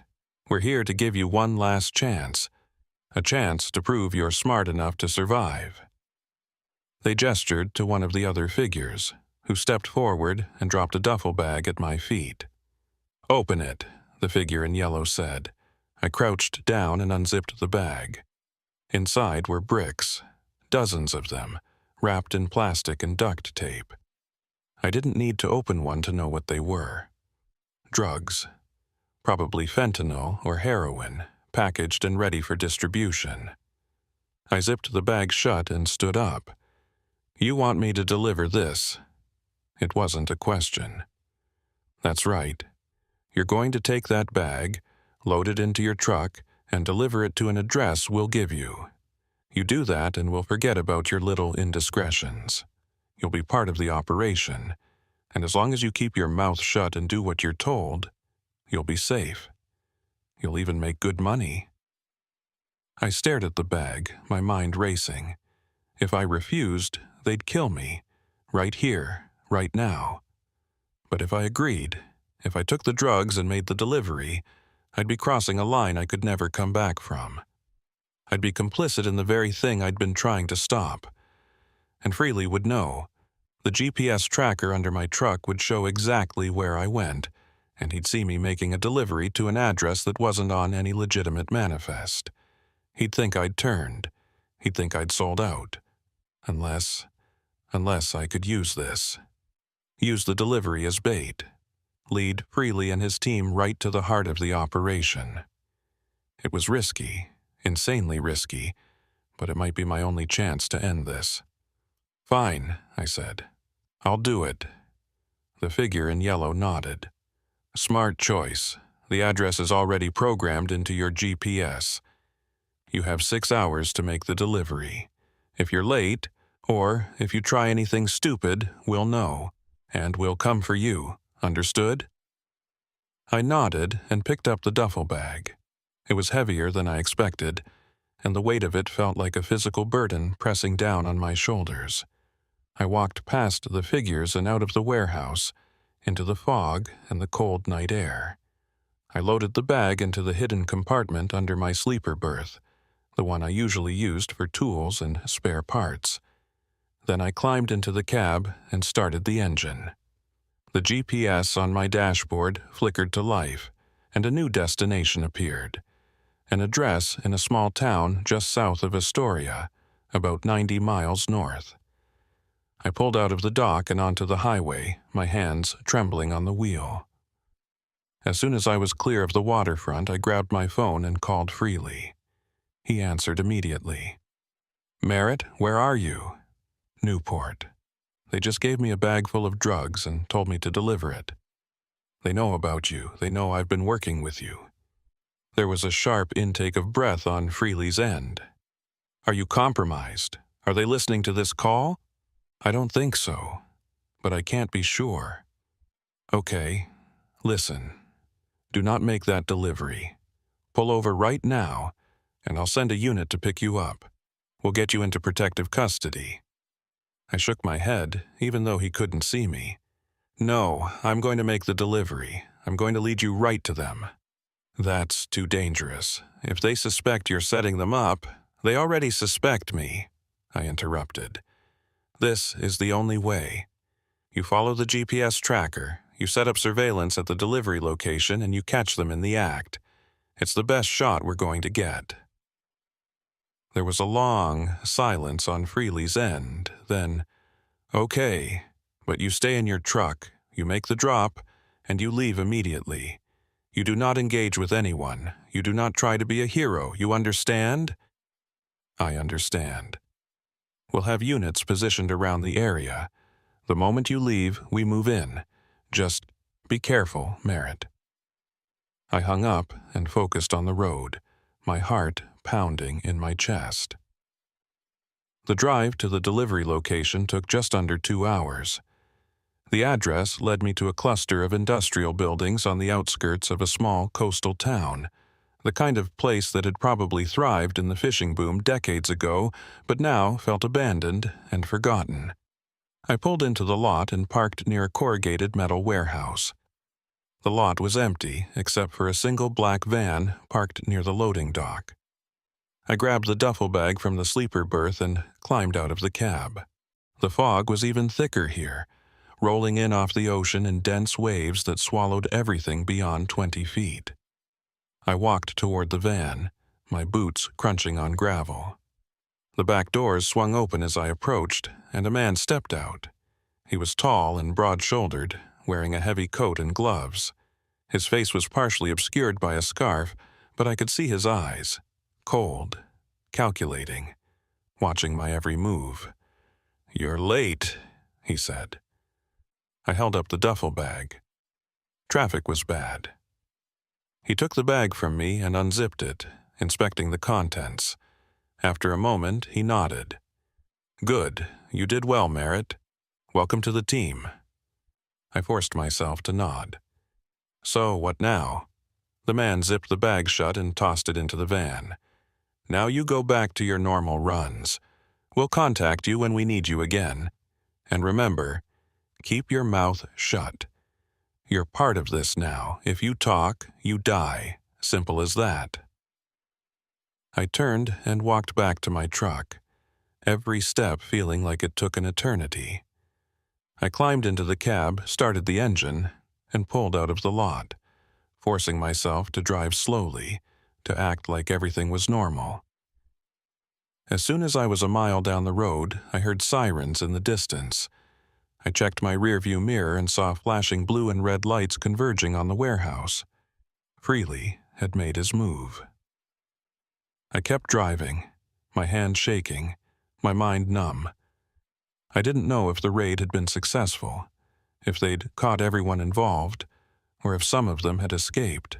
We're here to give you one last chance, a chance to prove you're smart enough to survive. They gestured to one of the other figures, who stepped forward and dropped a duffel bag at my feet. "Open it," the figure in yellow said. I crouched down and unzipped the bag. Inside were bricks, dozens of them, wrapped in plastic and duct tape. I didn't need to open one to know what they were. Drugs. Probably fentanyl or heroin, packaged and ready for distribution. I zipped the bag shut and stood up. "You want me to deliver this?" It wasn't a question. "That's right. You're going to take that bag, load it into your truck, and deliver it to an address we'll give you. You do that and we'll forget about your little indiscretions. You'll be part of the operation, and as long as you keep your mouth shut and do what you're told, you'll be safe. You'll even make good money." I stared at the bag, my mind racing. If I refused, they'd kill me, right here, right now. But if I agreed, if I took the drugs and made the delivery, I'd be crossing a line I could never come back from. I'd be complicit in the very thing I'd been trying to stop. And Freely would know. The GPS tracker under my truck would show exactly where I went, and he'd see me making a delivery to an address that wasn't on any legitimate manifest. He'd think I'd turned. He'd think I'd sold out. Unless I could use this. Use the delivery as bait. Lead Freely and his team right to the heart of the operation. It was risky, insanely risky, but it might be my only chance to end this. "Fine," I said. "I'll do it." The figure in yellow nodded. "Smart choice. The address is already programmed into your GPS. You have 6 hours to make the delivery. If you're late, or if you try anything stupid, we'll know, and we'll come for you. Understood?" I nodded and picked up the duffel bag. It was heavier than I expected, and the weight of it felt like a physical burden pressing down on my shoulders. I walked past the figures and out of the warehouse, into the fog and the cold night air. I loaded the bag into the hidden compartment under my sleeper berth, the one I usually used for tools and spare parts. Then I climbed into the cab and started the engine. The GPS on my dashboard flickered to life, and a new destination appeared. An address in a small town just south of Astoria, about 90 miles north. I pulled out of the dock and onto the highway, my hands trembling on the wheel. As soon as I was clear of the waterfront, I grabbed my phone and called Freely. He answered immediately. "Merritt, where are you?" "Newport. They just gave me a bag full of drugs and told me to deliver it. They know about you. They know I've been working with you." There was a sharp intake of breath on Freely's end. "Are you compromised? Are they listening to this call?" "I don't think so, but I can't be sure." "Okay, listen. Do not make that delivery. Pull over right now, and I'll send a unit to pick you up. We'll get you into protective custody." I shook my head, even though he couldn't see me. "No, I'm going to make the delivery. I'm going to lead you right to them." "That's too dangerous. If they suspect you're setting them up, they already suspect me," I interrupted. "This is the only way. You follow the GPS tracker, you set up surveillance at the delivery location, and you catch them in the act. It's the best shot we're going to get." There was a long silence on Freely's end, then, "Okay, but you stay in your truck, you make the drop, and you leave immediately. You do not engage with anyone. You do not try to be a hero. You understand?" "I understand. We'll have units positioned around the area. The moment you leave, we move in. Just be careful, Merritt." I hung up and focused on the road, my heart pounding in my chest. The drive to the delivery location took just under 2 hours. The address led me to a cluster of industrial buildings on the outskirts of a small coastal town, the kind of place that had probably thrived in the fishing boom decades ago, but now felt abandoned and forgotten. I pulled into the lot and parked near a corrugated metal warehouse. The lot was empty except for a single black van parked near the loading dock. I grabbed the duffel bag from the sleeper berth and climbed out of the cab. The fog was even thicker here, rolling in off the ocean in dense waves that swallowed everything beyond 20 feet. I walked toward the van, my boots crunching on gravel. The back doors swung open as I approached, and a man stepped out. He was tall and broad-shouldered, wearing a heavy coat and gloves. His face was partially obscured by a scarf, but I could see his eyes, cold, calculating, watching my every move. "You're late," he said. I held up the duffel bag. Traffic was bad. He took the bag from me and unzipped it, inspecting the contents. After a moment, he nodded. "Good. You did well, Merritt. Welcome to the team." I forced myself to nod. "So, what now?" The man zipped the bag shut and tossed it into the van. "Now you go back to your normal runs. We'll contact you when we need you again. And remember, keep your mouth shut. You're part of this now. If you talk, you die. Simple as that." I turned and walked back to my truck, every step feeling like it took an eternity. I climbed into the cab, started the engine, and pulled out of the lot, forcing myself to drive slowly, to act like everything was normal. As soon as I was a mile down the road, I heard sirens in the distance. I checked my rearview mirror and saw flashing blue and red lights converging on the warehouse. Freely had made his move. I kept driving, my hand shaking, my mind numb. I didn't know if the raid had been successful, if they'd caught everyone involved, or if some of them had escaped.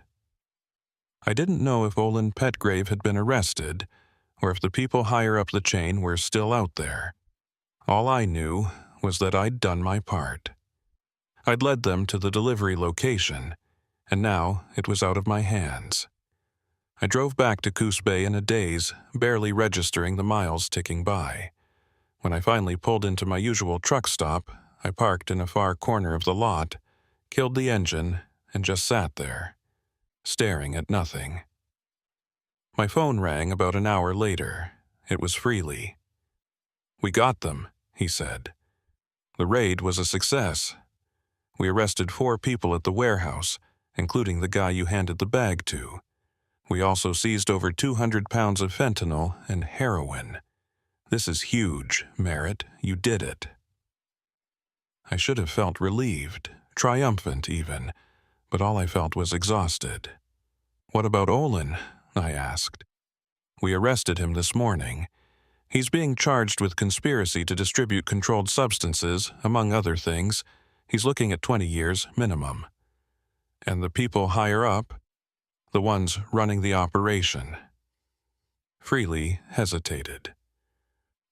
I didn't know if Olin Petgrave had been arrested, or if the people higher up the chain were still out there. All I knew was that I'd done my part. I'd led them to the delivery location, and now it was out of my hands. I drove back to Coos Bay in a daze, barely registering the miles ticking by. When I finally pulled into my usual truck stop, I parked in a far corner of the lot, killed the engine, and just sat there, staring at nothing. My phone rang about an hour later. It was Freely. "We got them," he said. "The raid was a success. We arrested 4 people at the warehouse, including the guy you handed the bag to. We also seized over 200 pounds of fentanyl and heroin. This is huge, Merritt. You did it." I should have felt relieved, triumphant even, but all I felt was exhausted. "What about Olin?" I asked. "We arrested him this morning. He's being charged with conspiracy to distribute controlled substances, among other things. He's looking at 20 years minimum." "And the people higher up?" "The ones running the operation." Freely hesitated.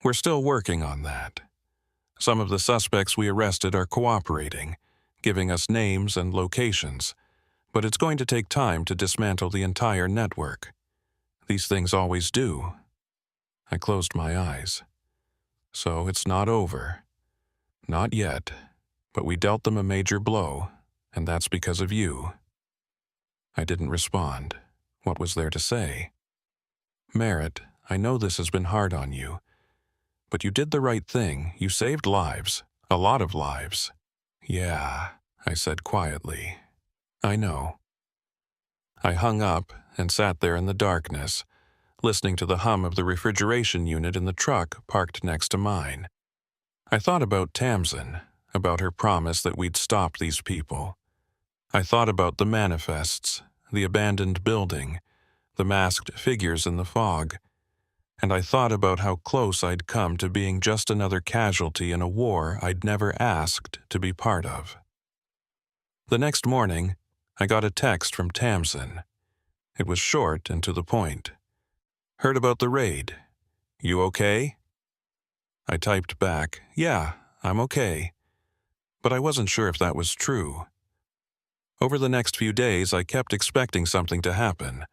"We're still working on that. Some of the suspects we arrested are cooperating, giving us names and locations, but it's going to take time to dismantle the entire network. These things always do." I closed my eyes. "So it's not over." "Not yet, but we dealt them a major blow, and that's because of you." I didn't respond. What was there to say? "Merritt, I know this has been hard on you, but you did the right thing. You saved lives, a lot of lives." "Yeah," I said quietly. "I know." I hung up and sat there in the darkness, listening to the hum of the refrigeration unit in the truck parked next to mine. I thought about Tamsin, about her promise that we'd stop these people. I thought about the manifests, the abandoned building, the masked figures in the fog, and I thought about how close I'd come to being just another casualty in a war I'd never asked to be part of. The next morning, I got a text from Tamsin. It was short and to the point. "Heard about the raid. You okay?" I typed back, "Yeah, I'm okay." But I wasn't sure if that was true. Over the next few days, I kept expecting something to happen.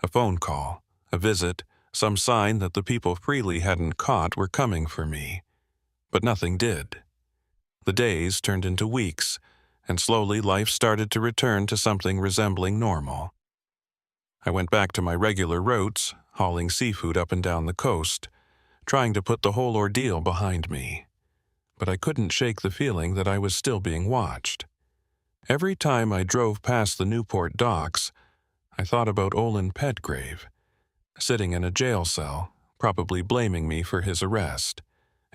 A phone call, a visit, some sign that the people Freely hadn't caught were coming for me. But nothing did. The days turned into weeks, and slowly life started to return to something resembling normal. I went back to my regular routes, hauling seafood up and down the coast, trying to put the whole ordeal behind me. But I couldn't shake the feeling that I was still being watched. Every time I drove past the Newport docks, I thought about Olin Petgrave, sitting in a jail cell, probably blaming me for his arrest.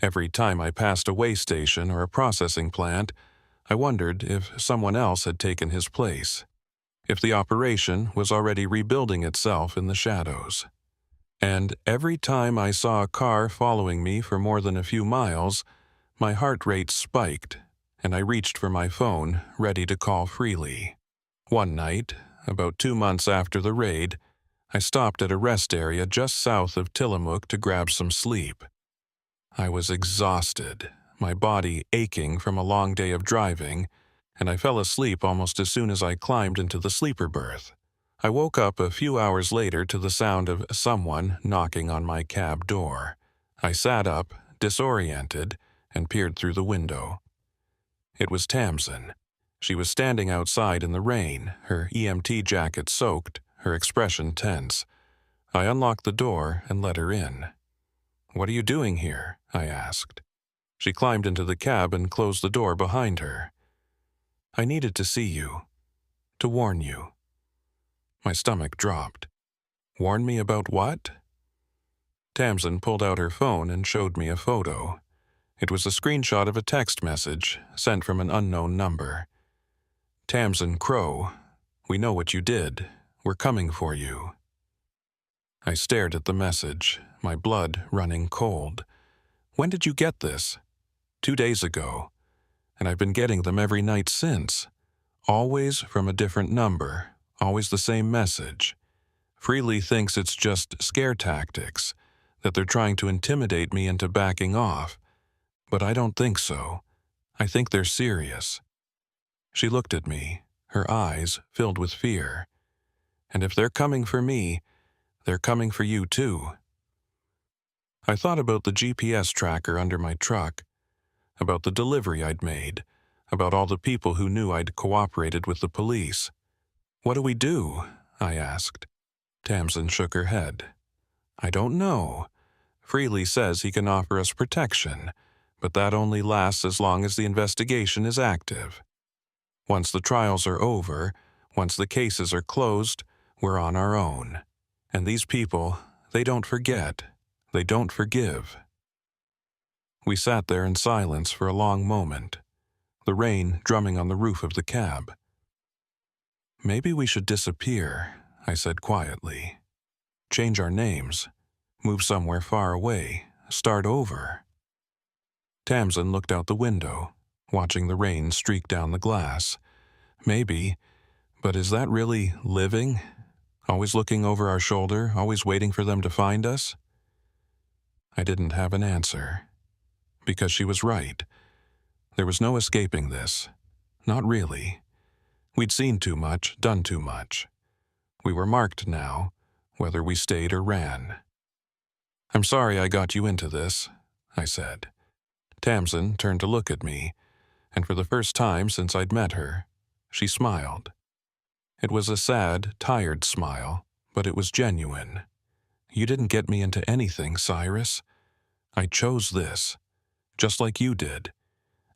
Every time I passed a way station or a processing plant, I wondered if someone else had taken his place, if the operation was already rebuilding itself in the shadows. And every time I saw a car following me for more than a few miles, my heart rate spiked, and I reached for my phone, ready to call freely. One night, about 2 months after the raid, I stopped at a rest area just south of Tillamook to grab some sleep. I was exhausted, my body aching from a long day of driving, and I fell asleep almost as soon as I climbed into the sleeper berth. I woke up a few hours later to the sound of someone knocking on my cab door. I sat up, disoriented, and peered through the window. It was Tamsin. She was standing outside in the rain, her EMT jacket soaked, her expression tense. I unlocked the door and let her in. "What are you doing here?" I asked. She climbed into the cab and closed the door behind her. "I needed to see you. To warn you." My stomach dropped. "Warn me about what?" Tamsin pulled out her phone and showed me a photo. It was a screenshot of a text message sent from an unknown number. "Tamsin Crow, we know what you did. We're coming for you." I stared at the message, my blood running cold. "When did you get this?" "2 days ago. And I've been getting them every night since. Always from a different number, always the same message. Freely thinks it's just scare tactics, that they're trying to intimidate me into backing off. But I don't think so. I think they're serious." She looked at me, her eyes filled with fear. "And if they're coming for me, they're coming for you too." I thought about the GPS tracker under my truck, about the delivery I'd made, about all the people who knew I'd cooperated with the police. "What do we do?" I asked. Tamsin shook her head. "I don't know. Freely says he can offer us protection, but that only lasts as long as the investigation is active. Once the trials are over, once the cases are closed, we're on our own. And these people, they don't forget. They don't forgive." We sat there in silence for a long moment, the rain drumming on the roof of the cab. "Maybe we should disappear," I said quietly. "Change our names. Move somewhere far away. Start over." Tamsin looked out the window, watching the rain streak down the glass. "Maybe, but is that really living? Always looking over our shoulder, always waiting for them to find us?" I didn't have an answer. Because she was right. There was no escaping this. Not really. We'd seen too much, done too much. We were marked now, whether we stayed or ran. "I'm sorry I got you into this," I said. Tamsin turned to look at me, and for the first time since I'd met her, she smiled. It was a sad, tired smile, but it was genuine. "You didn't get me into anything, Cyrus. I chose this, just like you did,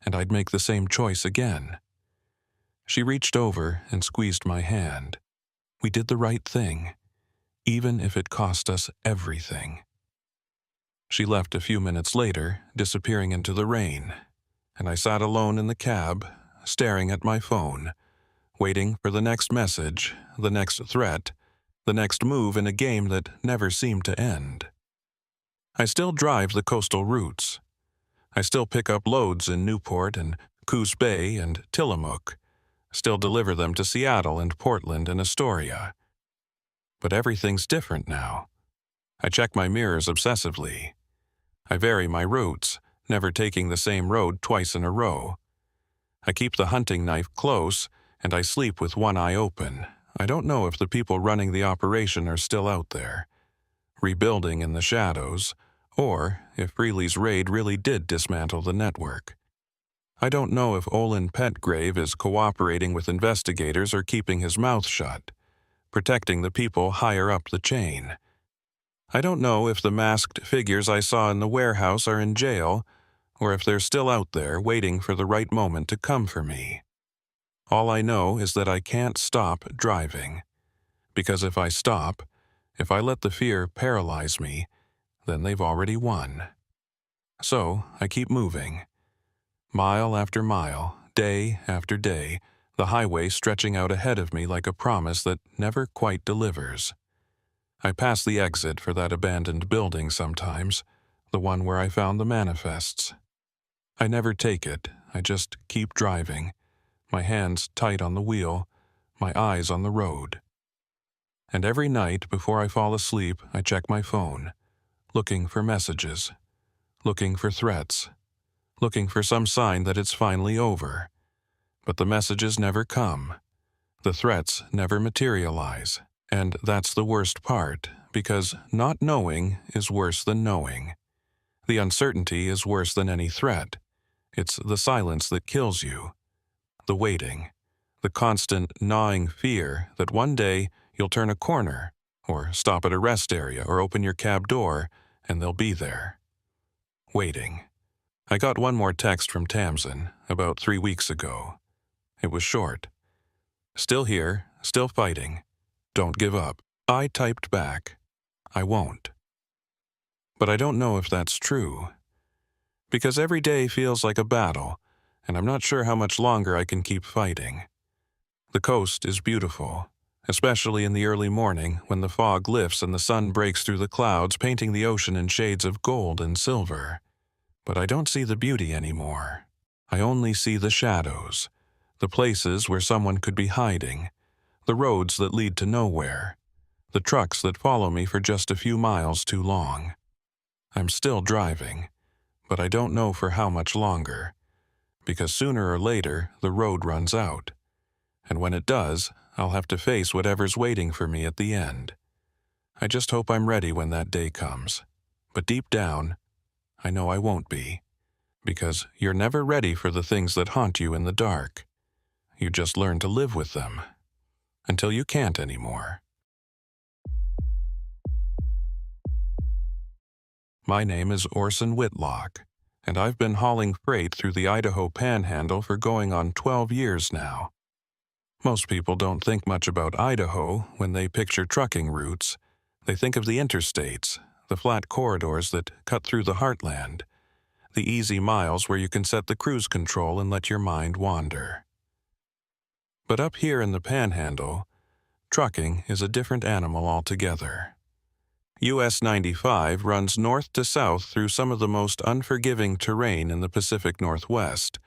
and I'd make the same choice again." She reached over and squeezed my hand. "We did the right thing, even if it cost us everything." She left a few minutes later, disappearing into the rain, and I sat alone in the cab, staring at my phone, waiting for the next message, the next threat, the next move in a game that never seemed to end. I still drive the coastal routes. I still pick up loads in Newport and Coos Bay and Tillamook, still deliver them to Seattle and Portland and Astoria. But everything's different now. I check my mirrors obsessively. I vary my routes, never taking the same road twice in a row. I keep the hunting knife close, and I sleep with one eye open. I don't know if the people running the operation are still out there, rebuilding in the shadows, or if Freely's raid really did dismantle the network. I don't know if Olin Petgrave is cooperating with investigators or keeping his mouth shut, protecting the people higher up the chain. I don't know if the masked figures I saw in the warehouse are in jail, or if they're still out there waiting for the right moment to come for me. All I know is that I can't stop driving. Because if I stop, if I let the fear paralyze me, then they've already won. So I keep moving. Mile after mile, day after day, the highway stretching out ahead of me like a promise that never quite delivers. I pass the exit for that abandoned building sometimes, the one where I found the manifests. I never take it, I just keep driving, my hands tight on the wheel, my eyes on the road. And every night before I fall asleep, I check my phone, looking for messages, looking for threats, looking for some sign that it's finally over. But the messages never come. The threats never materialize. And that's the worst part, because not knowing is worse than knowing. The uncertainty is worse than any threat. It's the silence that kills you. The waiting. The constant gnawing fear that one day you'll turn a corner, or stop at a rest area, or open your cab door, and they'll be there. Waiting. I got one more text from Tamsin about 3 weeks ago. It was short. Still here, still fighting. Don't give up. I typed back, I won't. But I don't know if that's true. Because every day feels like a battle, and I'm not sure how much longer I can keep fighting. The coast is beautiful, especially in the early morning when the fog lifts and the sun breaks through the clouds, painting the ocean in shades of gold and silver. But I don't see the beauty anymore. I only see the shadows, the places where someone could be hiding, the roads that lead to nowhere, the trucks that follow me for just a few miles too long. I'm still driving, but I don't know for how much longer, because sooner or later the road runs out, and when it does, I'll have to face whatever's waiting for me at the end. I just hope I'm ready when that day comes, but deep down, I know I won't be, because you're never ready for the things that haunt you in the dark. You just learn to live with them, until you can't anymore. My name is Orson Whitlock, and I've been hauling freight through the Idaho Panhandle for going on 12 years now. Most people don't think much about Idaho when they picture trucking routes. They think of the interstates, the flat corridors that cut through the heartland, the easy miles where you can set the cruise control and let your mind wander. But up here in the Panhandle, trucking is a different animal altogether. US 95 runs north to south through some of the most unforgiving terrain in the Pacific Northwest,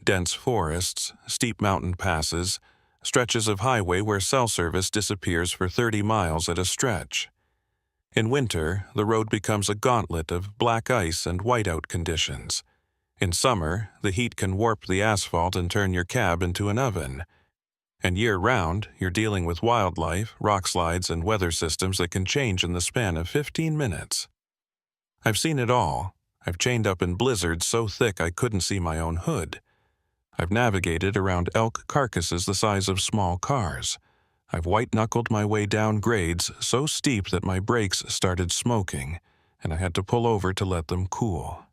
dense forests, steep mountain passes, stretches of highway where cell service disappears for 30 miles at a stretch. In winter, the road becomes a gauntlet of black ice and whiteout conditions. In summer, the heat can warp the asphalt and turn your cab into an oven. And year-round, you're dealing with wildlife, rock slides, and weather systems that can change in the span of 15 minutes. I've seen it all. I've chained up in blizzards so thick I couldn't see my own hood. I've navigated around elk carcasses the size of small cars. I've white-knuckled my way down grades so steep that my brakes started smoking, and I had to pull over to let them cool.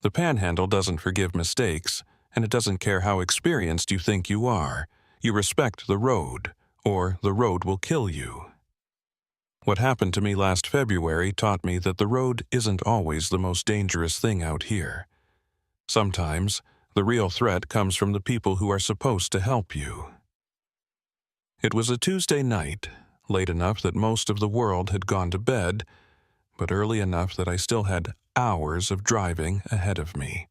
The Panhandle doesn't forgive mistakes, and it doesn't care how experienced you think you are. You respect the road, or the road will kill you. What happened to me last February taught me that the road isn't always the most dangerous thing out here. Sometimes, the real threat comes from the people who are supposed to help you. It was a Tuesday night, late enough that most of the world had gone to bed, but early enough that I still had hours of driving ahead of me.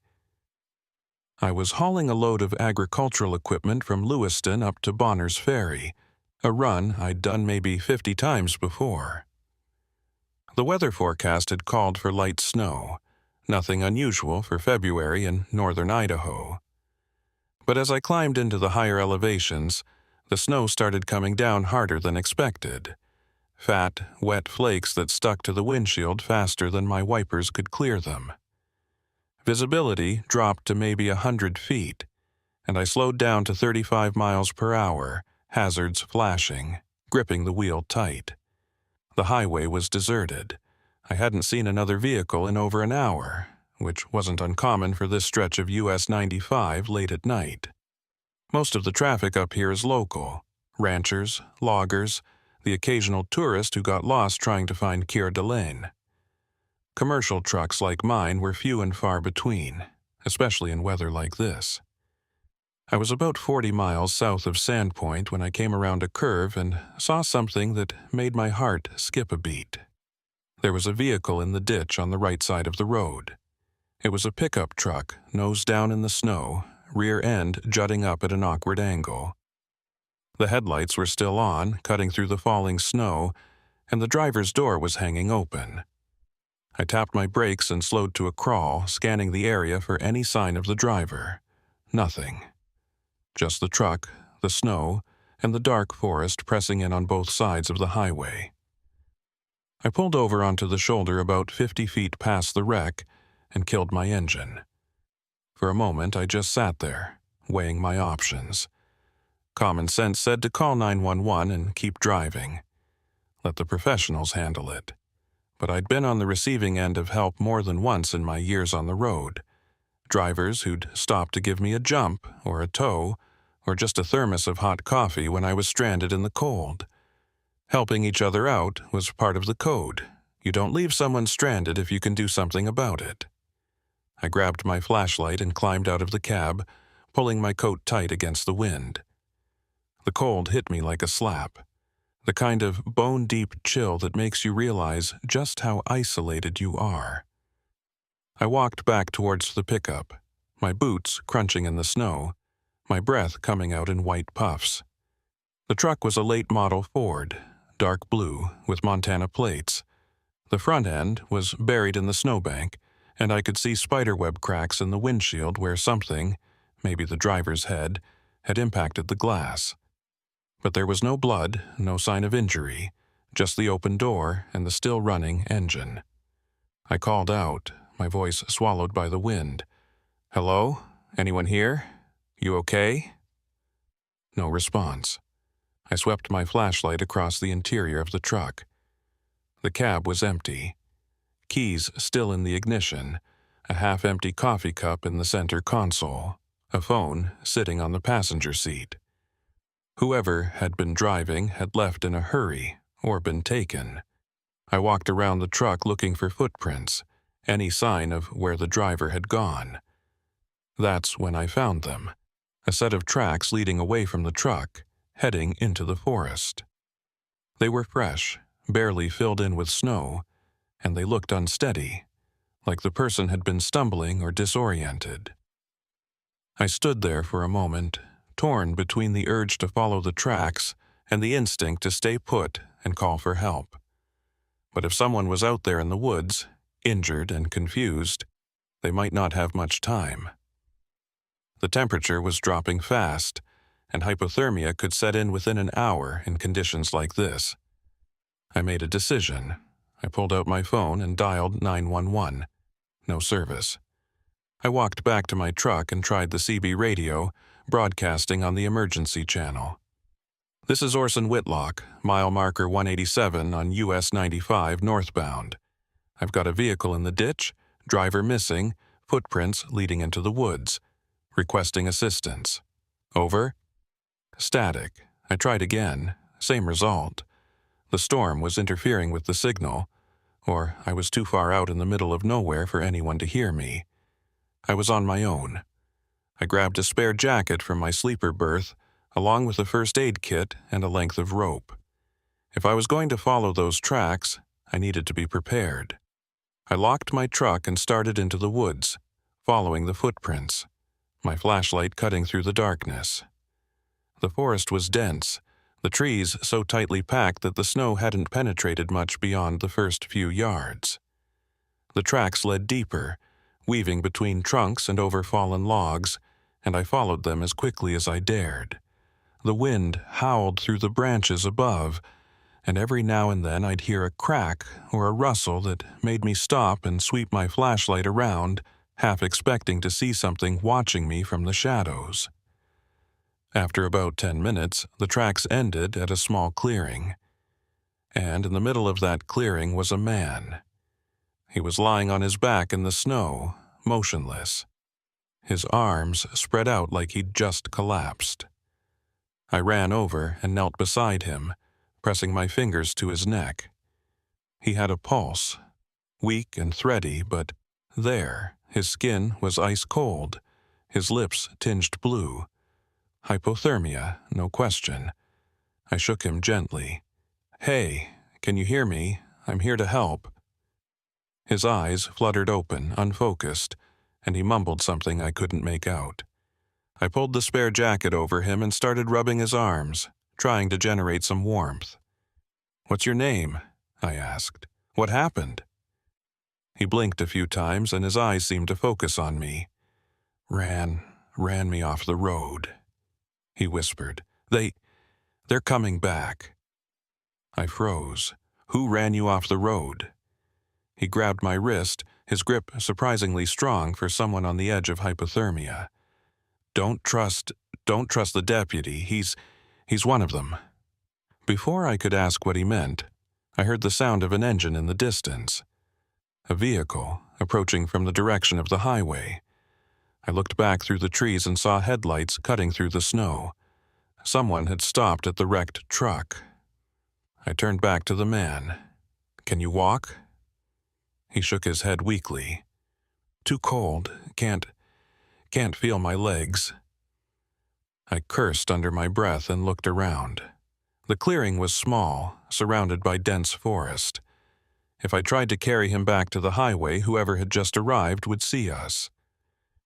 I was hauling a load of agricultural equipment from Lewiston up to Bonner's Ferry, a run I'd done maybe 50 times before. The weather forecast had called for light snow, nothing unusual for February in northern Idaho. But as I climbed into the higher elevations, the snow started coming down harder than expected. Fat, wet flakes that stuck to the windshield faster than my wipers could clear them. Visibility dropped to maybe 100 feet, and I slowed down to 35 miles per hour, hazards flashing, gripping the wheel tight. The highway was deserted. I hadn't seen another vehicle in over an hour, which wasn't uncommon for this stretch of US 95 late at night. Most of the traffic up here is local: ranchers, loggers, the occasional tourist who got lost trying to find Coeur d'Alene. Commercial trucks like mine were few and far between, especially in weather like this. I was about 40 miles south of Sandpoint when I came around a curve and saw something that made my heart skip a beat. There was a vehicle in the ditch on the right side of the road. It was a pickup truck, nose down in the snow, rear end jutting up at an awkward angle. The headlights were still on, cutting through the falling snow, and the driver's door was hanging open. I tapped my brakes and slowed to a crawl, scanning the area for any sign of the driver. Nothing. Just the truck, the snow, and the dark forest pressing in on both sides of the highway. I pulled over onto the shoulder about 50 feet past the wreck and killed my engine. For a moment, I just sat there, weighing my options. Common sense said to call 911 and keep driving. Let the professionals handle it. But I'd been on the receiving end of help more than once in my years on the road. Drivers who'd stop to give me a jump or a tow or just a thermos of hot coffee when I was stranded in the cold. Helping each other out was part of the code. You don't leave someone stranded if you can do something about it. I grabbed my flashlight and climbed out of the cab, pulling my coat tight against the wind. The cold hit me like a slap, the kind of bone-deep chill that makes you realize just how isolated you are. I walked back towards the pickup, my boots crunching in the snow, my breath coming out in white puffs. The truck was a late-model Ford, dark blue, with Montana plates. The front end was buried in the snowbank, and I could see spiderweb cracks in the windshield where something, maybe the driver's head, had impacted the glass. But there was no blood, no sign of injury, just the open door and the still-running engine. I called out, my voice swallowed by the wind. "Hello? Anyone here? You okay?" No response. I swept my flashlight across the interior of the truck. The cab was empty. Keys still in the ignition, a half-empty coffee cup in the center console, a phone sitting on the passenger seat. Whoever had been driving had left in a hurry or been taken. I walked around the truck looking for footprints, any sign of where the driver had gone. That's when I found them, a set of tracks leading away from the truck, heading into the forest. They were fresh, barely filled in with snow, and they looked unsteady, like the person had been stumbling or disoriented. I stood there for a moment, torn between the urge to follow the tracks and the instinct to stay put and call for help. But if someone was out there in the woods, injured and confused, they might not have much time. The temperature was dropping fast, and hypothermia could set in within an hour in conditions like this. I made a decision. I pulled out my phone and dialed 911. No service. I walked back to my truck and tried the CB radio, broadcasting on the emergency channel. "This is Orson Whitlock, mile marker 187 on US 95 northbound. I've got a vehicle in the ditch, driver missing, footprints leading into the woods. Requesting assistance. Over." Static. I tried again. Same result. The storm was interfering with the signal, or I was too far out in the middle of nowhere for anyone to hear me. I was on my own. I grabbed a spare jacket from my sleeper berth, along with a first aid kit and a length of rope. If I was going to follow those tracks, I needed to be prepared. I locked my truck and started into the woods, following the footprints, my flashlight cutting through the darkness. The forest was dense, the trees so tightly packed that the snow hadn't penetrated much beyond the first few yards. The tracks led deeper, weaving between trunks and over fallen logs, and I followed them as quickly as I dared. The wind howled through the branches above, and every now and then I'd hear a crack or a rustle that made me stop and sweep my flashlight around, half expecting to see something watching me from the shadows. After about 10 minutes, the tracks ended at a small clearing. And in the middle of that clearing was a man. He was lying on his back in the snow, motionless. His arms spread out like he'd just collapsed. I ran over and knelt beside him, pressing my fingers to his neck. He had a pulse, weak and thready, but there, his skin was ice cold, his lips tinged blue. Hypothermia, no question. I shook him gently. "Hey, can you hear me? I'm here to help." His eyes fluttered open, unfocused, and he mumbled something I couldn't make out. I pulled the spare jacket over him and started rubbing his arms, trying to generate some warmth. "What's your name?" I asked. "What happened?" He blinked a few times and his eyes seemed to focus on me. Ran me off the road," he whispered. They're coming back." I froze. "Who ran you off the road?" He grabbed my wrist, his grip surprisingly strong for someone on the edge of hypothermia. Don't trust the deputy. He's one of them." Before I could ask what he meant, I heard the sound of an engine in the distance. A vehicle, approaching from the direction of the highway. I looked back through the trees and saw headlights cutting through the snow. Someone had stopped at the wrecked truck. I turned back to the man. "Can you walk?" He shook his head weakly. "Too cold. Can't feel my legs." I cursed under my breath and looked around. The clearing was small, surrounded by dense forest. If I tried to carry him back to the highway, whoever had just arrived would see us.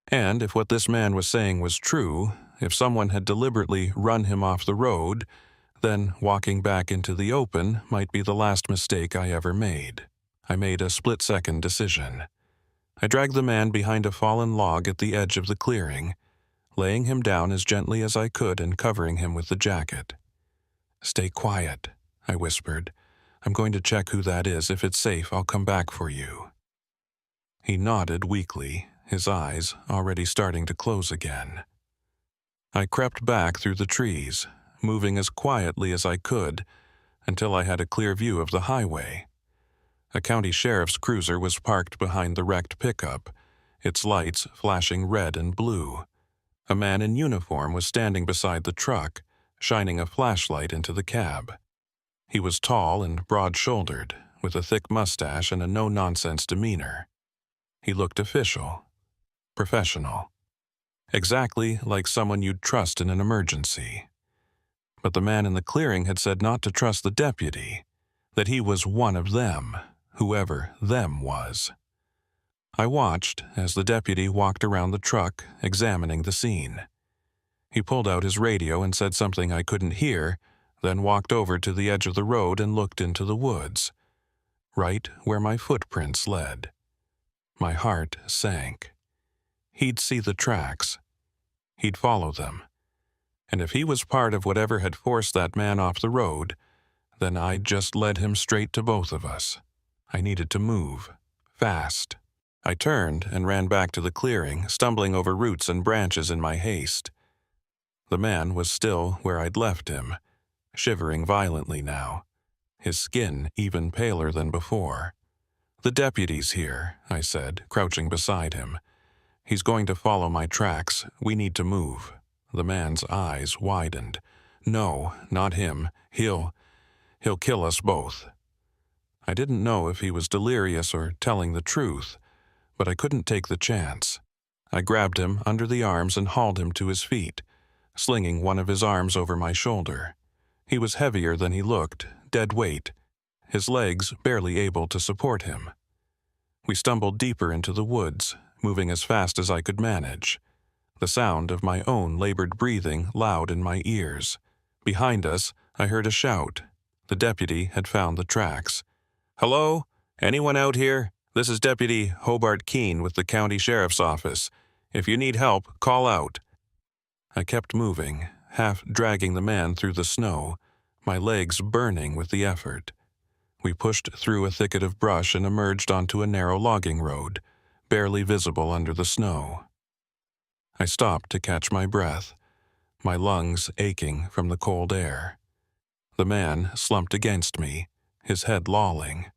And if what this man was saying was true, if someone had deliberately run him off the road, then walking back into the open might be the last mistake I ever made. I made a split-second decision. I dragged the man behind a fallen log at the edge of the clearing, laying him down as gently as I could and covering him with the jacket. "Stay quiet," I whispered. "I'm going to check who that is. If it's safe, I'll come back for you." He nodded weakly, his eyes already starting to close again. I crept back through the trees, moving as quietly as I could, until I had a clear view of the highway. A county sheriff's cruiser was parked behind the wrecked pickup, its lights flashing red and blue. A man in uniform was standing beside the truck, shining a flashlight into the cab. He was tall and broad-shouldered, with a thick mustache and a no-nonsense demeanor. He looked official, professional, exactly like someone you'd trust in an emergency. But the man in the clearing had said not to trust the deputy, that he was one of them, whoever them was. I watched as the deputy walked around the truck, examining the scene. He pulled out his radio and said something I couldn't hear, then walked over to the edge of the road and looked into the woods, right where my footprints led. My heart sank. He'd see the tracks. He'd follow them. And if he was part of whatever had forced that man off the road, then I'd just led him straight to both of us. I needed to move, fast. I turned and ran back to the clearing, stumbling over roots and branches in my haste. The man was still where I'd left him, shivering violently now, his skin even paler than before. "The deputy's here," I said, crouching beside him. "He's going to follow my tracks. We need to move." The man's eyes widened. "No, not him. He'll kill us both." I didn't know if he was delirious or telling the truth, but I couldn't take the chance. I grabbed him under the arms and hauled him to his feet, slinging one of his arms over my shoulder. He was heavier than he looked, dead weight, his legs barely able to support him. We stumbled deeper into the woods, moving as fast as I could manage. The sound of my own labored breathing loud in my ears. Behind us, I heard a shout. The deputy had found the tracks. "Hello? Anyone out here? This is Deputy Hobart Keene with the County Sheriff's Office. If you need help, call out." I kept moving, half dragging the man through the snow, my legs burning with the effort. We pushed through a thicket of brush and emerged onto a narrow logging road, barely visible under the snow. I stopped to catch my breath, my lungs aching from the cold air. The man slumped against me, his head lolling.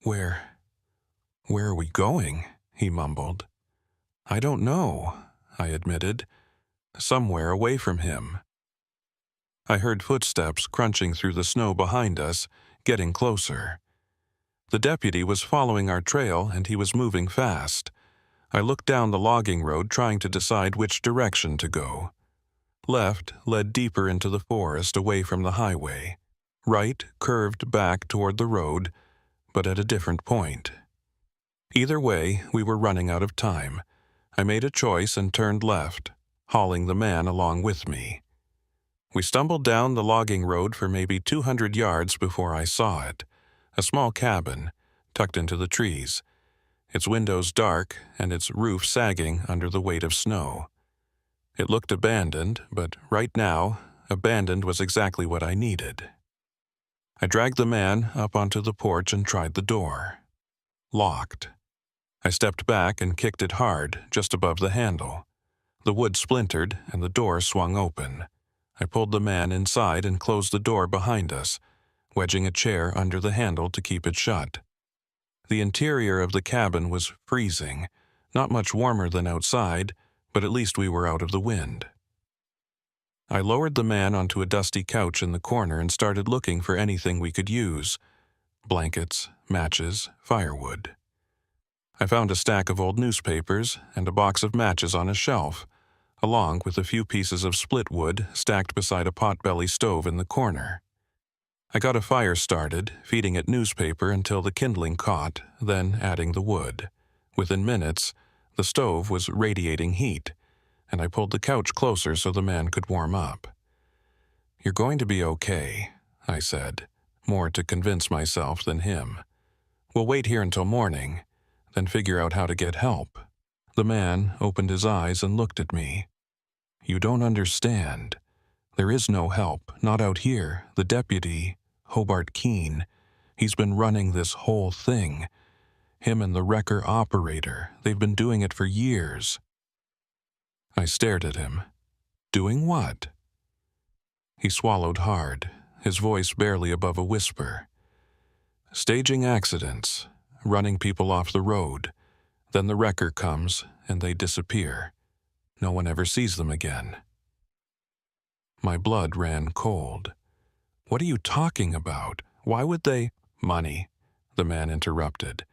Where are we going?" he mumbled. "I don't know," I admitted. "Somewhere away from him." I heard footsteps crunching through the snow behind us, getting closer. The deputy was following our trail, and he was moving fast. I looked down the logging road, trying to decide which direction to go. Left led deeper into the forest, away from the highway. Right curved back toward the road, but at a different point. Either way, we were running out of time. I made a choice and turned left, hauling the man along with me. We stumbled down the logging road for maybe 200 yards before I saw it. A small cabin, tucked into the trees, its windows dark and its roof sagging under the weight of snow. It looked abandoned, but right now, abandoned was exactly what I needed. I dragged the man up onto the porch and tried the door. Locked. I stepped back and kicked it hard, just above the handle. The wood splintered and the door swung open. I pulled the man inside and closed the door behind us, wedging a chair under the handle to keep it shut. The interior of the cabin was freezing, not much warmer than outside, but at least we were out of the wind. I lowered the man onto a dusty couch in the corner and started looking for anything we could use: blankets, matches, firewood. I found a stack of old newspapers and a box of matches on a shelf, along with a few pieces of split wood stacked beside a potbelly stove in the corner. I got a fire started, feeding it newspaper until the kindling caught, then adding the wood. Within minutes, the stove was radiating heat, and I pulled the couch closer so the man could warm up. "You're going to be okay," I said, more to convince myself than him. "We'll wait here until morning, then figure out how to get help." The man opened his eyes and looked at me. "You don't understand. There is no help, not out here. The deputy, Hobart Keene, he's been running this whole thing. Him and the wrecker operator, they've been doing it for years." I stared at him. "Doing what?" He swallowed hard, his voice barely above a whisper. "Staging accidents, running people off the road. Then the wrecker comes, and they disappear. No one ever sees them again." My blood ran cold. "What are you talking about? Why would they—" "Money," the man interrupted.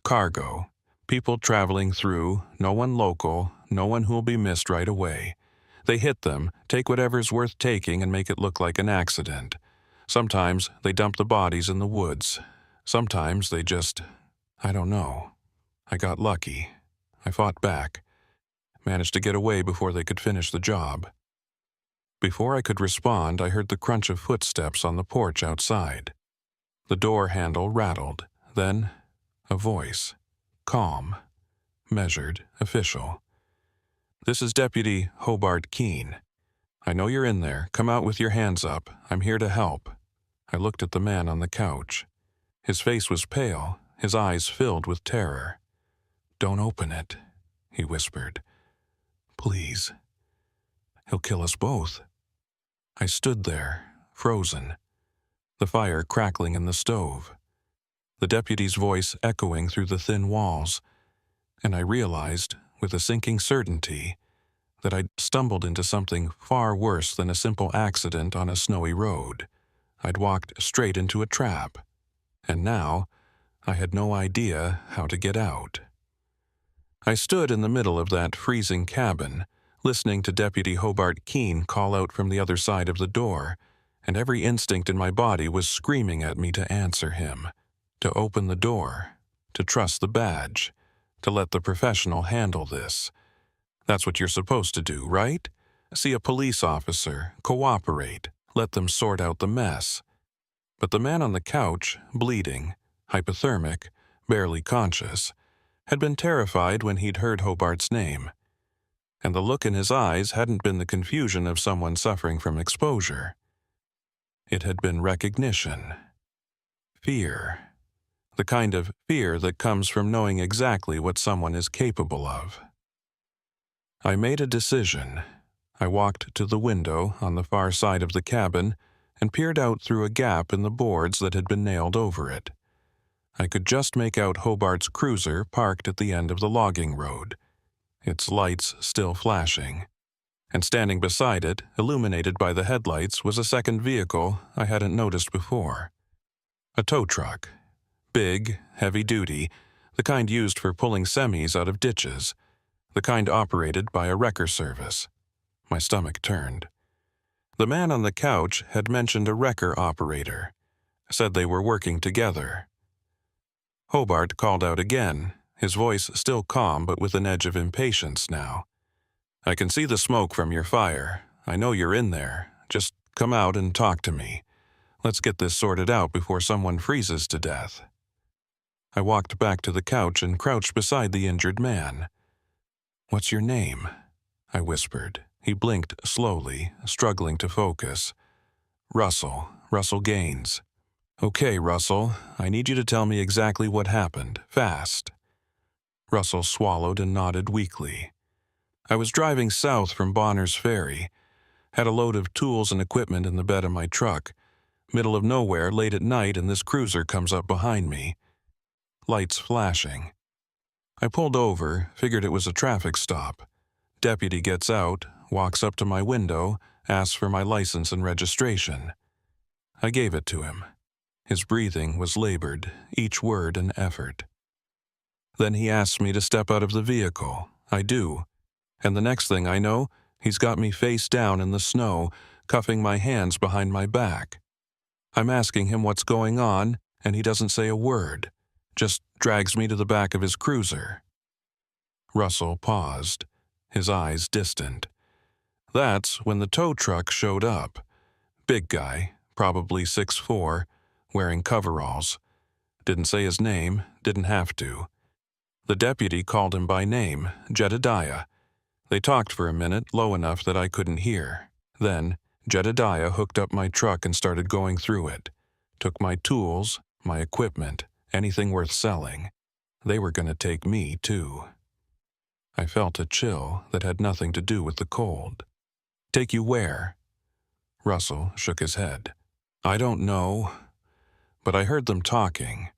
"Cargo. People traveling through, no one local, no one who'll be missed right away. They hit them, take whatever's worth taking and make it look like an accident. Sometimes they dump the bodies in the woods. Sometimes they just— I don't know. I got lucky. I fought back. Managed to get away before they could finish the job." Before I could respond, I heard the crunch of footsteps on the porch outside. The door handle rattled. Then, a voice. Calm, measured, official. "This is Deputy Hobart Keene. I know you're in there. Come out with your hands up. I'm here to help." I looked at the man on the couch. His face was pale, his eyes filled with terror. "Don't open it," he whispered. "Please. He'll kill us both." I stood there, frozen, the fire crackling in the stove, the deputy's voice echoing through the thin walls, and I realized, with a sinking certainty, that I'd stumbled into something far worse than a simple accident on a snowy road. I'd walked straight into a trap, and now I had no idea how to get out. I stood in the middle of that freezing cabin, listening to Deputy Hobart Keene call out from the other side of the door, and every instinct in my body was screaming at me to answer him, to open the door, to trust the badge, to let the professional handle this. That's what you're supposed to do, right? See a police officer, cooperate, let them sort out the mess. But the man on the couch, bleeding, hypothermic, barely conscious, had been terrified when he'd heard Hobart's name. And the look in his eyes hadn't been the confusion of someone suffering from exposure. It had been recognition. Fear. The kind of fear that comes from knowing exactly what someone is capable of. I made a decision. I walked to the window on the far side of the cabin and peered out through a gap in the boards that had been nailed over it. I could just make out Hobart's cruiser parked at the end of the logging road, its lights still flashing. And standing beside it, illuminated by the headlights, was a second vehicle I hadn't noticed before. A tow truck. Big, heavy-duty, the kind used for pulling semis out of ditches, the kind operated by a wrecker service. My stomach turned. The man on the couch had mentioned a wrecker operator, said they were working together. Hobart called out again, his voice still calm but with an edge of impatience now. "I can see the smoke from your fire. I know you're in there. Just come out and talk to me. Let's get this sorted out before someone freezes to death." I walked back to the couch and crouched beside the injured man. "What's your name?" I whispered. He blinked slowly, struggling to focus. Russell Gaines." "Okay, Russell, I need you to tell me exactly what happened, fast." Russell swallowed and nodded weakly. "I was driving south from Bonner's Ferry, had a load of tools and equipment in the bed of my truck, middle of nowhere late at night, and this cruiser comes up behind me. Lights flashing. I pulled over, figured it was a traffic stop. Deputy gets out, walks up to my window, asks for my license and registration. I gave it to him. His breathing was labored, each word an effort. Then he asks me to step out of the vehicle. I do. And the next thing I know, he's got me face down in the snow, cuffing my hands behind my back. I'm asking him what's going on, and he doesn't say a word, just drags me to the back of his cruiser." Russell paused, his eyes distant. That's when the tow truck showed up. Big guy, probably 6'4", wearing coveralls. Didn't say his name, didn't have to. The deputy called him by name, Jedediah. They talked for a minute, low enough that I couldn't hear. Then, Jedediah hooked up my truck and started going through it. Took my tools, my equipment, anything worth selling. They were going to take me, too. I felt a chill that had nothing to do with the cold. "Take you where?" Russell shook his head. "I don't know, but I heard them talking.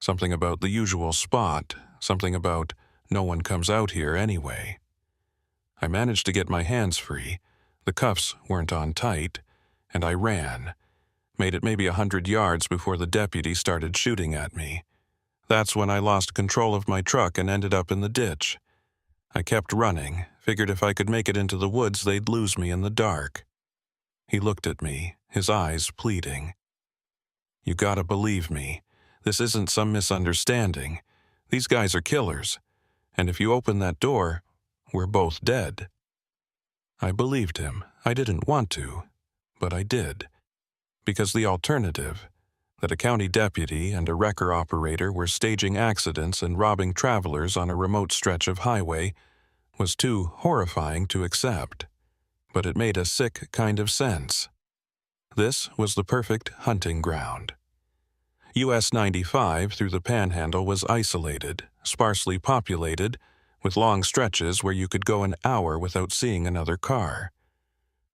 Something about the usual spot, something about no one comes out here anyway. I managed to get my hands free, the cuffs weren't on tight, and I ran. Made it maybe 100 yards before the deputy started shooting at me. That's when I lost control of my truck and ended up in the ditch. I kept running, figured if I could make it into the woods they'd lose me in the dark." He looked at me, his eyes pleading. "You gotta believe me. This isn't some misunderstanding. These guys are killers. And if you open that door, we're both dead." I believed him. I didn't want to, but I did. Because the alternative, that a county deputy and a wrecker operator were staging accidents and robbing travelers on a remote stretch of highway, was too horrifying to accept. But it made a sick kind of sense. This was the perfect hunting ground. US 95 through the Panhandle was isolated, sparsely populated, with long stretches where you could go an hour without seeing another car.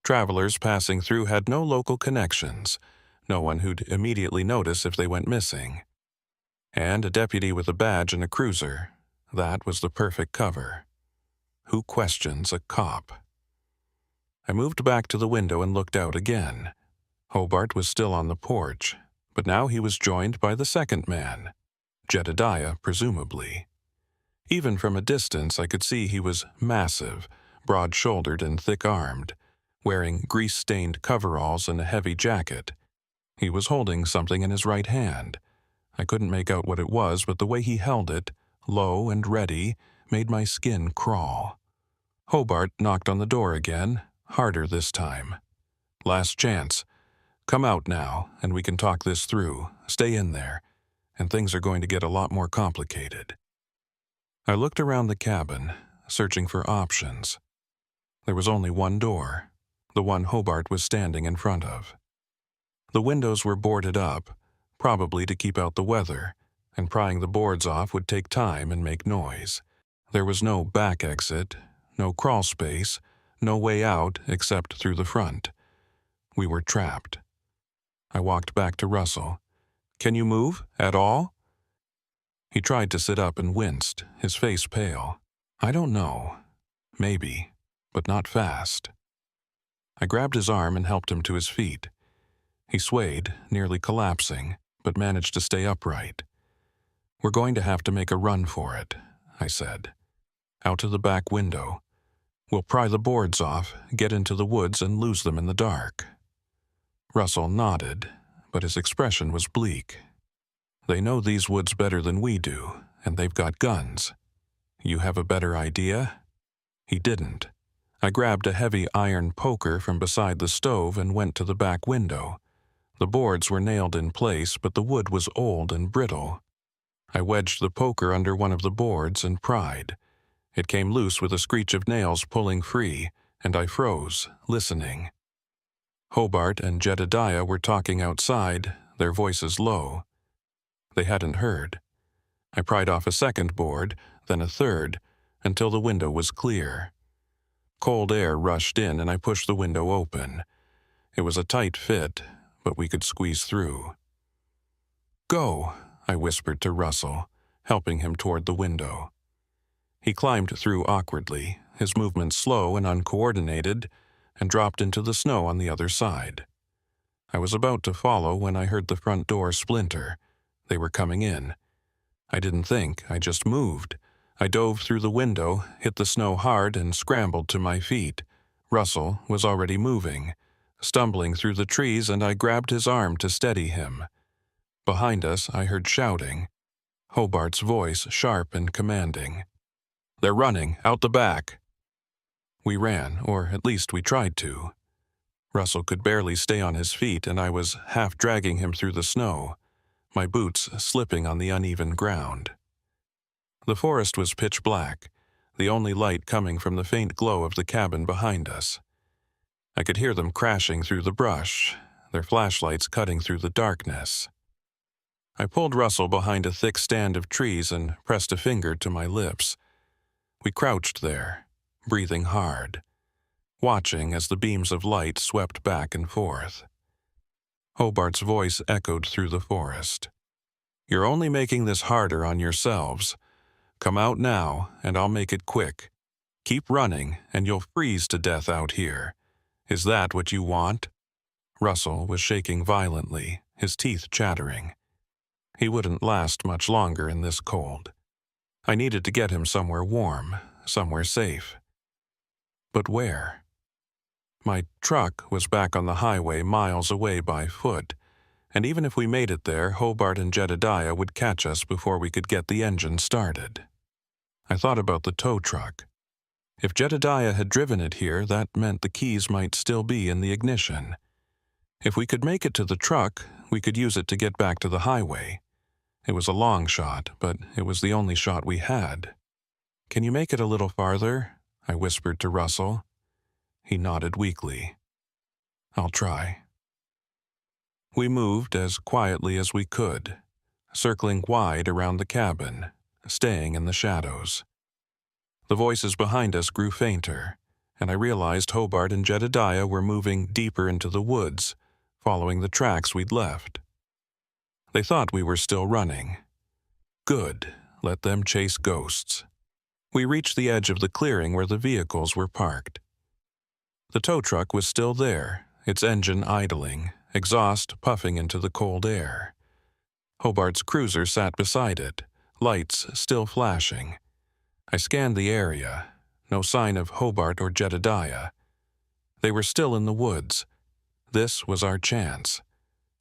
Travelers passing through had no local connections, no one who'd immediately notice if they went missing. And a deputy with a badge and a cruiser, that was the perfect cover. Who questions a cop? I moved back to the window and looked out again. Hobart was still on the porch, but now he was joined by the second man, Jedediah, presumably. Even from a distance I could see he was massive, broad-shouldered and thick-armed, wearing grease-stained coveralls and a heavy jacket. He was holding something in his right hand. I couldn't make out what it was, but the way he held it, low and ready, made my skin crawl. Hobart knocked on the door again, harder this time. "Last chance. Come out now, and we can talk this through. Stay in there, and things are going to get a lot more complicated." I looked around the cabin, searching for options. There was only one door, the one Hobart was standing in front of. The windows were boarded up, probably to keep out the weather, and prying the boards off would take time and make noise. There was no back exit, no crawl space, no way out except through the front. We were trapped. I walked back to Russell. "Can you move at all?" He tried to sit up and winced, his face pale. "I don't know. Maybe, but not fast." I grabbed his arm and helped him to his feet. He swayed, nearly collapsing, but managed to stay upright. "We're going to have to make a run for it," I said. "Out to the back window. We'll pry the boards off, get into the woods, and lose them in the dark." Russell nodded, but his expression was bleak. "They know these woods better than we do, and they've got guns. You have a better idea?" He didn't. I grabbed a heavy iron poker from beside the stove and went to the back window. The boards were nailed in place, but the wood was old and brittle. I wedged the poker under one of the boards and pried. It came loose with a screech of nails pulling free, and I froze, listening. Hobart and Jedediah were talking outside, their voices low. They hadn't heard. I pried off a second board, then a third, until the window was clear. Cold air rushed in and I pushed the window open. It was a tight fit, but we could squeeze through. "Go," I whispered to Russell, helping him toward the window. He climbed through awkwardly, his movements slow and uncoordinated, and dropped into the snow on the other side. I was about to follow when I heard the front door splinter. They were coming in. I didn't think, I just moved. I dove through the window, hit the snow hard, and scrambled to my feet. Russell was already moving, stumbling through the trees, and I grabbed his arm to steady him. Behind us, I heard shouting. Hobart's voice sharp and commanding. "They're running, out the back." We ran, or at least we tried to. Russell could barely stay on his feet, and I was half dragging him through the snow, my boots slipping on the uneven ground. The forest was pitch black, the only light coming from the faint glow of the cabin behind us. I could hear them crashing through the brush, their flashlights cutting through the darkness. I pulled Russell behind a thick stand of trees and pressed a finger to my lips. We crouched there, breathing hard, watching as the beams of light swept back and forth. Hobart's voice echoed through the forest. "You're only making this harder on yourselves. Come out now, and I'll make it quick. Keep running, and you'll freeze to death out here. Is that what you want?" Russell was shaking violently, his teeth chattering. He wouldn't last much longer in this cold. I needed to get him somewhere warm, somewhere safe. But where? My truck was back on the highway miles away by foot, and even if we made it there, Hobart and Jedediah would catch us before we could get the engine started. I thought about the tow truck. If Jedediah had driven it here, that meant the keys might still be in the ignition. If we could make it to the truck, we could use it to get back to the highway. It was a long shot, but it was the only shot we had. "Can you make it a little farther?" I whispered to Russell. He nodded weakly. "I'll try." We moved as quietly as we could, circling wide around the cabin, staying in the shadows. The voices behind us grew fainter, and I realized Hobart and Jedediah were moving deeper into the woods, following the tracks we'd left. They thought we were still running. Good, let them chase ghosts. We reached the edge of the clearing where the vehicles were parked. The tow truck was still there, its engine idling, exhaust puffing into the cold air. Hobart's cruiser sat beside it, lights still flashing. I scanned the area, no sign of Hobart or Jedediah. They were still in the woods. This was our chance.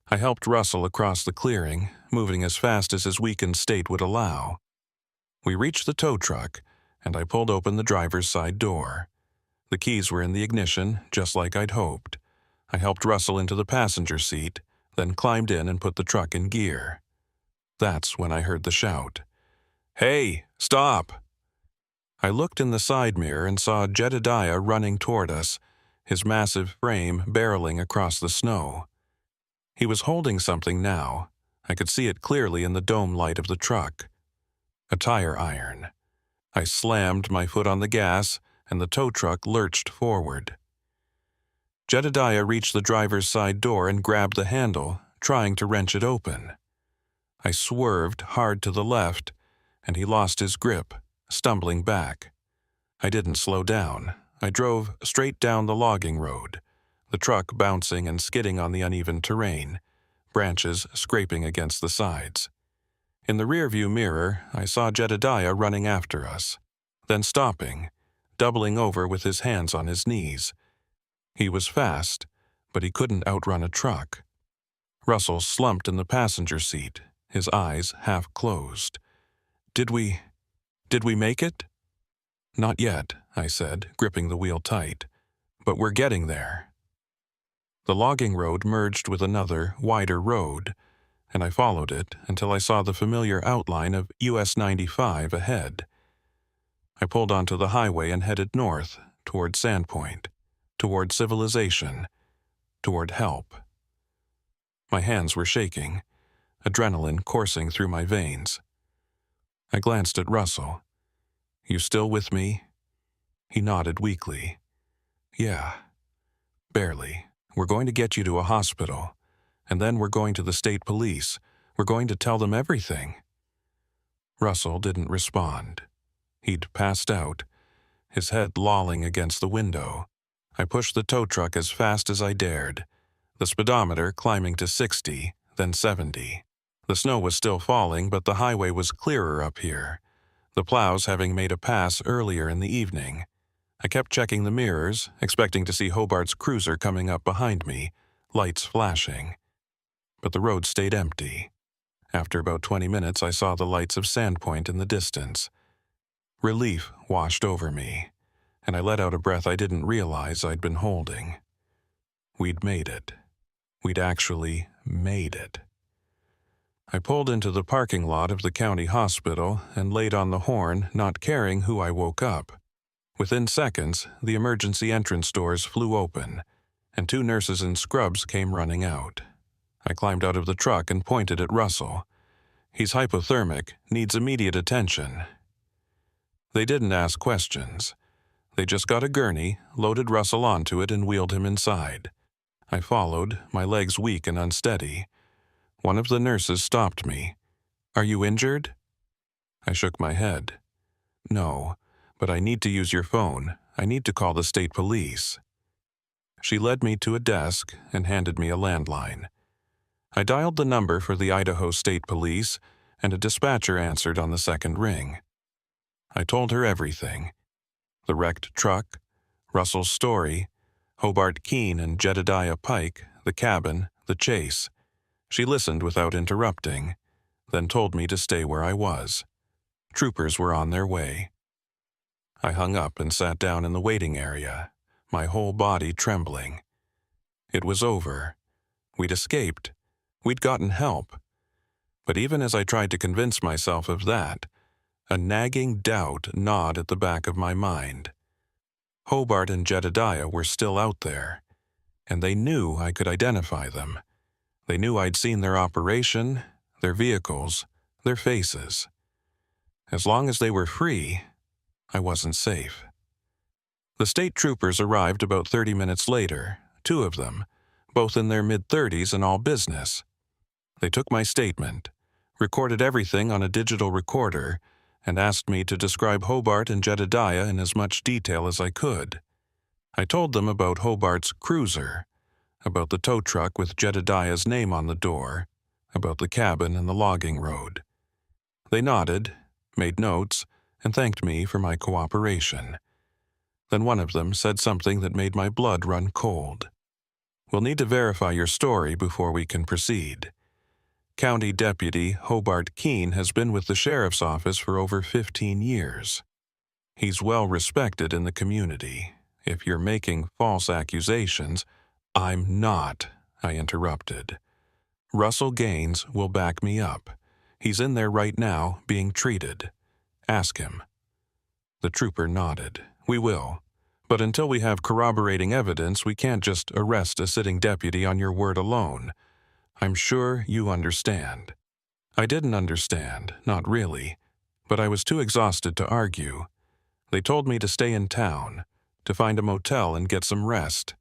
I helped Russell across the clearing, moving as fast as his weakened state would allow. We reached the tow truck, and I pulled open the driver's side door. The keys were in the ignition, just like I'd hoped. I helped Russell into the passenger seat, then climbed in and put the truck in gear. That's when I heard the shout. "Hey, stop!" I looked in the side mirror and saw Jedediah running toward us, his massive frame barreling across the snow. He was holding something now. I could see it clearly in the dome light of the truck. A tire iron. I slammed my foot on the gas, and the tow truck lurched forward. Jedediah reached the driver's side door and grabbed the handle, trying to wrench it open. I swerved hard to the left, and he lost his grip, stumbling back. I didn't slow down. I drove straight down the logging road, the truck bouncing and skidding on the uneven terrain, branches scraping against the sides. In the rearview mirror, I saw Jedediah running after us, then stopping, doubling over with his hands on his knees. He was fast, but he couldn't outrun a truck. Russell slumped in the passenger seat, his eyes half closed. Did we make it?" "Not yet," I said, gripping the wheel tight. "But we're getting there." The logging road merged with another, wider road, and I followed it until I saw the familiar outline of US 95 ahead. I pulled onto the highway and headed north, toward Sandpoint, toward civilization, toward help. My hands were shaking, adrenaline coursing through my veins. I glanced at Russell. "You still with me?" He nodded weakly. "Yeah. Barely. We're going to get you to a hospital, and then we're going to the state police. We're going to tell them everything." Russell didn't respond. He'd passed out, his head lolling against the window. I pushed the tow truck as fast as I dared, the speedometer climbing to 60, then 70. The snow was still falling, but the highway was clearer up here, the plows having made a pass earlier in the evening. I kept checking the mirrors, expecting to see Hobart's cruiser coming up behind me, lights flashing. But the road stayed empty. After about 20 minutes, I saw the lights of Sandpoint in the distance. Relief washed over me, and I let out a breath I didn't realize I'd been holding. We'd made it. We'd actually made it. I pulled into the parking lot of the county hospital and laid on the horn, not caring who I woke up. Within seconds, the emergency entrance doors flew open, and 2 nurses in scrubs came running out. I climbed out of the truck and pointed at Russell. "He's hypothermic, needs immediate attention." They didn't ask questions. They just got a gurney, loaded Russell onto it, and wheeled him inside. I followed, my legs weak and unsteady. One of the nurses stopped me. "Are you injured?" I shook my head. "No, but I need to use your phone. I need to call the state police." She led me to a desk and handed me a landline. I dialed the number for the Idaho State Police, and a dispatcher answered on the second ring. I told her everything. The wrecked truck, Russell's story, Hobart Keene and Jedediah Pike, the cabin, the chase. She listened without interrupting, then told me to stay where I was. Troopers were on their way. I hung up and sat down in the waiting area, my whole body trembling. It was over. We'd escaped. We'd gotten help. But even as I tried to convince myself of that, a nagging doubt gnawed at the back of my mind. Hobart and Jedediah were still out there, and they knew I could identify them. They knew I'd seen their operation, their vehicles, their faces. As long as they were free, I wasn't safe. The state troopers arrived about 30 minutes later, 2 of them, both in their mid-30s and all business. They took my statement, recorded everything on a digital recorder, and asked me to describe Hobart and Jedediah in as much detail as I could. I told them about Hobart's cruiser, about the tow truck with Jedediah's name on the door, about the cabin and the logging road. They nodded, made notes, and thanked me for my cooperation. Then one of them said something that made my blood run cold. "We'll need to verify your story before we can proceed. County Deputy Hobart Keene has been with the sheriff's office for over 15 years. He's well respected in the community. If you're making false accusations—" "I'm not," I interrupted. "Russell Gaines will back me up. He's in there right now, being treated. Ask him." The trooper nodded. "We will. But until we have corroborating evidence, we can't just arrest a sitting deputy on your word alone. I'm sure you understand." I didn't understand, not really, but I was too exhausted to argue. They told me to stay in town, to find a motel and get some rest,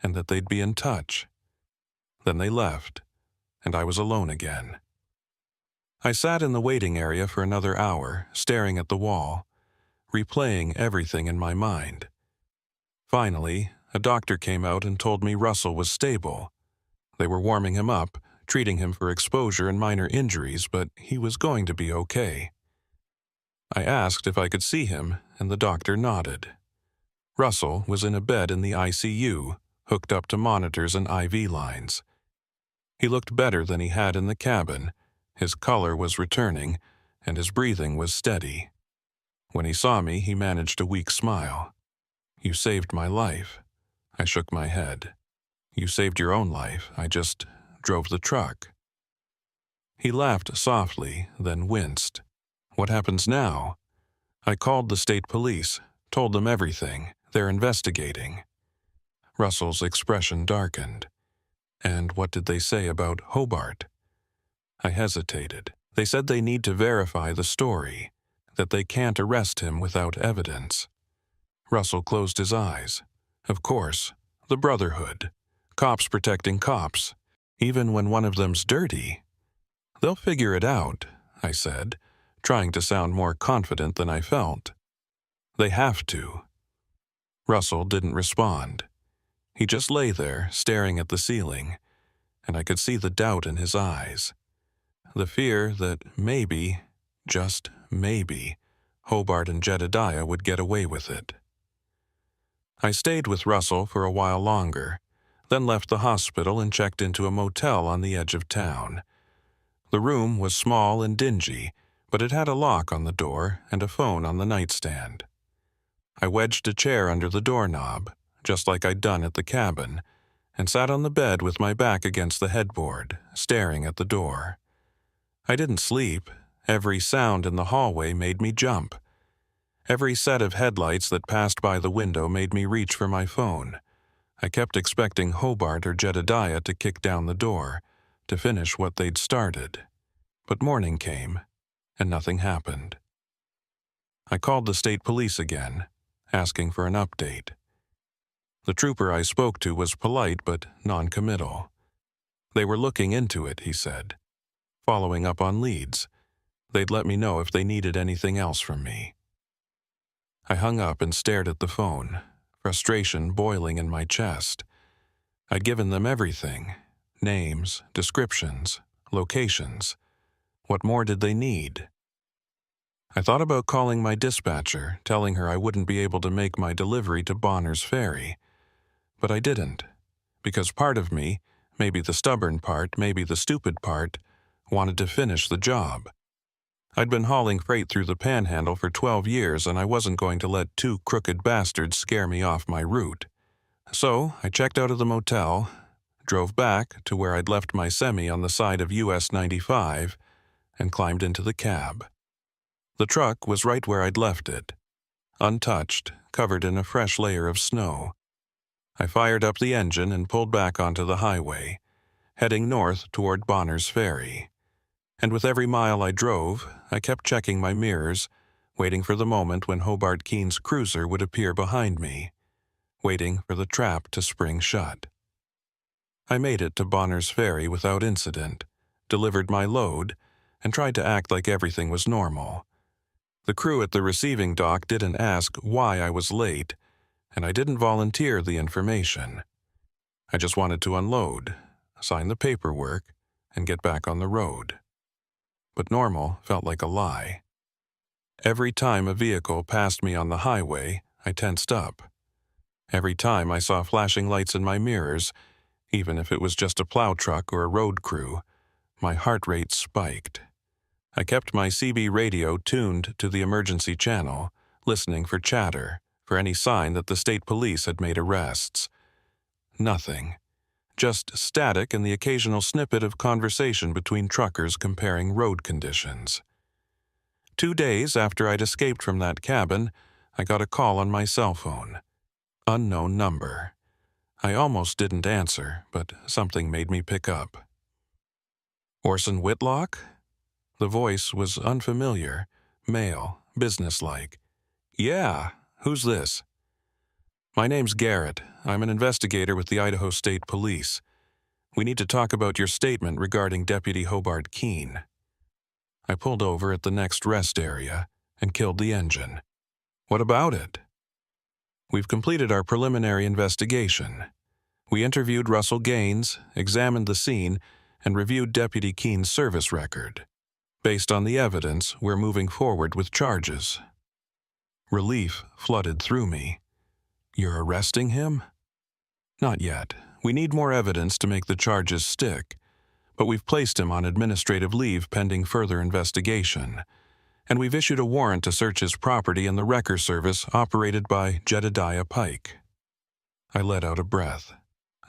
and that they'd be in touch. Then they left, and I was alone again. I sat in the waiting area for another hour, staring at the wall, replaying everything in my mind. Finally, a doctor came out and told me Russell was stable. They were warming him up, treating him for exposure and minor injuries, but he was going to be okay. I asked if I could see him, and the doctor nodded. Russell was in a bed in the ICU, hooked up to monitors and IV lines. He looked better than he had in the cabin. His color was returning, and his breathing was steady. When he saw me, he managed a weak smile. "You saved my life." I shook my head. "You saved your own life. I just drove the truck." He laughed softly, then winced. "What happens now?" I called the state police, told them everything. They're investigating. Russell's expression darkened. "And what did they say about Hobart?" I hesitated. "They said they need to verify the story, that they can't arrest him without evidence." Russell closed his eyes. "Of course, the Brotherhood. Cops protecting cops, even when one of them's dirty. They'll figure it out," I said, trying to sound more confident than I felt. "They have to." Russell didn't respond. He just lay there, staring at the ceiling, and I could see the doubt in his eyes. The fear that maybe, just maybe, Hobart and Jedediah would get away with it. I stayed with Russell for a while longer, then left the hospital and checked into a motel on the edge of town. The room was small and dingy, but it had a lock on the door and a phone on the nightstand. I wedged a chair under the doorknob, just like I'd done at the cabin, and sat on the bed with my back against the headboard, staring at the door. I didn't sleep. Every sound in the hallway made me jump. Every set of headlights that passed by the window made me reach for my phone. I kept expecting Hobart or Jedediah to kick down the door, to finish what they'd started. But morning came, and nothing happened. I called the state police again, asking for an update. The trooper I spoke to was polite but non-committal. They were looking into it, he said, following up on leads. They'd let me know if they needed anything else from me. I hung up and stared at the phone, frustration boiling in my chest. I'd given them everything: names, descriptions, locations. What more did they need? I thought about calling my dispatcher, telling her I wouldn't be able to make my delivery to Bonner's Ferry. But I didn't, because part of me, maybe the stubborn part, maybe the stupid part, wanted to finish the job. I'd been hauling freight through the Panhandle for 12 years, and I wasn't going to let two crooked bastards scare me off my route. So I checked out of the motel, drove back to where I'd left my semi on the side of US 95, and climbed into the cab. The truck was right where I'd left it, untouched, covered in a fresh layer of snow. I fired up the engine and pulled back onto the highway, heading north toward Bonner's Ferry. And with every mile I drove, I kept checking my mirrors, waiting for the moment when Hobart Keene's cruiser would appear behind me, waiting for the trap to spring shut. I made it to Bonner's Ferry without incident, delivered my load, and tried to act like everything was normal. The crew at the receiving dock didn't ask why I was late, and I didn't volunteer the information. I just wanted to unload, sign the paperwork, and get back on the road. But normal felt like a lie. Every time a vehicle passed me on the highway, I tensed up. Every time I saw flashing lights in my mirrors, even if it was just a plow truck or a road crew, my heart rate spiked. I kept my CB radio tuned to the emergency channel, listening for chatter, for any sign that the state police had made arrests. Nothing. Just static and the occasional snippet of conversation between truckers comparing road conditions. 2 days after I'd escaped from that cabin, I got a call on my cell phone. Unknown number. I almost didn't answer, but something made me pick up. Orson Whitlock? The voice was unfamiliar, male, businesslike. "Yeah, who's this?" "My name's Garrett. I'm an investigator with the Idaho State Police. We need to talk about your statement regarding Deputy Hobart Keene." I pulled over at the next rest area and killed the engine. "What about it?" "We've completed our preliminary investigation. We interviewed Russell Gaines, examined the scene, and reviewed Deputy Keene's service record. Based on the evidence, we're moving forward with charges." Relief flooded through me. "You're arresting him?" "Not yet. We need more evidence to make the charges stick. But we've placed him on administrative leave pending further investigation. And we've issued a warrant to search his property in the wrecker service operated by Jedediah Pike." I let out a breath.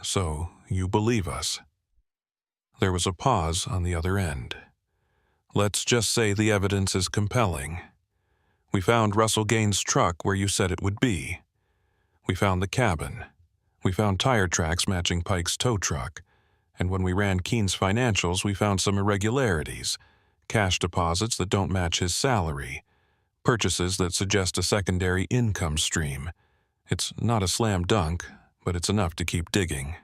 "So, you believe us?" There was a pause on the other end. "Let's just say the evidence is compelling. We found Russell Gaines' truck where you said it would be. We found the cabin. We found tire tracks matching Pike's tow truck. And when we ran Keene's financials, we found some irregularities, cash deposits that don't match his salary, purchases that suggest a secondary income stream. It's not a slam dunk, but it's enough to keep digging."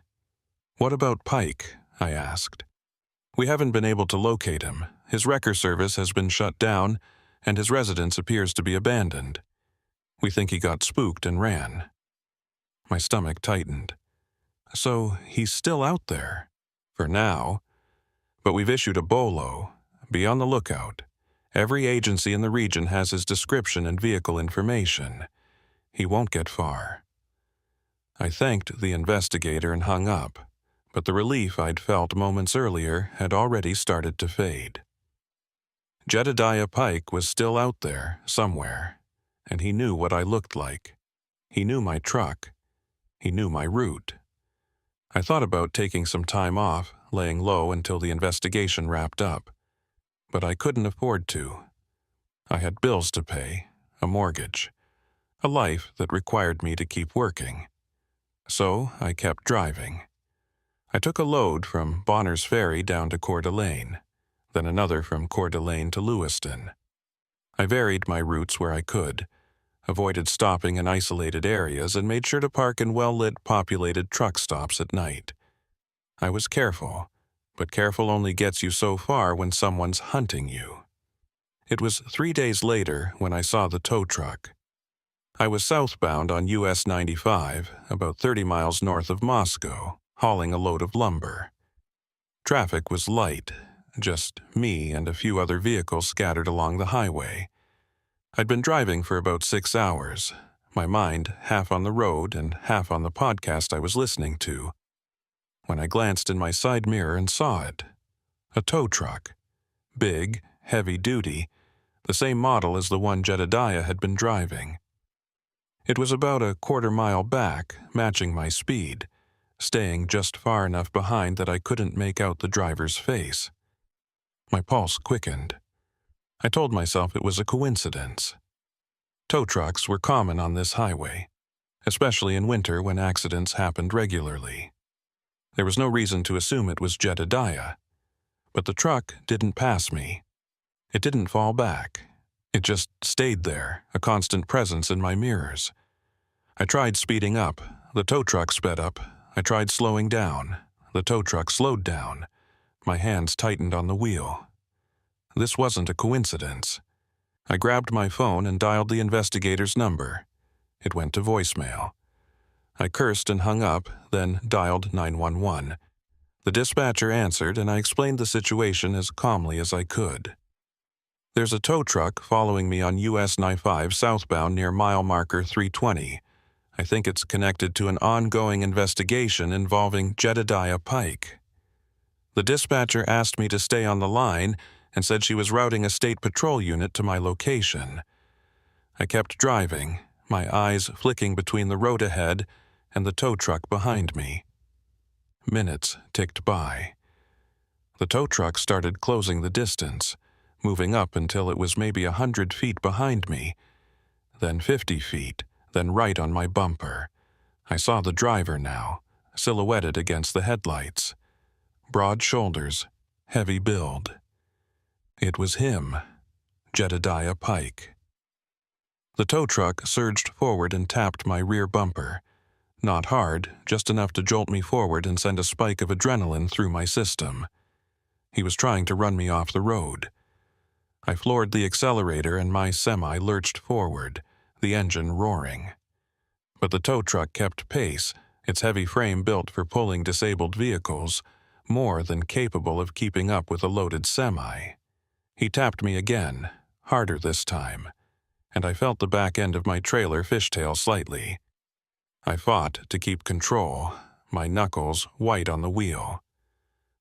"What about Pike?" I asked. "We haven't been able to locate him. His wrecker service has been shut down, and his residence appears to be abandoned. We think he got spooked and ran." My stomach tightened. "So he's still out there?" "For now. But we've issued a BOLO. Be on the lookout. Every agency in the region has his description and vehicle information. He won't get far." I thanked the investigator and hung up, but the relief I'd felt moments earlier had already started to fade. Jedediah Pike was still out there, somewhere, and he knew what I looked like. He knew my truck. He knew my route. I thought about taking some time off, laying low until the investigation wrapped up, but I couldn't afford to. I had bills to pay, a mortgage, a life that required me to keep working. So I kept driving. I took a load from Bonner's Ferry down to Coeur d'Alene, then another from Coeur d'Alene to Lewiston. I varied my routes where I could, avoided stopping in isolated areas, and made sure to park in well-lit, populated truck stops at night. I was careful, but careful only gets you so far when someone's hunting you. It was 3 days later when I saw the tow truck. I was southbound on US 95, about 30 miles north of Moscow, hauling a load of lumber. Traffic was light, just me and a few other vehicles scattered along the highway. I'd been driving for about 6 hours, my mind half on the road and half on the podcast I was listening to, when I glanced in my side mirror and saw it. A tow truck. Big, heavy-duty, the same model as the one Jedediah had been driving. It was about a quarter-mile back, matching my speed, staying just far enough behind that I couldn't make out the driver's face. My pulse quickened. I told myself it was a coincidence. Tow trucks were common on this highway, especially in winter when accidents happened regularly. There was no reason to assume it was Jedediah. But the truck didn't pass me. It didn't fall back. It just stayed there, a constant presence in my mirrors. I tried speeding up. The tow truck sped up. I tried slowing down. The tow truck slowed down. My hands tightened on the wheel. This wasn't a coincidence. I grabbed my phone and dialed the investigator's number. It went to voicemail. I cursed and hung up, then dialed 911. The dispatcher answered, and I explained the situation as calmly as I could. "There's a tow truck following me on US 95 southbound near mile marker 320. I think it's connected to an ongoing investigation involving Jedediah Pike." The dispatcher asked me to stay on the line and said she was routing a state patrol unit to my location. I kept driving, my eyes flicking between the road ahead and the tow truck behind me. Minutes ticked by. The tow truck started closing the distance, moving up until it was maybe 100 feet behind me, then 50 feet, then right on my bumper. I saw the driver now, silhouetted against the headlights. Broad shoulders, heavy build. It was him, Jedediah Pike. The tow truck surged forward and tapped my rear bumper. Not hard, just enough to jolt me forward and send a spike of adrenaline through my system. He was trying to run me off the road. I floored the accelerator and my semi lurched forward, the engine roaring. But the tow truck kept pace, its heavy frame built for pulling disabled vehicles, more than capable of keeping up with a loaded semi. He tapped me again, harder this time, and I felt the back end of my trailer fishtail slightly. I fought to keep control, my knuckles white on the wheel.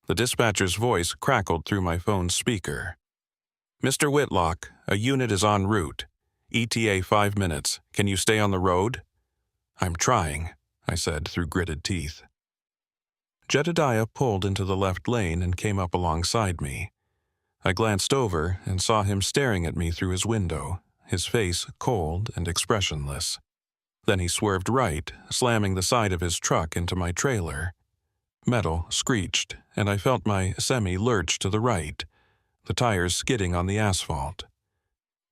The dispatcher's voice crackled through my phone's speaker. "Mr. Whitlock, a unit is en route. ETA 5 minutes. Can you stay on the road?" "I'm trying," I said through gritted teeth. Jedediah pulled into the left lane and came up alongside me. I glanced over and saw him staring at me through his window, his face cold and expressionless. Then he swerved right, slamming the side of his truck into my trailer. Metal screeched, and I felt my semi lurch to the right, the tires skidding on the asphalt.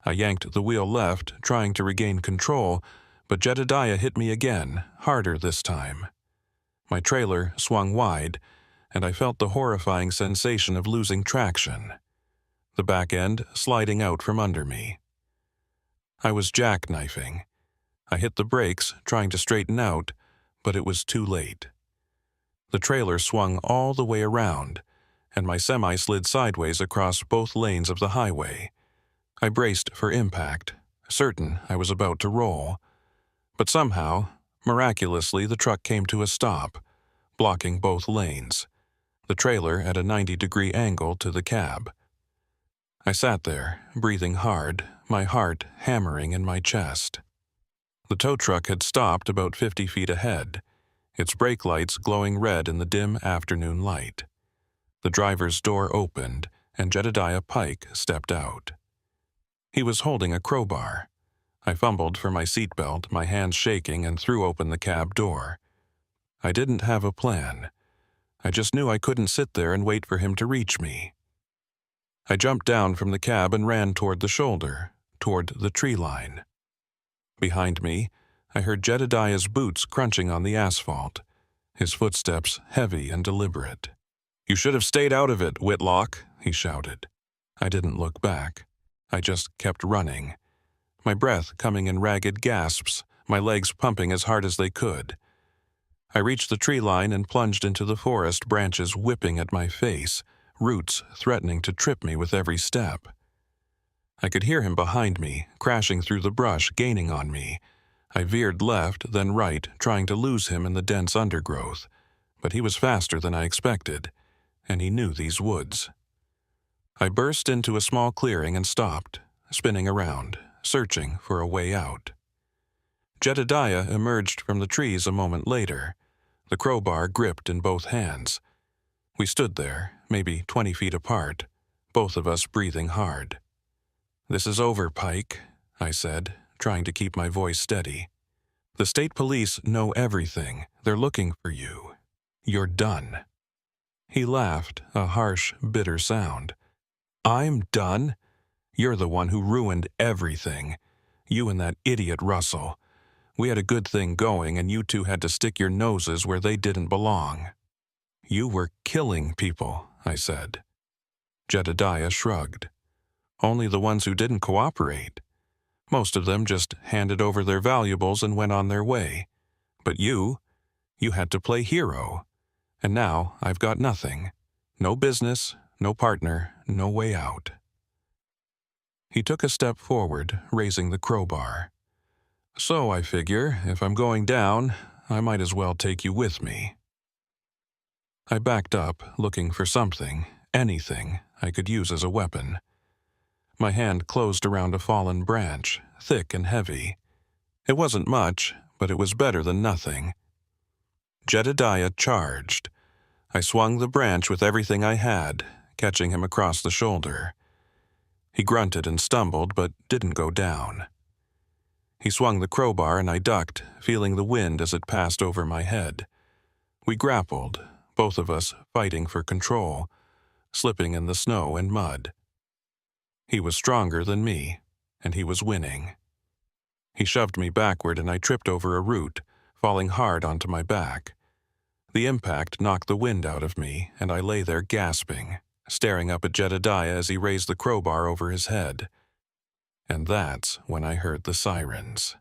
I yanked the wheel left, trying to regain control, but Jedediah hit me again, harder this time. My trailer swung wide, and I felt the horrifying sensation of losing traction, the back end sliding out from under me. I was jackknifing. I hit the brakes, trying to straighten out, but it was too late. The trailer swung all the way around, and my semi slid sideways across both lanes of the highway. I braced for impact, certain I was about to roll. But somehow, miraculously, the truck came to a stop, blocking both lanes, the trailer at a 90-degree angle to the cab. I sat there, breathing hard, my heart hammering in my chest. The tow truck had stopped about 50 feet ahead, its brake lights glowing red in the dim afternoon light. The driver's door opened, and Jedediah Pike stepped out. He was holding a crowbar. I fumbled for my seatbelt, my hands shaking, and threw open the cab door. I didn't have a plan. I just knew I couldn't sit there and wait for him to reach me. I jumped down from the cab and ran toward the shoulder, toward the tree line. Behind me, I heard Jedediah's boots crunching on the asphalt, his footsteps heavy and deliberate. "You should have stayed out of it, Whitlock," he shouted. I didn't look back. I just kept running, my breath coming in ragged gasps, my legs pumping as hard as they could. I reached the tree line and plunged into the forest, branches whipping at my face, roots threatening to trip me with every step. I could hear him behind me, crashing through the brush, gaining on me. I veered left, then right, trying to lose him in the dense undergrowth, but he was faster than I expected, and he knew these woods. I burst into a small clearing and stopped, spinning around, searching for a way out. Jedediah emerged from the trees a moment later, the crowbar gripped in both hands. We stood there, maybe 20 feet apart, both of us breathing hard. "This is over, Pike," I said, trying to keep my voice steady. "The state police know everything. They're looking for you. You're done." He laughed, a harsh, bitter sound. "I'm done? You're the one who ruined everything. You and that idiot Russell. We had a good thing going, and you two had to stick your noses where they didn't belong." "You were killing people," I said. Jedediah shrugged. "Only the ones who didn't cooperate. Most of them just handed over their valuables and went on their way. But you had to play hero. And now I've got nothing. No business, no partner, no way out." He took a step forward, raising the crowbar. "So I figure, if I'm going down, I might as well take you with me." I backed up, looking for something, anything, I could use as a weapon. My hand closed around a fallen branch, thick and heavy. It wasn't much, but it was better than nothing. Jedediah charged. I swung the branch with everything I had, catching him across the shoulder. He grunted and stumbled, but didn't go down. He swung the crowbar and I ducked, feeling the wind as it passed over my head. We grappled, both of us fighting for control, slipping in the snow and mud. He was stronger than me, and he was winning. He shoved me backward and I tripped over a root, falling hard onto my back. The impact knocked the wind out of me, and I lay there gasping, staring up at Jedediah as he raised the crowbar over his head. And that's when I heard the sirens.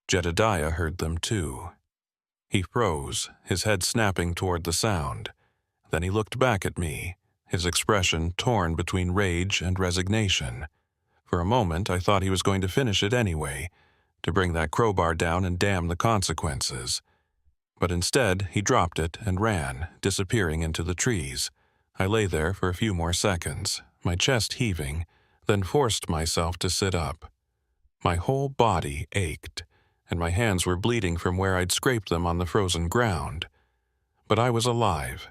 Jedediah heard them too. He froze, his head snapping toward the sound. Then he looked back at me, his expression torn between rage and resignation. For a moment, I thought he was going to finish it anyway, to bring that crowbar down and damn the consequences. But instead, he dropped it and ran, disappearing into the trees. I lay there for a few more seconds, my chest heaving, then forced myself to sit up. My whole body ached, and my hands were bleeding from where I'd scraped them on the frozen ground. But I was alive.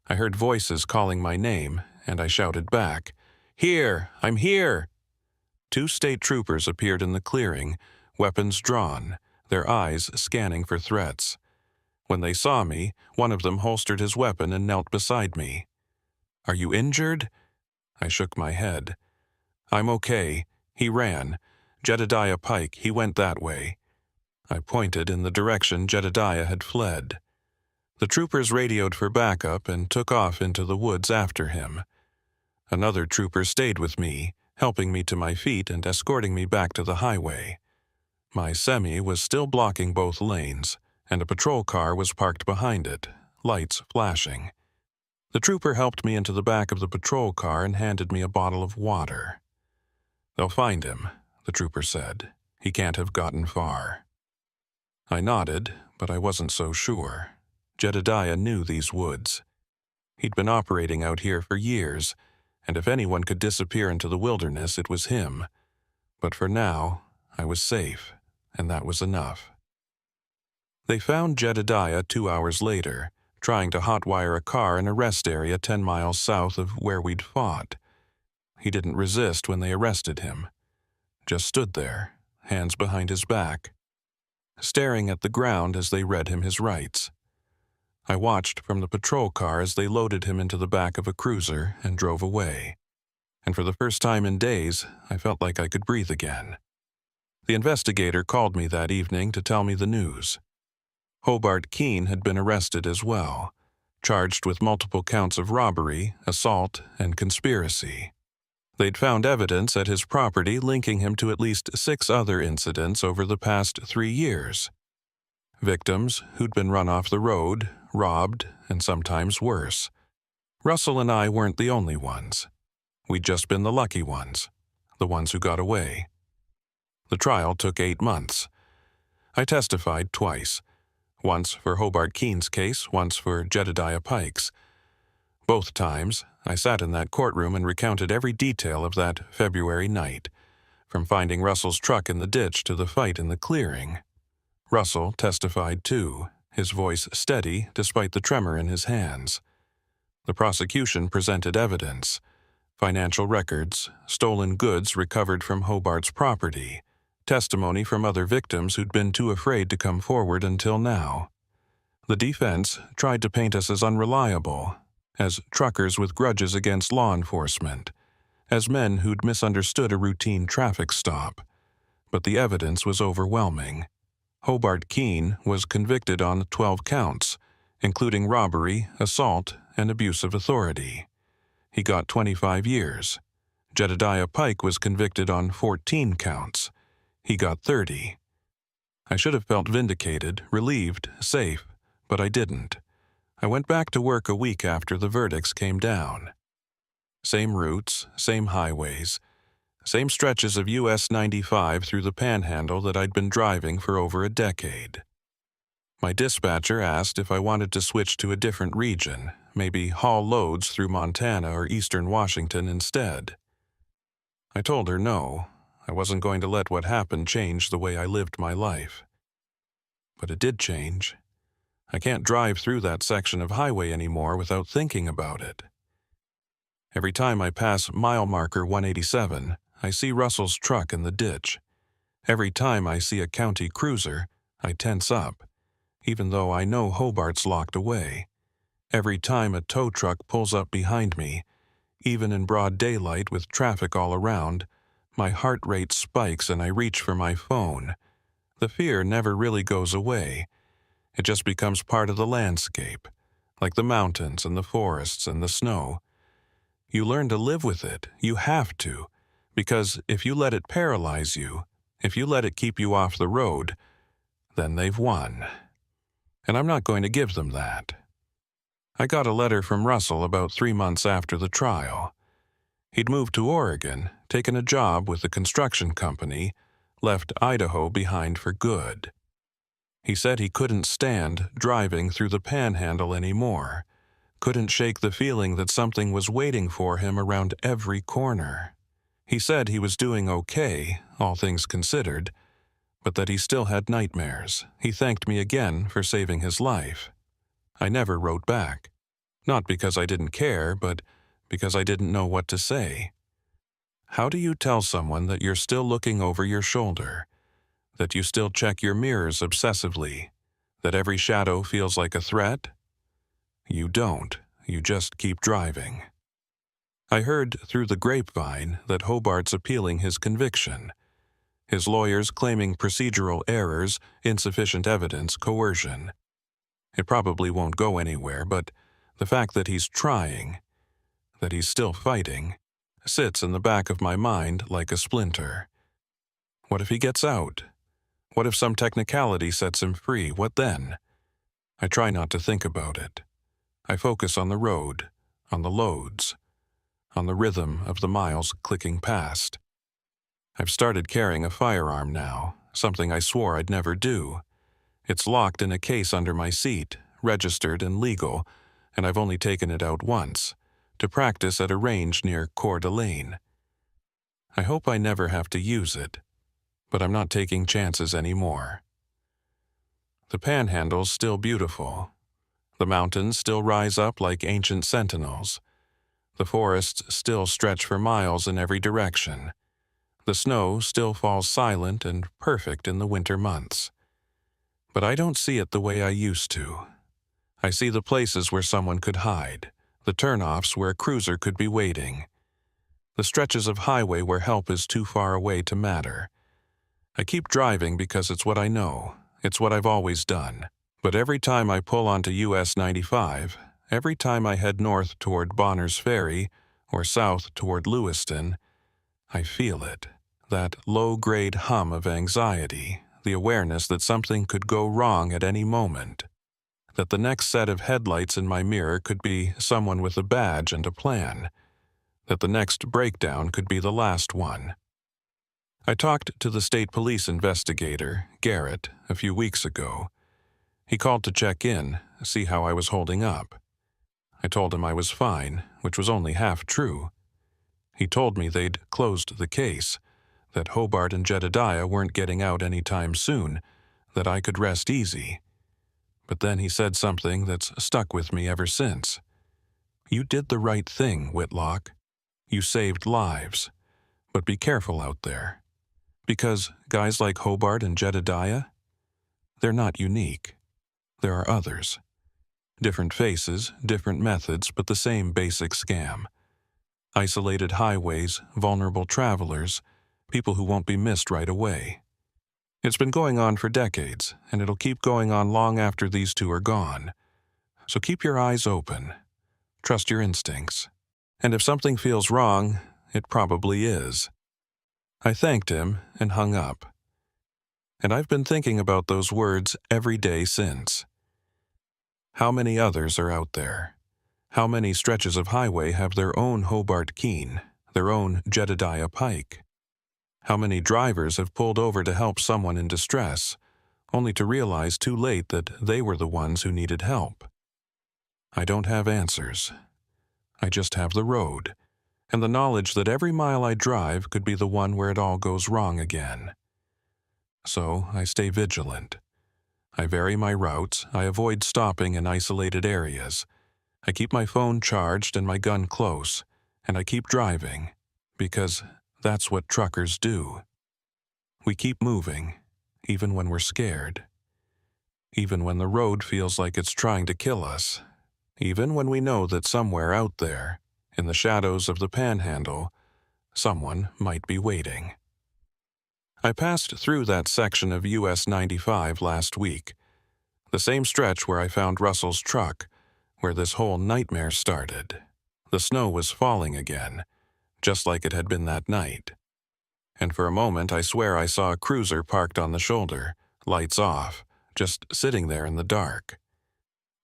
I heard voices calling my name, and I shouted back, "Here! I'm here!" 2 state troopers appeared in the clearing, weapons drawn, their eyes scanning for threats. When they saw me, one of them holstered his weapon and knelt beside me. "Are you injured?" I shook my head. "I'm okay. He ran. Jedediah Pike, he went that way." I pointed in the direction Jedediah had fled. The troopers radioed for backup and took off into the woods after him. Another trooper stayed with me, helping me to my feet and escorting me back to the highway. My semi was still blocking both lanes, and a patrol car was parked behind it, lights flashing. The trooper helped me into the back of the patrol car and handed me a bottle of water. "They'll find him," the trooper said. "He can't have gotten far." I nodded, but I wasn't so sure. Jedediah knew these woods. He'd been operating out here for years, and if anyone could disappear into the wilderness, it was him. But for now, I was safe, and that was enough. They found Jedediah 2 hours later, trying to hotwire a car in a rest area 10 miles south of where we'd fought. He didn't resist when they arrested him. Just stood there, hands behind his back, staring at the ground as they read him his rights. I watched from the patrol car as they loaded him into the back of a cruiser and drove away. And for the first time in days, I felt like I could breathe again. The investigator called me that evening to tell me the news. Hobart Keene had been arrested as well, charged with multiple counts of robbery, assault, and conspiracy. They'd found evidence at his property linking him to at least 6 other incidents over the past 3 years. Victims who'd been run off the road, robbed, and sometimes worse. Russell and I weren't the only ones. We'd just been the lucky ones, the ones who got away. The trial took 8 months. I testified twice, once for Hobart Keene's case, once for Jedediah Pike's. Both times, I sat in that courtroom and recounted every detail of that February night, from finding Russell's truck in the ditch to the fight in the clearing. Russell testified too, his voice steady despite the tremor in his hands. The prosecution presented evidence, financial records, stolen goods recovered from Hobart's property, testimony from other victims who'd been too afraid to come forward until now. The defense tried to paint us as unreliable, as truckers with grudges against law enforcement, as men who'd misunderstood a routine traffic stop. But the evidence was overwhelming. Hobart Keene was convicted on 12 counts, including robbery, assault, and abuse of authority. He got 25 years. Jedediah Pike was convicted on 14 counts. He got 30. I should have felt vindicated, relieved, safe, but I didn't. I went back to work a week after the verdicts came down. Same routes, same highways, same stretches of US 95 through the Panhandle that I'd been driving for over a decade. My dispatcher asked if I wanted to switch to a different region, maybe haul loads through Montana or eastern Washington instead. I told her no, I wasn't going to let what happened change the way I lived my life. But it did change. I can't drive through that section of highway anymore without thinking about it. Every time I pass mile marker 187, I see Russell's truck in the ditch. Every time I see a county cruiser, I tense up, even though I know Hobart's locked away. Every time a tow truck pulls up behind me, Even in broad daylight with traffic all around, my heart rate spikes and I reach for my phone. The fear never really goes away. It just becomes part of the landscape, like the mountains and the forests and the snow. You learn to live with it. You have to. Because if you let it paralyze you, if you let it keep you off the road, then they've won. And I'm not going to give them that. I got a letter from Russell about 3 months after the trial. He'd moved to Oregon, taken a job with a construction company, left Idaho behind for good. He said he couldn't stand driving through the Panhandle anymore, couldn't shake the feeling that something was waiting for him around every corner. He said he was doing okay, all things considered, but that he still had nightmares. He thanked me again for saving his life. I never wrote back. Not because I didn't care, but because I didn't know what to say. How do you tell someone that you're still looking over your shoulder, that you still check your mirrors obsessively, that every shadow feels like a threat? You don't. You just keep driving. I heard through the grapevine that Hobart's appealing his conviction. His lawyers claiming procedural errors, insufficient evidence, coercion. It probably won't go anywhere, but the fact that he's trying, that he's still fighting, sits in the back of my mind like a splinter. What if he gets out? What if some technicality sets him free? What then? I try not to think about it. I focus on the road, on the loads, on the rhythm of the miles clicking past. I've started carrying a firearm now, something I swore I'd never do. It's locked in a case under my seat, registered and legal, and I've only taken it out once, to practice at a range near Coeur d'Alene. I hope I never have to use it, but I'm not taking chances anymore. The Panhandle's still beautiful. The mountains still rise up like ancient sentinels. The forests still stretch for miles in every direction. The snow still falls silent and perfect in the winter months. But I don't see it the way I used to. I see the places where someone could hide, the turnoffs where a cruiser could be waiting, the stretches of highway where help is too far away to matter. I keep driving because it's what I know, it's what I've always done. But every time I pull onto US 95, every time I head north toward Bonner's Ferry or south toward Lewiston, I feel it, that low-grade hum of anxiety, the awareness that something could go wrong at any moment, that the next set of headlights in my mirror could be someone with a badge and a plan, that the next breakdown could be the last one. I talked to the state police investigator, Garrett, a few weeks ago. He called to check in, see how I was holding up. I told him I was fine, which was only half true. He told me they'd closed the case, that Hobart and Jedediah weren't getting out any time soon, that I could rest easy. But then he said something that's stuck with me ever since. You did the right thing, Whitlock. You saved lives. But be careful out there. Because guys like Hobart and Jedediah, they're not unique. There are others. Different faces, different methods, but the same basic scam. Isolated highways, vulnerable travelers, people who won't be missed right away. It's been going on for decades, and it'll keep going on long after these two are gone. So keep your eyes open. Trust your instincts. And if something feels wrong, it probably is. I thanked him and hung up. And I've been thinking about those words every day since. How many others are out there? How many stretches of highway have their own Hobart Keene, their own Jedediah Pike? How many drivers have pulled over to help someone in distress, only to realize too late that they were the ones who needed help? I don't have answers. I just have the road, and the knowledge that every mile I drive could be the one where it all goes wrong again. So I stay vigilant. I vary my routes, I avoid stopping in isolated areas. I keep my phone charged and my gun close, and I keep driving, because that's what truckers do. We keep moving, even when we're scared. Even when the road feels like it's trying to kill us. Even when we know that somewhere out there, In the shadows of the Panhandle, someone might be waiting. I passed through that section of US 95 last week, the same stretch where I found Russell's truck, where this whole nightmare started. The snow was falling again, just like it had been that night. And for a moment I swear I saw a cruiser parked on the shoulder, lights off, just sitting there in the dark.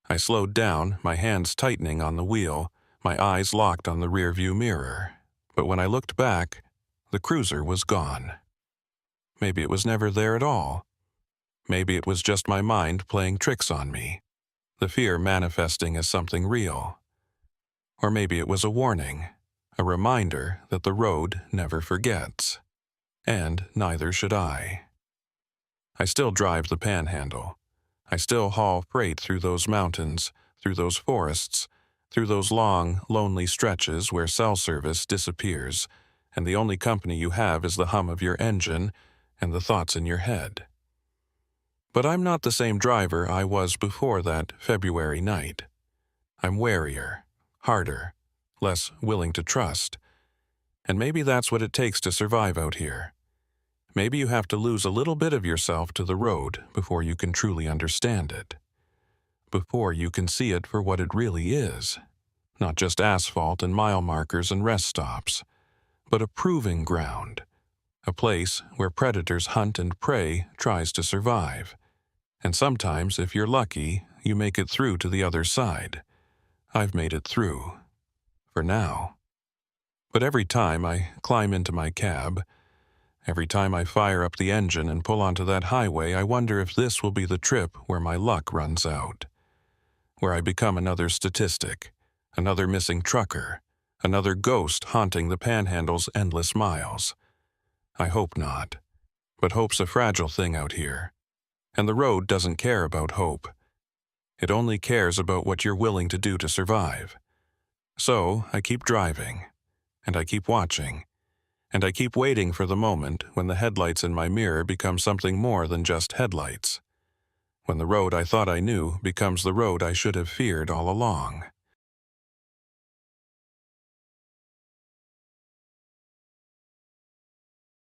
I slowed down, my hands tightening on the wheel, my eyes locked on the rearview mirror. But when I looked back, the cruiser was gone. Maybe it was never there at all. Maybe it was just my mind playing tricks on me, the fear manifesting as something real. Or maybe it was a warning, a reminder that the road never forgets. And neither should I. I still drive the Panhandle. I still haul freight through those mountains, through those forests, through those long, lonely stretches where cell service disappears, and the only company you have is the hum of your engine and the thoughts in your head. But I'm not the same driver I was before that February night. I'm warier, harder, less willing to trust. And maybe that's what it takes to survive out here. Maybe you have to lose a little bit of yourself to the road before you can truly understand it. Before you can see it for what it really is. Not just asphalt and mile markers and rest stops, but a proving ground. A place where predators hunt and prey tries to survive. And sometimes, if you're lucky, you make it through to the other side. I've made it through. For now. But every time I climb into my cab, every time I fire up the engine and pull onto that highway, I wonder if this will be the trip where my luck runs out. Where I become another statistic, another missing trucker, another ghost haunting the Panhandle's endless miles. I hope not. But hope's a fragile thing out here. And the road doesn't care about hope. It only cares about what you're willing to do to survive. So I keep driving, and I keep watching, and I keep waiting for the moment when the headlights in my mirror become something more than just headlights. When the road I thought I knew becomes the road I should have feared all along.